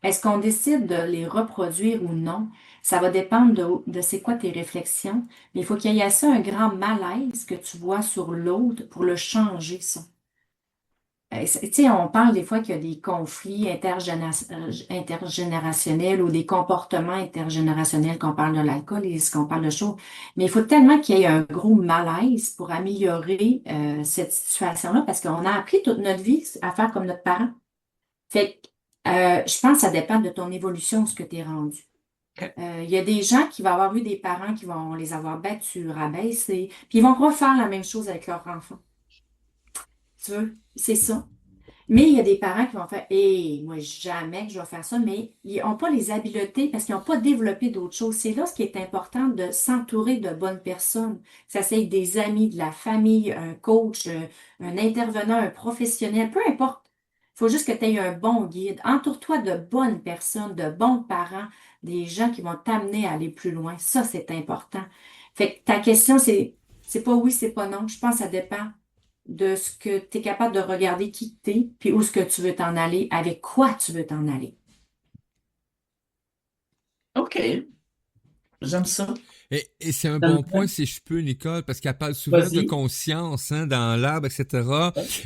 Est-ce qu'on décide de les reproduire ou non? Ça va dépendre de c'est quoi tes réflexions. Mais il faut qu'il y ait assez un grand malaise que tu vois sur l'autre pour le changer, ça. Tu sais, on parle des fois qu'il y a des conflits intergénérationnels ou des comportements intergénérationnels qu'on parle de l'alcool et qu'on parle de choses. Mais il faut tellement qu'il y ait un gros malaise pour améliorer cette situation-là parce qu'on a appris toute notre vie à faire comme notre parent. Fait que je pense que ça dépend de ton évolution, ce que tu es rendu. Il y a des gens qui vont avoir eu des parents qui vont les avoir battus, rabaissés, puis ils vont refaire la même chose avec leurs enfants. Tu veux, c'est ça. Mais il y a des parents qui vont faire, moi, jamais que je vais faire ça, mais ils n'ont pas les habiletés parce qu'ils n'ont pas développé d'autres choses. C'est là ce qui est important de s'entourer de bonnes personnes. Ça c'est des amis, de la famille, un coach, un intervenant, un professionnel, peu importe. Il faut juste que tu aies un bon guide. Entoure-toi de bonnes personnes, de bons parents, des gens qui vont t'amener à aller plus loin. Ça, c'est important. Fait que ta question, c'est pas oui, c'est pas non. Je pense que ça dépend de ce que tu es capable de regarder qui t'es, puis où est-ce que tu veux t'en aller, avec quoi tu veux t'en aller. OK. J'aime ça. Et c'est un bon point, si je peux, Nicole, parce qu'elle parle souvent de conscience dans l'arbre, etc.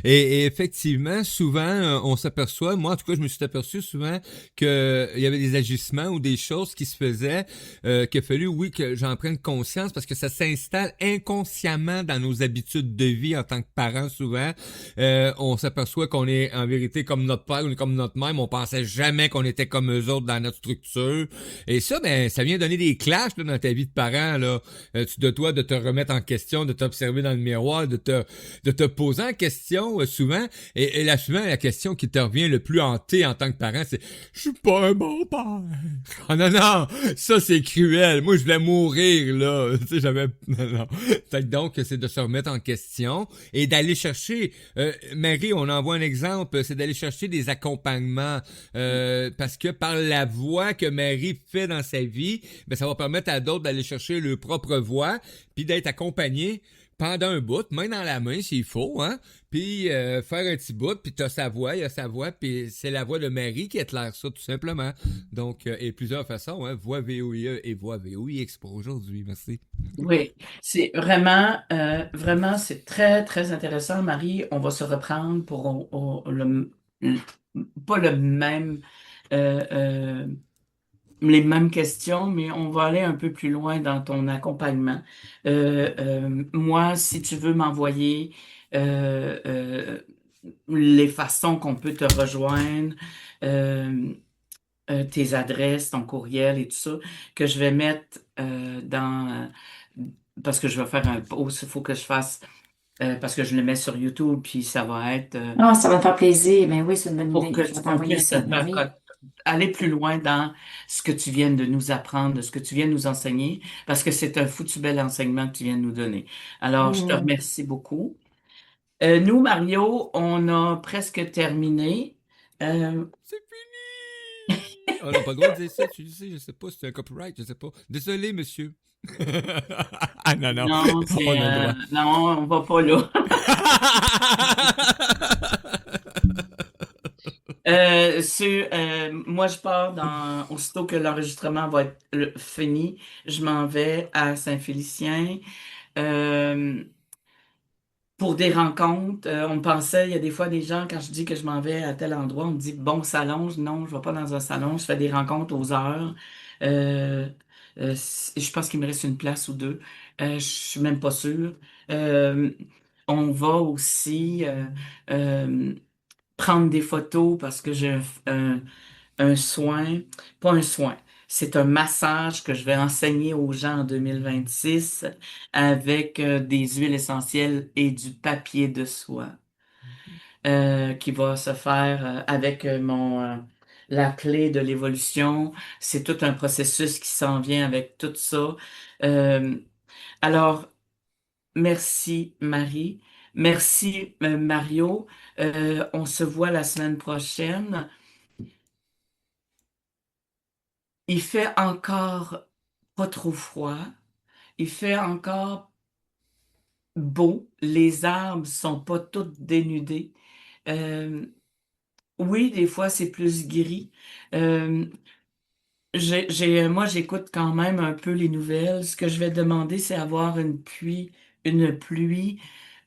Et effectivement, souvent, on s'aperçoit, moi en tout cas, je me suis aperçu souvent qu'il y avait des agissements ou des choses qui se faisaient, qu'il a fallu, oui, que j'en prenne conscience, parce que ça s'installe inconsciemment dans nos habitudes de vie en tant que parents, souvent. On s'aperçoit qu'on est en vérité comme notre père ou comme notre mère, mais on pensait jamais qu'on était comme eux autres dans notre structure. Et ça, ben, ça vient donner des clashs là, dans ta vie de parent. Là, tu dois de te remettre en question, de t'observer dans le miroir, de te poser en question souvent. Et là, souvent, la question qui te revient le plus hanté en tant que parent, c'est « Je suis pas un bon père! » Oh non, non! Ça, c'est cruel! Moi, je voulais mourir, là! Tu sais, j'avais... Non. Donc, c'est de se remettre en question et d'aller chercher... Marie, on envoie un exemple, c'est d'aller chercher des accompagnements parce que par la voie que Marie fait dans sa vie, ben, ça va permettre à d'autres d'aller chercher chercher leur propre voie, puis d'être accompagné pendant un bout, main dans la main s'il faut, hein, puis faire un petit bout, puis t'as sa voix, il y a sa voix, puis c'est la voix de Marie qui éclaire ça, tout simplement. Donc, et plusieurs façons, hein, voix VOIE et voix VOIX pour aujourd'hui. Merci. Oui, c'est vraiment, c'est très, très intéressant, Marie. On va se reprendre pour pas le même, euh, euh, les mêmes questions, mais on va aller un peu plus loin dans ton accompagnement. Moi, si tu veux m'envoyer euh, euh, les façons qu'on peut te rejoindre, euh, tes adresses, ton courriel et tout ça, que je vais mettre parce que je vais faire un post, il faut que je fasse, parce que je le mets sur YouTube, puis ça va être Ah, ça va me faire plaisir. Ben oui, c'est une bonne pour idée. que Je vais qu'on t'envoyer puisse ça. Ben oui. aller plus loin dans ce que tu viens de nous apprendre, de ce que tu viens de nous enseigner, parce que c'est un foutu bel enseignement que tu viens de nous donner. Alors, je te Mhm. remercie beaucoup. Nous, Mario, on a presque terminé. Euh, C'est fini! On n'a pas le droit de dire ça, tu le sais, je sais pas, c'est un copyright, je sais pas. Désolé, monsieur. Ah non, non, non, on a le droit. non, on va pas là. Moi, je pars aussitôt que l'enregistrement va être fini, je m'en vais à Saint-Félicien euh, pour des rencontres. On pensait, il y a des fois des gens, quand je dis que je m'en vais à tel endroit, on me dit, bon, salon. Non, je vais pas dans un salon, je fais des rencontres aux heures. Euh, je pense qu'il me reste une place ou deux. Je suis même pas sûre. Euh, on va aussi euh, prendre des photos parce que j'ai un soin, pas un soin, c'est un massage que je vais enseigner aux gens en 2026 avec des huiles essentielles et du papier de soie qui va se faire avec la clé de l'évolution. C'est tout un processus qui s'en vient avec tout ça. Euh, alors, merci Marie. Merci Mario. On se voit la semaine prochaine. Il fait encore pas trop froid. Il fait encore beau. Les arbres sont pas toutes dénudés. Euh, oui, des fois c'est plus gris. Euh, moi, j'écoute quand même un peu les nouvelles. Ce que je vais demander, c'est avoir une pluie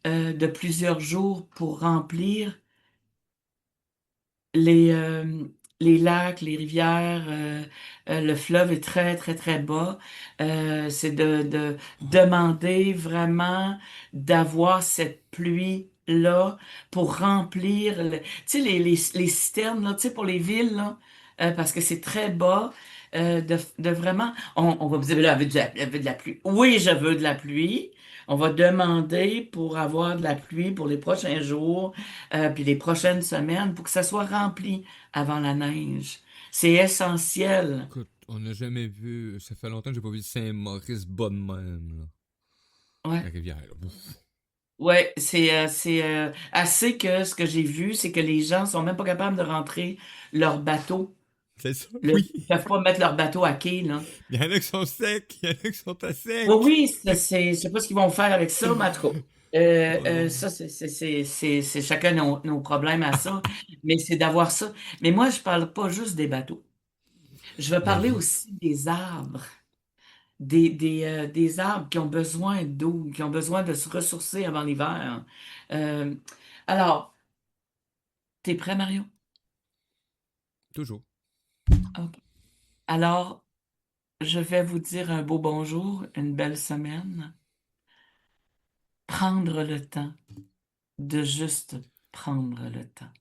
de plusieurs jours pour remplir les, euh, les lacs, les rivières, le fleuve est très, très, très bas. C'est de demander vraiment d'avoir cette pluie-là pour remplir, tu sais, les citernes, là, tu sais, pour les villes, là, parce que c'est très bas. De vraiment, on va vous dire, là, elle veut de la pluie. Oui, je veux de la pluie. On va demander pour avoir de la pluie pour les prochains jours puis les prochaines semaines pour que ça soit rempli avant la neige. C'est essentiel. Écoute, on n'a jamais vu, ça fait longtemps que j'ai pas vu Saint-Maurice bas de même, là. La Ouais, rivière, là. Ouf. ouais, c'est assez que ce que j'ai vu, c'est que les gens sont même pas capables de rentrer leur bateau. C'est ça, Ils oui. peuvent pas mettre leur bateau à quai, là. Il y en a qui sont secs, il y en a qui sont à Oui, sec. oui, je sais pas ce qu'ils vont faire avec ça, mais en tout cas, Oh non. ça, c'est chacun nos problèmes à ça, mais c'est d'avoir ça. Mais moi, je parle pas juste des bateaux. Je veux La parler vie. aussi des arbres. Des arbres qui ont besoin d'eau, qui ont besoin de se ressourcer avant l'hiver. Euh, alors, t'es prêt, Mario? Toujours. OK. Alors, je vais vous dire un beau bonjour, une belle semaine. Prendre le temps de juste prendre le temps.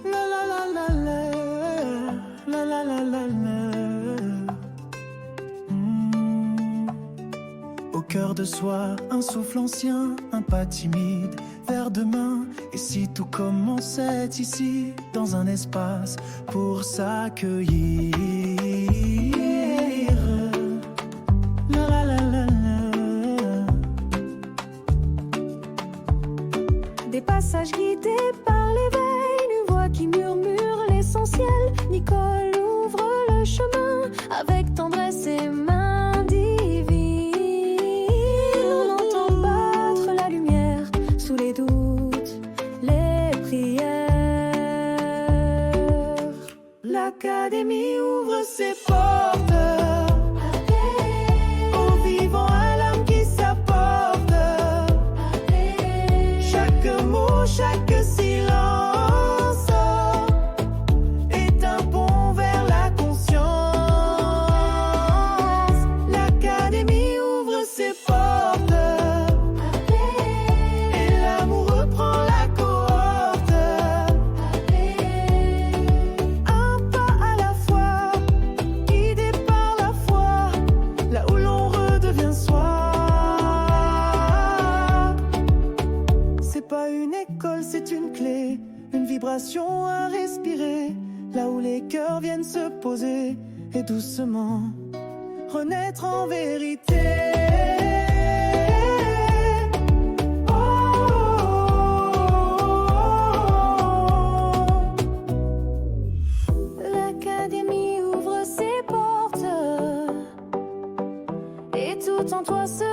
La la la la la, la la la la la. Au cœur de soi, un souffle ancien, un pas timide vers demain. Et si tout commençait ici, dans un espace pour s'accueillir. La la la la la. Des passages guidés par l'éveil, une voix qui murmure l'essentiel. Nicole ouvre le chemin avec tendresse et main divine. On entend battre la lumière sous les doutes, les prières. L'Académie ouvre ses portes aux vivants, à l'âme qui s'apporte. Chaque mot, chaque silence est un pont vers la conscience. L'Académie ouvre ses portes et l'amour reprend la cohorte. Un pas à la fois, guidé par la foi, là où l'on redevient soi. C'est pas une école, c'est une clé, une vibration à respirer, là où les cœurs viennent se poser et doucement renaître en vérité. Oh, L'Académie ouvre ses portes et tout en toi se